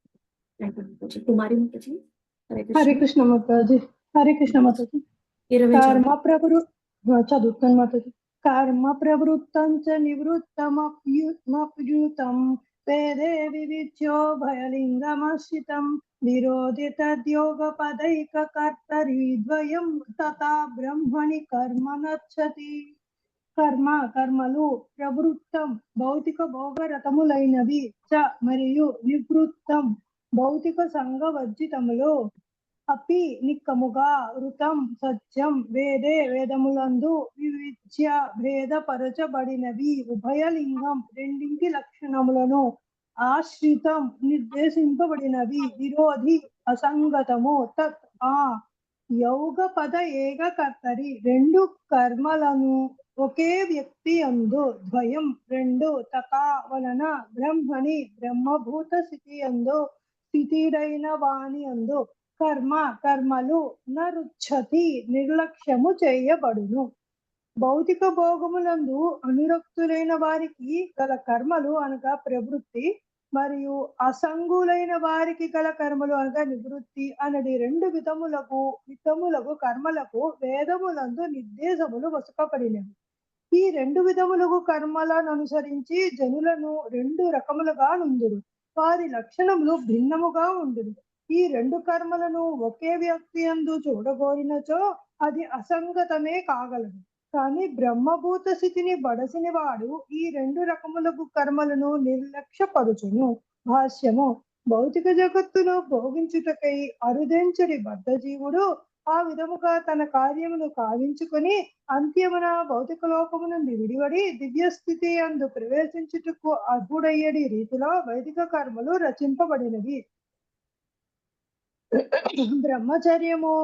కుమారి మాతాజీ. హరే కృష్ణ మాతాజీ. హరే కృష్ణ మాతాజీ. కర్మ ప్రవృత్తి చదువుతాను మాతాజీ. కర్మ ప్రవృత్తం చ నివృత్తమప్యుతం వేదే వివిచ్యో భయలింగమశ్రితం విరోధి తద్యోగ పదైక కర్తరి ద్వయం తథా బ్రహ్మణి కర్మ నచ్చతి. కర్మలు ప్రవృత్తం భౌతిక భోగరతములైనవి చ మరియు నివృత్తం భౌతిక సంగవర్జితములో అపి నిక్కముగా వృతం సత్యం వేదములందు వివిచ్య భేదపరచబడినవి ఉభయలింగం రెండింటి లక్షణములను ఆశ్రితం నిర్దేశింపబడినవి విరోధి అసంగతము తత్ ఆ యోగ పద ఏకకర్తరి రెండు కర్మలను ఒకే వ్యక్తి యందు ద్వయం రెండు తథా వలన బ్రహ్మని బ్రహ్మభూత స్థితి యందు స్థితిడైన వాని యందు కర్మలు నరుచ్చతి నిర్లక్ష్యము చేయబడును. భౌతిక భోగములందు అనురక్తులైన వారికి గల కర్మలు అనగా ప్రవృత్తి మరియు అసంగులైన వారికి గల కర్మలు అనగా నివృత్తి అనడి రెండు విధములకు కర్మలకు వేదములందు నిర్దేశములు వసకపడినవి. ఈ రెండు విధములకు కర్మలను అనుసరించి జనులను రెండు రకములుగా నుందురు. వారి లక్షణములు భిన్నముగా ఉండును. ఈ రెండు కర్మలను ఒకే వ్యక్తి యందు చూడగోరినచో అది అసంగతమే కాగలదు. కానీ బ్రహ్మభూత స్థితిని బడసిన వాడు ఈ రెండు రకములకు కర్మలను నిర్లక్ష్యపరుచును. భాష్యము. భౌతిక జగత్తును భోగించుటకై అరుదెంచడి బద్ధజీవుడు ఆ విధముగా తన కార్యమును కావించుకొని అంత్యమున భౌతిక లోకము నుండి విడివడి దివ్య స్థితి అందు ప్రవేశించుటకు అర్హుడయ్యడి రీతిలో వైదిక కర్మలు రచింపబడినవి. బ్రహ్మచర్యము,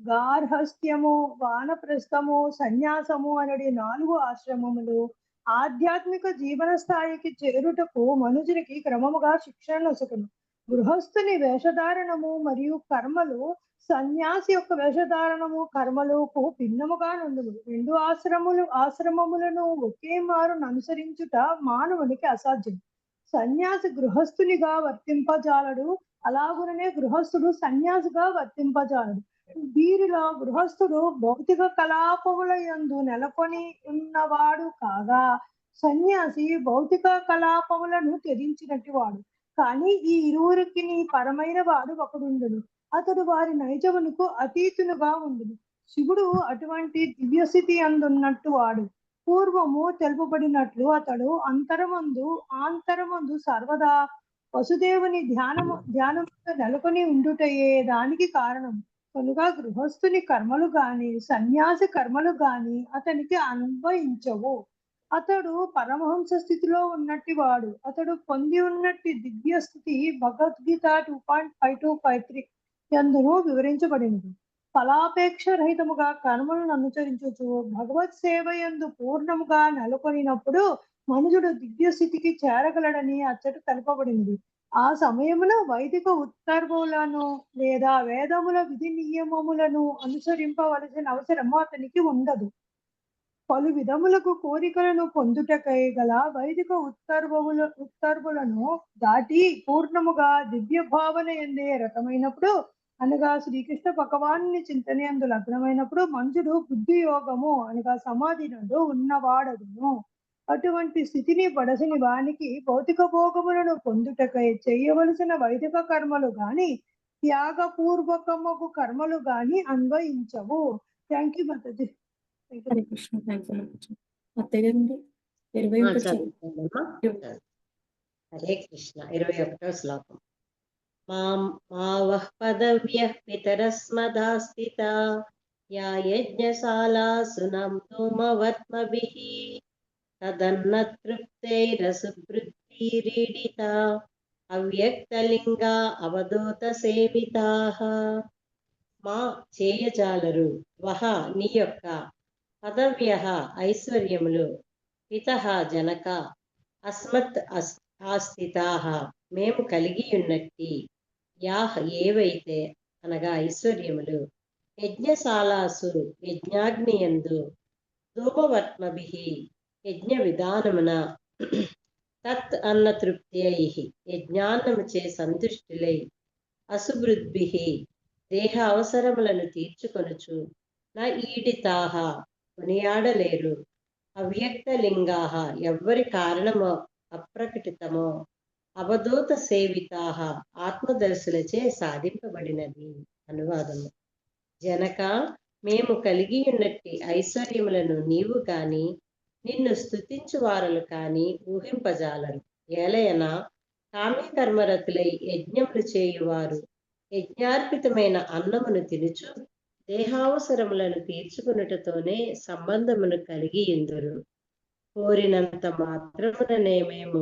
గార్హస్థ్యము, వానప్రస్థము, సన్యాసము అనడి 4 ఆశ్రమములు ఆధ్యాత్మిక జీవన స్థాయికి చేరుటకు మనుషునికి క్రమముగా శిక్షణ నొసగును. గృహస్థుని వేషధారణము మరియు కర్మలు సన్యాసి యొక్క వేషధారణము కర్మలకు భిన్నముగా నుండును. 2 ఆశ్రమములను ఒకే మారును అనుసరించుట మానవునికి అసాధ్యం. సన్యాసి గృహస్థునిగా వర్తింపజాలడు, అలాగుననే గృహస్థుడు సన్యాసిగా వర్తింపజాలడు. వీరిలో గృహస్థుడు భౌతిక కలాపముల యందు నెలకొని ఉన్నవాడు కాగా సన్యాసి భౌతిక కలాపములను త్యజించినట్టు వాడు. కానీ ఈ ఇరువురికి పరమైన వాడు ఒకడుండును, అతడు వారి నైజమునకు అతీతునుగా ఉండును. శివుడు అటువంటి దివ్యస్థితి అందున్నట్టు వాడు. పూర్వము తెలుపబడినట్లు అతడు ఆంతరమందు సర్వదా వసుదేవుని ధ్యానము నెలకొని ఉండుటయే దానికి కారణం. కనుక గృహస్థుని కర్మలు గాని సన్యాసి కర్మలు గాని అతనికి అన్వయించవు. అతడు పరమహంస స్థితిలో ఉన్నట్టి వాడు. అతడు పొంది ఉన్నట్టి దివ్య స్థితి భగవద్గీత 2.5253 యందును వివరించబడినది. ఫలాపేక్ష రహితముగా కర్మలను అనుసరించుచు భగవత్ సేవ యందు పూర్ణముగా నెలకొనినప్పుడు మనుషుడు దివ్య స్థితికి చేరగలడని అచ్చట తెలుపబడినది. ఆ సమయమున వైదిక ఉత్తర్వులను లేదా వేదముల విధి నియమములను అనుసరింపవలసిన అవసరము అతనికి ఉండదు. పలు విధములకు కోరికలను పొందుటకై గల వైదిక ఉత్తర్వులను దాటి పూర్ణముగా దివ్య భావన ఎందే రకమైనప్పుడు, అనగా శ్రీకృష్ణ భగవానుని చింతనయందు లగ్నమైనప్పుడు మనుషుడు బుద్ధి యోగము అనగా సమాధి నందు ఉన్నవాడగును. అటువంటి స్థితిని పడసని వానికి భౌతిక భోగములను పొందుటకై చేయవలసిన వైదిక కర్మలు గాని త్యాగపూర్వకముకు కర్మలు గాని అన్వయించవు. Thank you Mataji. Hare Krishna. Thank you Mataji. అత్తయ్య గారండి 21 చదువుతానమ్మా. హరే కృష్ణ. 21వ శ్లోకం. మావః పదవ్యః పితరస్మదాస్థితా యా యజ్ఞశాలాసు నమవర్త్మభిః తదన్న తృప్తైరసువృత్తిరీడితా అవ్యక్తలింగా అవధూత సేవితాః. మా చేయజాలరు వహ నీ యొక్క పదవ్యః ఐశ్వర్యములు పితః జనక అస్మత్ ఆస్థితాః మేము కలిగి ఉన్నట్టి యాహ ఏవైతే అనగా ఐశ్వర్యములు యజ్ఞశాలాసు యజ్ఞాగ్నియందు ధూమవర్త్మభిః యజ్ఞ విధానమున తత్ అన్న తృప్త్యై యజ్ఞాన్నముచే సంతుష్టులై అసువృద్భిః దేహ అవసరములను తీర్చుకొనుచు నా ఈడితాహ కొనియాడలేరు. అవ్యక్తలింగాహ ఎవ్వరి కారణమో అప్రకటితమో అవధూత సేవితాహ ఆత్మదర్శులచే సాధింపబడినది. అనువాదము. జనక మేము కలిగి ఉన్నట్టి ఐశ్వర్యములను నీవు కాని నిన్ను స్తుతించు వారలు కాని ఊహింపజాలరు. ఏలయనా కామ్యకర్మరతులై యజ్ఞములు చేయువారు యజ్ఞార్పితమైన అన్నమును తినుచు దేహావసరములను తీర్చుకున్నటతోనే సంబంధమును కలిగి ఇందురు. కోరినంత మాత్రముననే మేము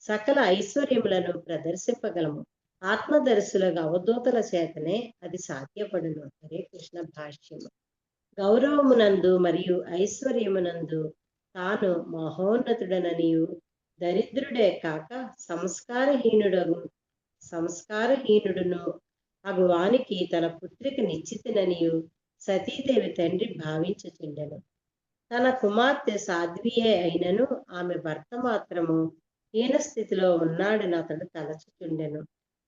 సకల ఐశ్వర్యములను ప్రదర్శింపగలము. ఆత్మదర్శులకు అవధూతల చేతనే అది సాధ్యపడును. హరే కృష్ణ. భాష్యము. గౌరవమునందు మరియు ఐశ్వర్యమునందు తాను మహోన్నతుడననియు దరిద్రుడే కాక సంస్కారహీనుడును అగువానికి తన పుత్రిక నిశ్చితిననియు సతీదేవి తండ్రి భావించుచుండెను. తన కుమార్తె సాధ్వియే అయినను ఆమె భర్త మాత్రము హీన స్థితిలో ఉన్నాడని అతడు తలచుచుండెను.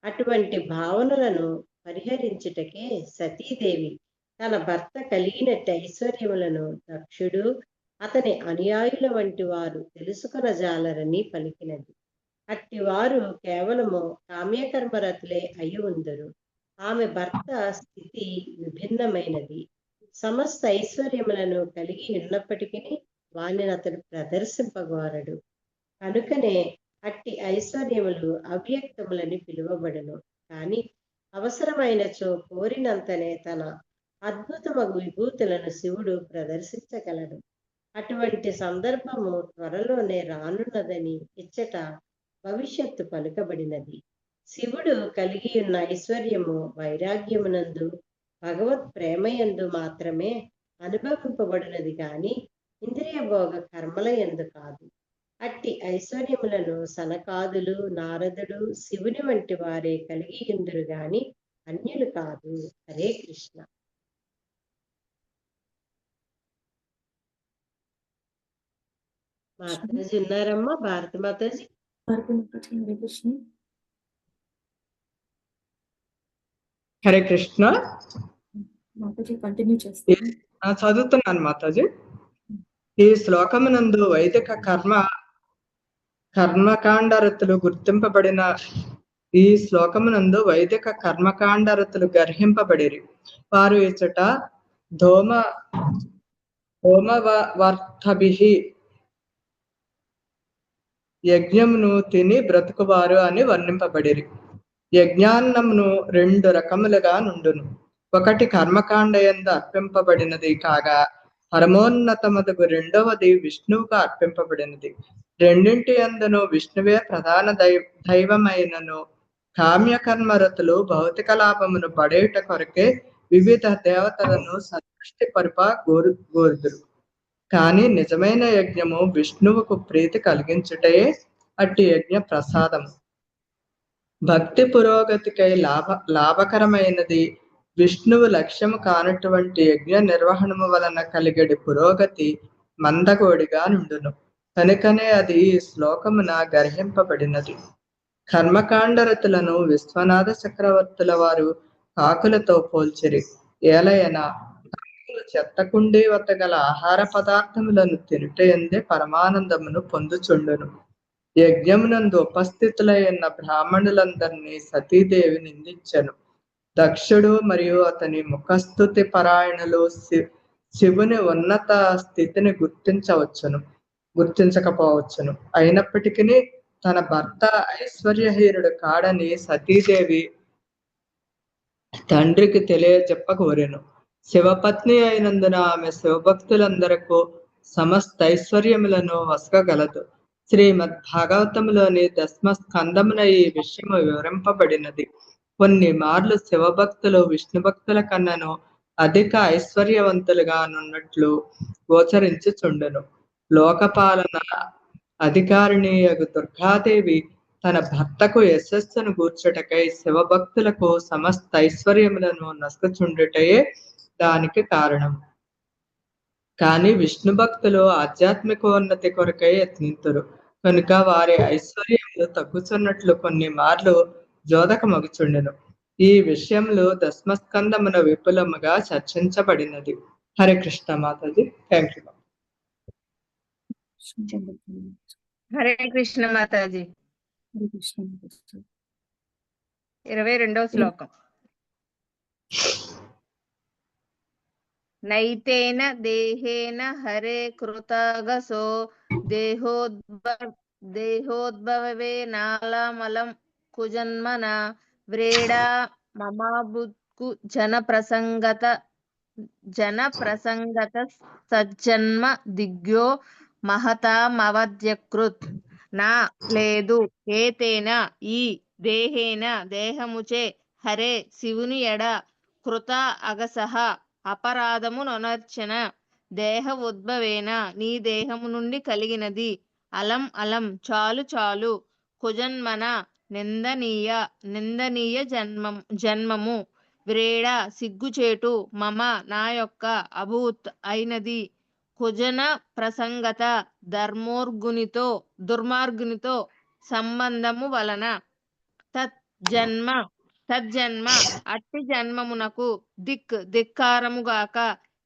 అటువంటి భావనలను పరిహరించుటకే సతీదేవి తన భర్త కలిగినట్టి ఐశ్వర్యములను దక్షుడు అతని అనుయాయుల వంటి వారు తెలుసుకొనజాలరని పలికినది. అట్టివారు కేవలము కామ్యకర్మరతులే అయి ఉందరు. ఆమె భర్త స్థితి విభిన్నమైనది. సమస్త ఐశ్వర్యములను కలిగి ఉన్నప్పటికీ వానిని అతడు ప్రదర్శింపగోరడు. కనుకనే అట్టి ఐశ్వర్యములు అవ్యక్తములని పిలువబడును. కానీ అవసరమైనచో కోరినంతనే తన అద్భుతమగు విభూతులను శివుడు ప్రదర్శించగలడు. అటువంటి సందర్భము త్వరలోనే రానున్నదని ఇచ్చట భవిష్యత్తు పలుకబడినది. శివుడు కలిగి ఉన్న ఐశ్వర్యము వైరాగ్యమునందు భగవత్ ప్రేమయందు మాత్రమే అనుభవింపబడినది కానీ ఇంద్రియ భోగ కర్మల యందు కాదు. అట్టి ఐశ్వర్యములను సనకాదులు, నారదుడు, శివుని వంటి వారే కలిగి ఉందురు గాని అన్యులు కాదు. హరే కృష్ణ. మాతాజీ ఉన్నారమ్మా? భారతి మాతాజీ. హరే కృష్ణ. మాతాజీ కంటిన్యూ చేస్తాను. చదువుతున్నాను మాతాజీ. ఈ శ్లోకమునందు వైదిక కర్మకాండరతులు గుర్తింపబడిన ఈ శ్లోకమునందు వైదిక కర్మకాండరతులు గర్హింపబడిరి. వారు ఇచ్చట ధూమవర్తభిః యజ్ఞమును తిని బ్రతుకువారు అని వర్ణింపబడిరి. యజ్ఞాన్నమును 2 రకములుగా నుండును. ఒకటి కర్మకాండయందు అర్పింపబడినది కాగా పరమోన్నతమదుగు రెండవది విష్ణువుకు అర్పింపబడినది. రెండింటి అందును విష్ణువే ప్రధాన దైవమైనను కామ్యకర్మరతులు భౌతిక లాభమును పడేట కొరకే వివిధ దేవతలను సంతృష్టి పరుప గోరుదురు. కానీ నిజమైన యజ్ఞము విష్ణువుకు ప్రీతి కలిగించుటయే అట్టి యజ్ఞ ప్రసాదము. భక్తి పురోగతికై లాభకరమైనది. విష్ణువు లక్ష్యము కానటువంటి యజ్ఞ నిర్వహణము వలన కలిగడి పురోగతి మందగోడిగా నుండును. కనుకనే అది ఈ శ్లోకమున గర్హింపబడినది. కర్మకాండరతులను విశ్వనాథ చక్రవర్తుల వారు కాకులతో పోల్చిరి. ఏలయన చెత్తకుండి వద్ద గల ఆహార పదార్థములను తినుటయందే పరమానందమును పొందుచుండును. యజ్ఞమునందు ఉపస్థితులైన బ్రాహ్మణులందరినీ సతీదేవి నిందించెను. దక్షుడు మరియు అతని ముఖస్థుతి పరాయణులు శివుని ఉన్నత స్థితిని గుర్తించకపోవచ్చును. అయినప్పటికీ తన భర్త ఐశ్వర్యహీనుడు కాడని సతీదేవి తండ్రికి తెలియజెప్పగోరెను. శివపత్ని అయినందున ఆమె శివభక్తులందరకు సమస్త ఐశ్వర్యములను వసగగలదు. శ్రీమద్ భాగవతములోని 10వ స్కందమున ఈ విషయము వివరింపబడినది. కొన్ని మార్లు శివభక్తులు విష్ణు భక్తుల కన్నను అధిక ఐశ్వర్యవంతులుగా నున్నట్లు గోచరించుచుండును. లోకపాలన అధికారిణియగు దుర్గాదేవి తన భర్తకు యశస్సును గూర్చుటకై శివభక్తులకు సమస్త ఐశ్వర్యములను నసుకుచుండుటయే దానికి కారణం. కానీ విష్ణు భక్తులు ఆధ్యాత్మికోన్నతి కొరకై యత్నింతురు కనుక వారి ఐశ్వర్యములు తగ్గుచున్నట్లు కొన్ని మార్లు జోదకమగుచుండెను. ఈ విషయంలో 10వ స్కందమున విపులముగా చర్చించబడినది. హరే కృష్ణ మాతాజీ. Thank you. హరే కృష్ణ మాతాజీ. 22వ శ్లోకం. నైతేన దేహేన హరే కృతగసో దేహోద్భవే నాలమలం కుజన్మన వ్రేడా మమాబుత్కు జన ప్రసంగత సజ్జన్మ దిగ్యో మహతామవద్యకృత్. నా లేదు ఏతేన ఈ దేహేన దేహముచే హరే శివుని ఎడ కృత అగసహ అపరాధమునొనర్చన దేహ ఉద్భవేన నీ దేహము నుండి కలిగినది అలం అలం చాలు చాలు కుజన్మన నిందనీయ జన్మము వ్రేడ సిగ్గుచేటు మమ నా యొక్క అభూత్ అయినది కుజన ప్రసంగత దుర్మార్గునితో సంబంధము వలన తజ్జన్మ అట్టి జన్మమునకు ధిక్కారముగాక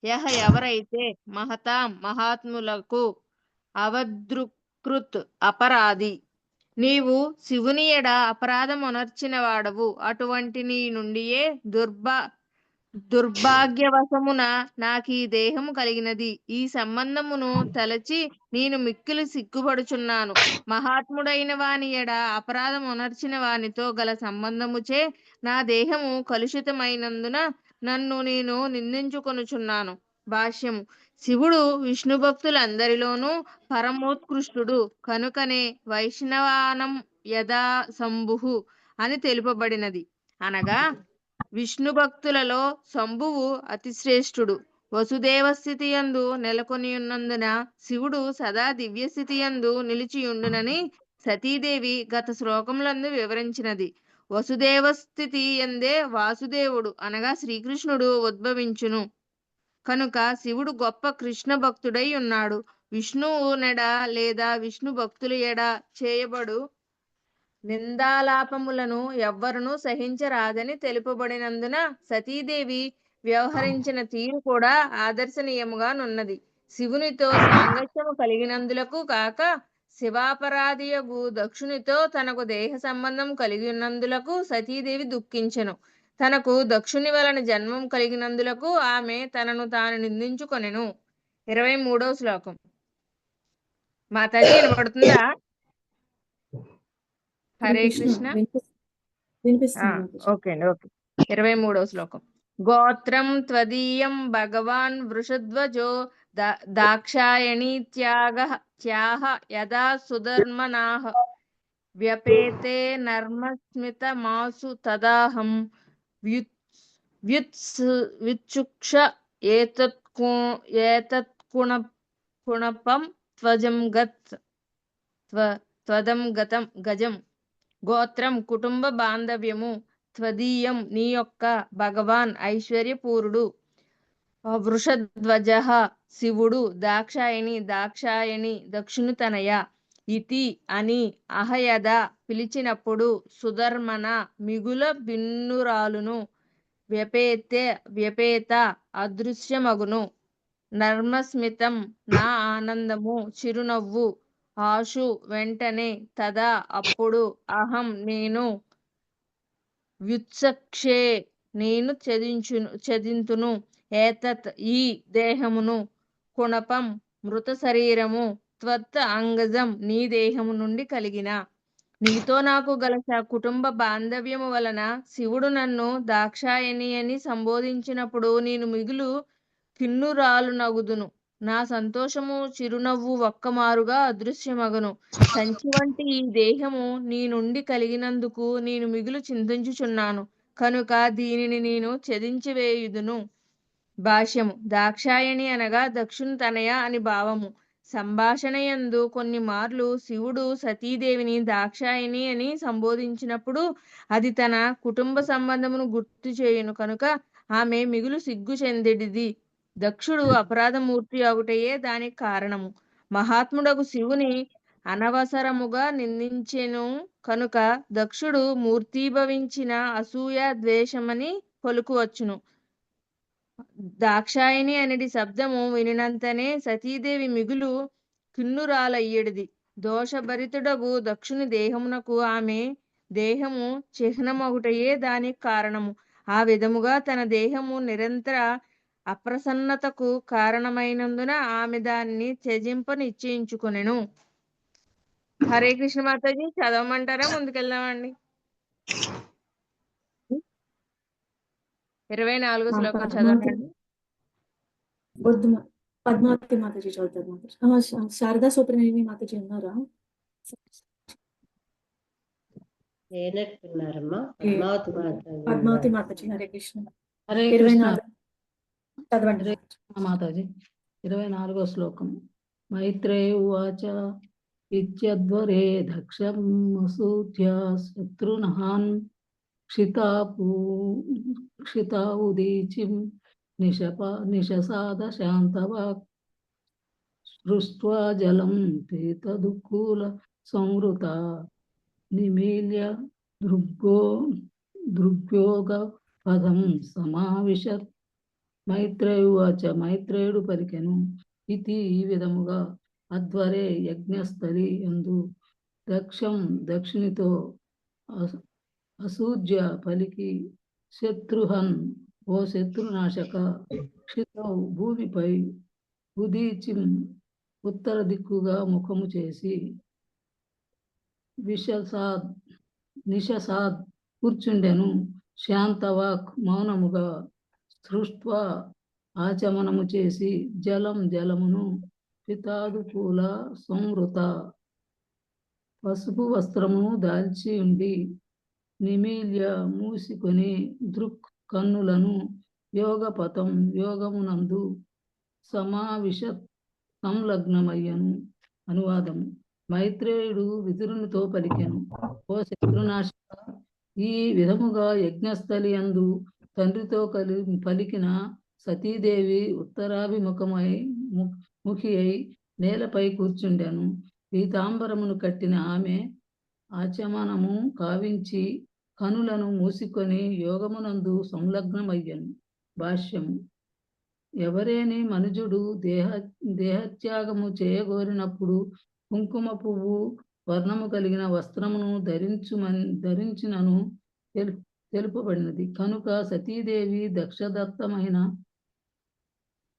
యహ ఎవరైతే మహాత్ములకు అవద్రుకృత్ అపరాధి. నీవు శివుని ఎడ అపరాధమునర్చిన వాడవు. అటువంటి నీ నుండియే దుర్భాగ్యవశమున నాకీ దేహము కలిగినది. ఈ సంబంధమును తలచి నేను మిక్కిలి సిగ్గుపడుచున్నాను. మహాత్ముడైన వాని ఎడ అపరాధమునర్చిన వానితో గల సంబంధముచే నా దేహము కలుషితమైనందున నన్ను నేను నిందించుకొనుచున్నాను. భాష్యము. శివుడు విష్ణు భక్తులందరిలోనూ పరమోత్కృష్టుడు కనుకనే వైష్ణవానం యథా శంభుః అని తెలుపబడినది. అనగా విష్ణు భక్తులలో శంభువు అతి శ్రేష్ఠుడు. వసుదేవ స్థితి యందు నెలకొని ఉన్నందున శివుడు సదా దివ్య స్థితి యందు నిలిచియుండునని సతీదేవి గత శ్లోకములందు వివరించినది. వసుదేవ స్థితి యందే వాసుదేవుడు అనగా శ్రీకృష్ణుడు ఉద్భవించును కనుక శివుడు గొప్ప కృష్ణ భక్తుడై ఉన్నాడు. విష్ణువు నెడ లేదా విష్ణు భక్తుల ఎడ చేయబడు నిందాలాపములను ఎవ్వరునూ సహించరాదని తెలుపబడినందున సతీదేవి వ్యవహరించిన తీరు కూడా ఆదర్శనీయముగా నున్నది. శివునితో సాంగత్యము కలిగినందులకు కాక శివాపరాధియగు దక్షునితో తనకు దేహ సంబంధం కలిగి ఉన్నందులకు సతీదేవి దుఃఖించెను. తనకు దక్షుని వలన జన్మం కలిగినందులకు ఆమె తనను తాను నిందించుకొనెను. 23వ శ్లోకం. మాతాజీ వినపడుతుందా? హరే కృష్ణ. ఓకే అండి, ఓకే. 23వ శ్లోకం. గోత్రం త్వదీయం భగవాన్ వృషధ్వజో దాక్షాయణీ త్యాహ యదా సుధర్మనాః వ్యపేతే నర్మస్మిత మాసు తదాహం వ్యుత్సుక్ష ఏతత్కుణపం త్వదం గజం. గోత్రం కుటుంబ బాంధవ్యము. త్వదీయం నీ యొక్క. భగవాన్ ఐశ్వర్యపూరుడు. వృషధ్వజ శివుడు. దాక్షాయణి దక్షుని తనయ. ఇతి అని అహయద పిలిచినప్పుడు. సుధర్మన మిగుల భిన్నురాలును. వ్యపేత అదృశ్యమగును. నర్మస్మితం నా ఆనందము చిరునవ్వు. ఆశు వెంటనే. తదా అప్పుడు. అహం నేను. వ్యుత్సక్షే నేను చదింతును. ఏతత్ ఈ దేహమును. కుణపం మృత శరీరము. త్వత్ అంగజం నీ దేహము నుండి కలిగిన. నీతో నాకు గల కుటుంబ బాంధవ్యము వలన శివుడు నన్ను దాక్షాయణి అని సంబోధించినప్పుడు నేను మిగులు కిన్నురాలునగుదును. నా సంతోషము చిరునవ్వు ఒక్కమారుగా అదృశ్యమగును. సంచి వంటి ఈ దేహము నీ నుండి కలిగినందుకు నేను మిగులు చింతించుచున్నాను కనుక దీనిని నేను ఛేదించివేయుదును. భాష్యము. దాక్షాయణి అనగా దక్షుని తనయ అని భావము. సంభాషణయందు కొన్ని మార్లు శివుడు సతీదేవిని దాక్షాయణి అని సంబోధించినప్పుడు అది తన కుటుంబ సంబంధమును గుర్తు చేయును కనుక ఆమె మిగులు సిగ్గు చెందిడిది. దక్షుడు అపరాధమూర్తి అవుటయే దానికి కారణము. మహాత్ముడకు శివుని అనవసరముగా నిందించెను కనుక దక్షుడు మూర్తీభవించిన అసూయ ద్వేషమని పలుకువచ్చును. దాక్షాయణి అనేది శబ్దము వినినంతనే సతీదేవి మిగులు కిన్నురాలయ్యేడిది. దోషభరితుడగు దక్షుని దేహమునకు ఆమె దేహము చిహ్నమగుటయే దానికి కారణము. ఆ విధముగా తన దేహము నిరంతర అప్రసన్నతకు కారణమైనందున ఆమె దానిని త్యజింప నిశ్చయించుకొనెను. హరే కృష్ణ మాతాజీ, చదవమంటారా? ముందుకెళ్దామండి. 24వ శ్లోకం చదవండి. పద్మావతి మాతాజీ చదువుతారు మాతాజీ. శారదా సూత్రనేమి మాతాజీ ఉన్నారా? లేనట్టున్నారమ్మా. పద్మావతి మాతాజీ. హరే కృష్ణ. హరే 24 చదవండి మాతాజీ. 24వ శ్లోకం. మైత్రేయ ఉవాచ ఇత్యద్వరే దక్షం అసూత్య శత్రునహాన్ క్షితావుదీచిం నిశసాద శాంతవాక్ సృష్ట్వా జలం పీతదుకూల సంవృత నిమీల్య దృగ్యోగ పదం సమావిశత్. మైత్రేయువాచ మైత్రేయుడు పలికెను. ఇది ఈ విధముగా అధ్వరే యజ్ఞస్థలి యందు దక్షం దక్షిణితో అసూజ్య పలికి శత్రుహన్ ఓ శత్రునాశక క్షితౌ భూమిపై ఉదీచిం ఉత్తర దిక్కుగా ముఖము చేసి నిశసాద్ కూర్చుండెను. శాంతవాక్ మౌనముగా సృష్ట్వా ఆచమనము చేసి జలం జలమును పితాదుకూల సంవృత పసుపు వస్త్రమును దాల్చి ఉండి నిమీల్య మూసికొని దృక్ కన్నులను యోగపథం యోగమునందు సమావిష సంలగ్నమయ్యను. అనువాదము. మైత్రేయుడు విదురునితో పలికెను, ఓ శత్రునాశక, ఈ విధముగా యజ్ఞస్థలి అందు తండ్రితో పలికిన సతీదేవి ఉత్తరాభిముఖమై ముఖి అయి నేలపై కూర్చుండెను. పీతాంబరమును కట్టిన ఆమె ఆచమనము కావించి కనులను మూసుకొని యోగమునందు సంలగ్నమయ్యను. భాష్యము. ఎవరేని మనుజుడు దేహత్యాగము చేయగోరినప్పుడు కుంకుమ పువ్వు వర్ణము కలిగిన వస్త్రమును ధరించినను తెలుపబడినది. కనుక సతీదేవి దక్షదత్తమైన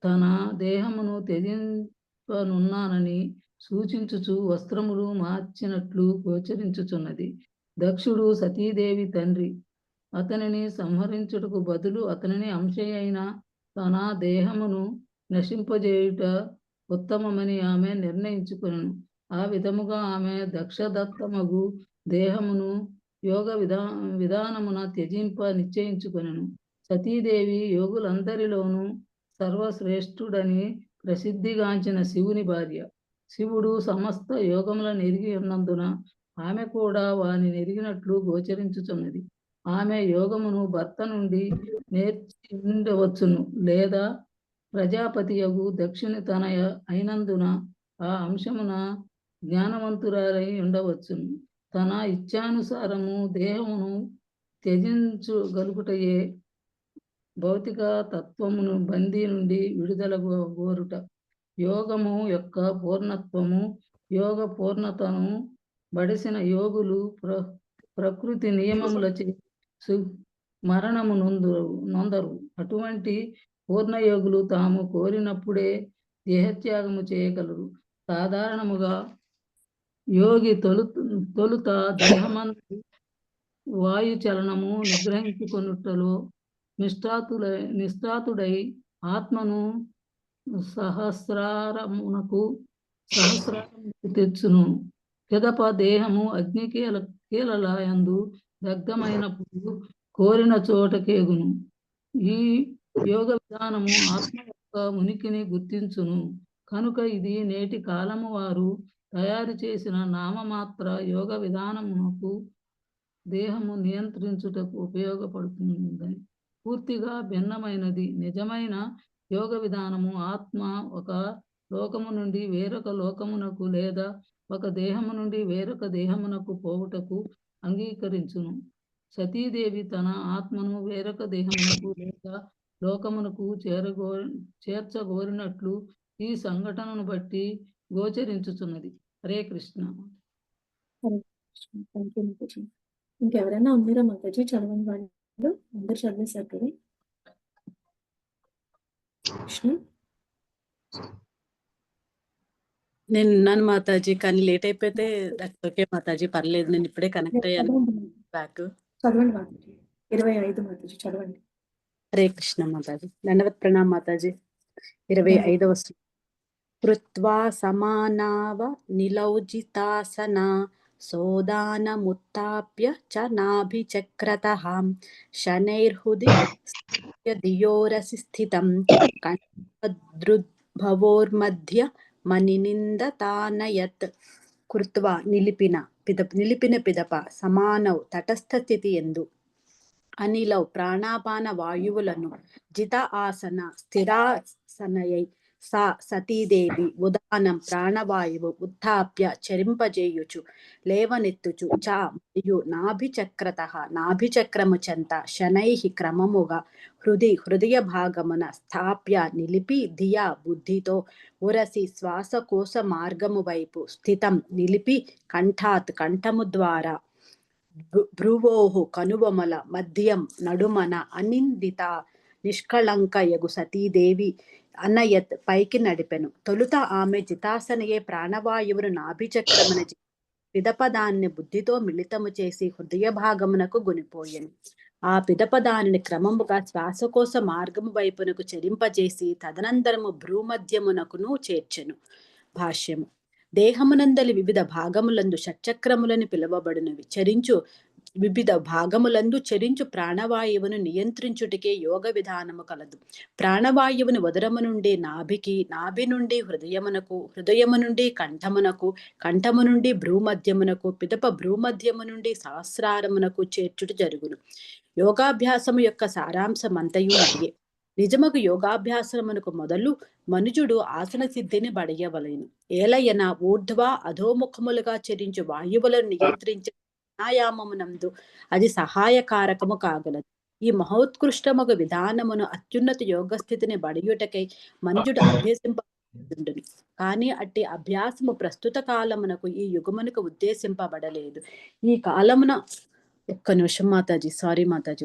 తన దేహమును త్యజింపనున్నానని సూచించుచు వస్త్రములు మార్చినట్లు గోచరించుచున్నది. దక్షుడు సతీదేవి తండ్రి. అతనిని సంహరించుటకు బదులు అతనిని అంశయైన తన దేహమును నశింపజేయుట ఉత్తమమని ఆమె నిర్ణయించుకొనెను. ఆ విధముగా ఆమె దక్షదత్తమగు దేహమును యోగ విధానమున త్యజింప నిశ్చయించుకొనెను. సతీదేవి యోగులందరిలోనూ సర్వశ్రేష్ఠుడని ప్రసిద్ధిగాంచిన శివుని భార్య. శివుడు సమస్త యోగములను ఎరిగి ఉన్నందున ఆమె కూడా వాని ఎరిగినట్లు గోచరించుచున్నది. ఆమె యోగమును భర్త నుండి నేర్చి ఉండవచ్చును, లేదా ప్రజాపతియగు దక్షిణ తనయ అయినందున ఆ అంశమున జ్ఞానవంతురాలై ఉండవచ్చును. తన ఇచ్ఛానుసారము దేహమును త్యజించగలుగుటయే భౌతిక తత్వమును బందీ నుండి విడుదల గోరుట. యోగము యొక్క పూర్ణత్వము, యోగ పూర్ణతను బడిసిన యోగులు ప్రకృతి నియమములచే మరణము నొందరు. అటువంటి పూర్ణయోగులు తాము కోరినప్పుడే దేహత్యాగము చేయగలరు. సాధారణముగా యోగి తొలుత దేహమందు వాయు చలనము నిగ్రహించుకొనుటలో నిష్ఠాతుడై ఆత్మను సహస్రారమునకు తెచ్చును. పిదప దేహము అగ్ని కీలలయందు దగ్ధమైనప్పుడు కోరిన చోటకేగును. ఈ యోగ విధానము ఆత్మ యొక్క ఉనికిని గుర్తించును. కనుక ఇది నేటి కాలము వారు తయారు చేసిన నామమాత్ర యోగ విధానమునకు దేహము నియంత్రించుటకు ఉపయోగపడుతుందని పూర్తిగా భిన్నమైనది. నిజమైన యోగ విధానము ఆత్మ ఒక లోకము నుండి వేరొక లోకమునకు లేదా ఒక దేహము నుండి వేరొక దేహమునకు పోవుటకు అంగీకరించును. సతీదేవి తన ఆత్మను వేరొక దేహమునకు లేదా లోకమునకు చేర్చగోరినట్లు ఈ సంఘటనను బట్టి గోచరించుచున్నది. హరే కృష్ణ. ఇంకెవరైనా ఉన్నారా మాతాజీ? చదవని వాళ్ళు అందరు చదివేశారు కదా. నేను ఉన్నాను మాతాజీ, కానీ లేట్ అయిపోతే ఓకే మాతాజీ, పర్లేదు. నేను ఇప్పుడే కనెక్ట్ అయ్యాను బ్యాక్. చదవండి మాతాజీ. 25 మాతాజీ చదవండి. హరే కృష్ణ మాతాజీ. దండవత్ ప్రణామ్ మాతాజీ. 25వ శ్లోకం. కృత్వా సమానావ నిలౌజితాసన సోదానముత్తాప్య చ నాభిచక్రతః శనైర్హృది దియోరసి స్థితం కంఠద్రుద్భవోర్మధ్య మణినిందతానయత్. కృత్వా నిలిపిన పిదప సమానౌ తటస్థ స్థితి ఎందు అనిలౌ ప్రాణాపాన వాయువులను జిత ఆసన స్థిరాసనయై సా సతీదేవి ఉదానం ప్రాణవాయువు ఉత్థాప్య చరింపజేయుచు లేవనెత్తుచు చ మరియు నాభిచక్రతః నాభిచక్రము చెంత శనై క్రమముగా హృదయ భాగమున స్థాప్య నిలిపి ధియా బుద్ధితో ఉరసి శ్వాసకోశ మార్గము వైపు స్థితం నిలిపి కంఠాత్ కంఠము ద్వారా భ్రువోహు కనుబొమల మధ్యం నడుమన అనిందిత నిష్కళంకయగు సతీదేవి అనయత్ పైకి నడిపెను. తొలుత ఆమె జితాసనయే ప్రాణవాయువును నాభిచక్రమున పిదపదాన్ని బుద్ధితో మిళితము చేసి హృదయ భాగమునకు గునిపోయెను. ఆ పిదప దానిని క్రమముగా శ్వాసకోశ మార్గము వైపునకు చెరింపజేసి తదనంతరము భ్రూమధ్యమునకును చేర్చెను. భాష్యము. దేహమునందలి వివిధ భాగములందు షట్చక్రములని పిలువబడినవి చరించు వివిధ భాగములందు చరించు ప్రాణవాయువును నియంత్రించుటకే యోగ విధానము కలదు. ప్రాణవాయువును ఉదరము నుండి నాభికి, నాభి నుండి హృదయమునకు, హృదయము నుండి కంఠమునకు, కంఠము నుండి భ్రూమధ్యమునకు, పిదప భ్రూమధ్యము నుండి సహస్రారమునకు చేర్చుట జరుగును. యోగాభ్యాసము యొక్క సారాంశమంతయు ఇదియే. నిజముకు యోగాభ్యాసమునకు మొదలు మనుజుడు ఆసన సిద్ధిని బడయవలెను. ఏలయన ఊర్ధ్వ అధోముఖములుగా చరించు వాయువులను నియంత్రించే ప్రాణాయామమునందు అది సహాయకారకము కాగలదు. ఈ మహోత్కృష్టముగ విధానమును అత్యున్నత యోగస్థితిని బడియుటకై మనుజుడు అభ్యసింపబడును. కానీ అట్టి అభ్యాసము ప్రస్తుత కాలమునకు ఈ యుగమునకు ఉద్దేశింపబడలేదు. ఈ కాలమున ఒక్క నిమిషం మాతాజీ, సారీ మాతాజీ.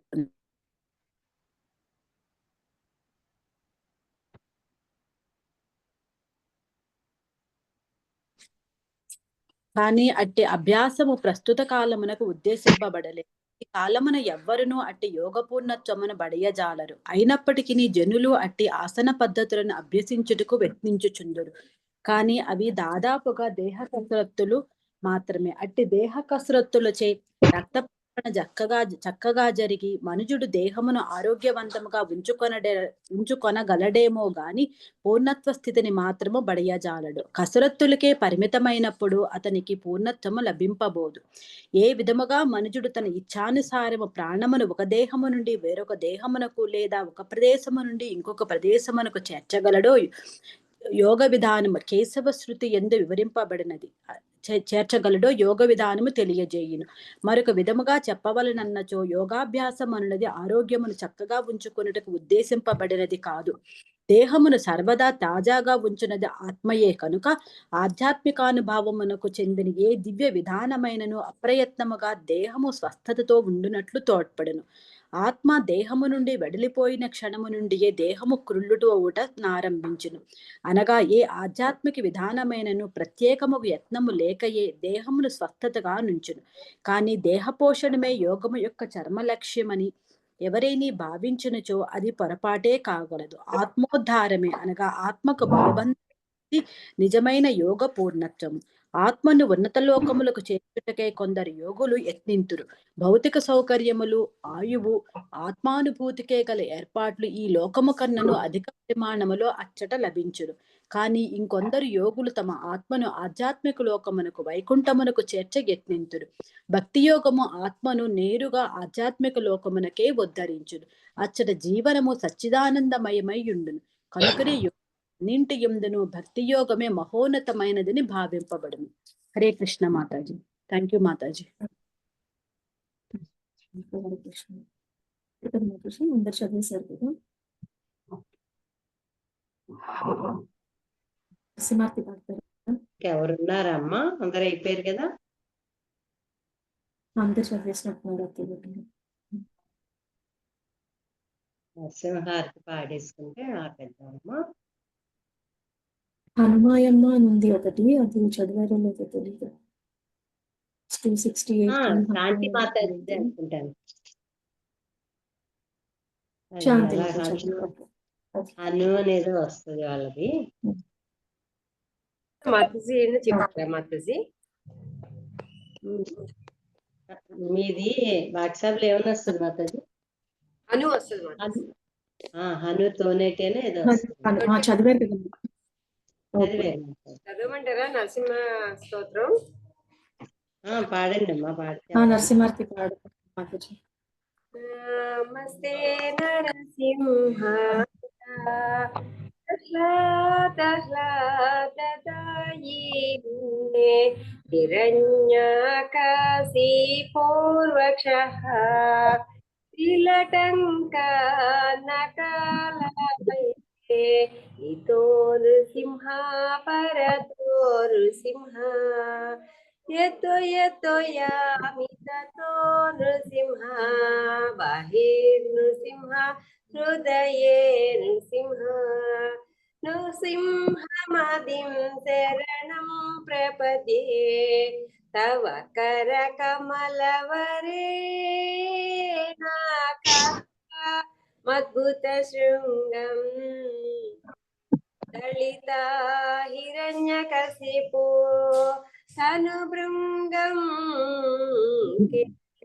కానీ అట్టి అభ్యాసము ప్రస్తుత కాలమునకు ఉద్దేశింపబడలేదు. ఈ కాలమున ఎవ్వరునూ అట్టి యోగపూర్ణత్వమును బడియజాలరు. అయినప్పటికీ జనులు అట్టి ఆసన పద్ధతులను అభ్యసించుటకు యత్నించుచుందురు. కానీ అవి దాదాపుగా దేహ కసరత్తులు మాత్రమే. అట్టి దేహ కసరత్తులచే రక్త చక్కగా జరిగి మనుజుడు దేహమును ఆరోగ్యవంతముగా ఉంచుకొనగలడేమో గాని పూర్ణత్వ స్థితిని మాత్రము బడియజాలడు. కసరత్తులకే పరిమితమైనప్పుడు అతనికి పూర్ణత్వము లభింపబోదు. ఏ విధముగా మనుజుడు తన ఇచ్ఛానుసారము ప్రాణమును ఒక దేహము నుండి వేరొక దేహమునకు లేదా ఒక ప్రదేశము నుండి ఇంకొక ప్రదేశమునకు చేర్చగలడో యోగ విధానము కేశవ శృతి యందు వివరింపబడినది. చేర్చగలడో యోగ విధానము తెలియజేయును. మరొక విధముగా చెప్పవలనన్నచో యోగాభ్యాసం అనున్నది ఆరోగ్యమును చక్కగా ఉంచుకొనుటకు ఉద్దేశింపబడినది కాదు. దేహమును సర్వదా తాజాగా ఉంచున్నది ఆత్మయే కనుక ఆధ్యాత్మికానుభావమునకు చెందిన ఏ దివ్య విధానమైనను అప్రయత్నముగా దేహము స్వస్థతతో ఉండునట్లు తోడ్పడును. ఆత్మ దేహము నుండి వెడలిపోయిన క్షణము నుండియే దేహము క్రుళ్ళుటవుట నారంభించును. అనగా ఏ ఆధ్యాత్మిక విధానమైనను ప్రత్యేకముగు యత్నము లేకయే దేహమును స్వస్థతగా నుంచును. కానీ దేహ పోషణమే యోగము యొక్క చర్మ లక్ష్యమని ఎవరైనా భావించినచో అది పొరపాటే కాగలదు. ఆత్మోద్ధారమే అనగా ఆత్మకు బలబంధ నిజమైన యోగ పూర్ణత్వం. ఆత్మను ఉన్నత లోకములకు చేర్చుటకై కొందరు యోగులు యత్నింతురు. భౌతిక సౌకర్యములు, ఆయువు, ఆత్మానుభూతికే గల ఏర్పాట్లు ఈ లోకము కన్నను అధిక పరిమాణములో అచ్చట లభించును. కానీ ఇంకొందరు యోగులు తమ ఆత్మను ఆధ్యాత్మిక లోకమునకు వైకుంఠమునకు చేర్చ యత్నింతురు. భక్తి యోగము ఆత్మను నేరుగా ఆధ్యాత్మిక లోకమునకే ఉద్ధరించును. అచ్చట జీవనము సచ్చిదానందమయమై ఉండును. కనుకనే అన్నింటి యందును భక్తి యోగమే మహోన్నతమైనదని భావింపబడును. హరే కృష్ణ మాతాజీ. థ్యాంక్ యూ మాతాజీ. అందరు చదివేశారు కదా. నరసింహార్తి పాడతారు. ఎవరున్నారా అమ్మా? అందరు అయిపోయారు కదా. అందరు చదివేసినట్టున్నారు. నరసింహార్తి పాడేసుకుంటే ఆపేద్దామమ్మా. హనుమాయమ్మ అని ఉంది ఒకటి, అది చదివారో లేదో తెలియదు. 268 శాంతి మాతాజీ అనుకుంటాను. శాంతి అను అనేది వస్తుంది వాళ్ళది. మాతాజీ చెప్తారా మాతాజీ? మీది వాట్సాప్ లో ఏమైనా వస్తుంది మాతాజీ? అను వస్తుంది మాతాజీ. హను తోనేటేనే ఏదో వస్తుంది. చదివారు. చదవమంటారా నరసింహ స్తోత్రం? పాడండి అమ్మా. పాడితే నరసింహార్తి పాడు మాతాజీ. నమస్తే నరసింహ హిరణ్యాకాశీపూర్వక్షః త్రిలటంకా నకాలమయే ఇతో నృసింహ పరతో నృసింహ యతో యతో యామి తతో నృసింహ బహిర్నృసింహ హృదయే నృసింహ నృసింహమదిం శరణం ప్రపద్యే తవ కర కమలవరే మద్భుత శృంగం దళిత హిరణ్యకశిపో తనుభృంగం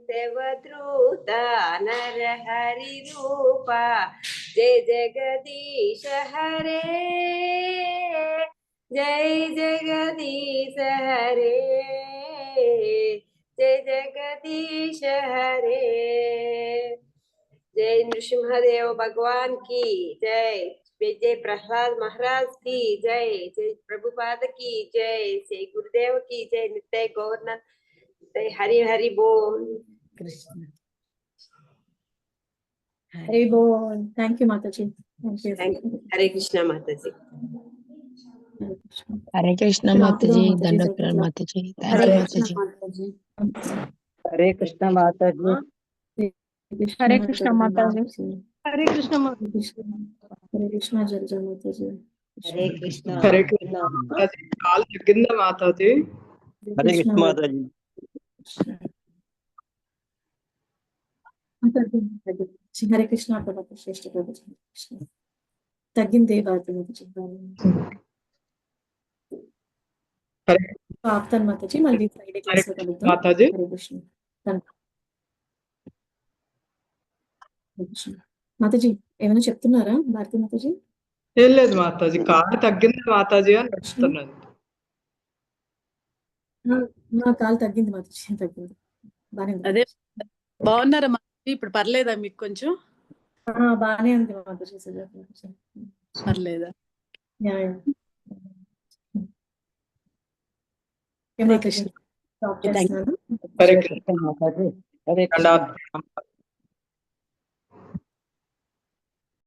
దేవద్రూత నరహరి రూప జయ జగదీశ హరే జై జగదీశ హరే జయ జగదీశ హరే जय नृसिंहदेव भगवान की जय, जय प्रहलाद महाराज की जय, जय प्रभुपाद की जय, जय गुरुदेव की जय, नित्य गौरनाथ जय। हरि हरि बोल कृष्ण हरि बोल। थैंक यू माता जी। Thank you. हरे कृष्णा माता जी। हरे कृष्णा माता जी। दंडोत माता जी। हरे माता जी। हरे कृष्णा माता जी। हरे कृष्णा माता जी। हरे कृष्ण माता जी। हरे कृष्णा जय जय माता जी। हरे कृष्ण हरे कृष्ण माताजी। काल तग्गिंदा माताजी। हरे कृष्ण माताजी। हरे कृष्ण प्रभु श्रेष्ठ प्रभु तग्गिंदे बात ఆప్తాను మాతాజీ, మళ్ళీ ఫ్రైడే క్లాస్ లో కలుద్దాం. మాతాజీ హరే కృష్ణ. మాతాజీ ఏమైనా చెప్తున్నారా భారతి మాతాజీ? ఏం లేదు మాతాజీ, కాలు తగ్గింది మాతాజీ అని చెప్తున్నాను. నా కాలు తగ్గింది మాతాజీ, తగ్గింది. బానే ఉంది. అదే బాగున్నారా మాతాజీ? ఇప్పుడు పర్లేదా మీకు కొంచెం? బానే ఉంది మాతాజీ. పర్లేదా? హరే కృష్ణ. హరే కృష్ణ మాతాజీ. హరే కృష్ణ.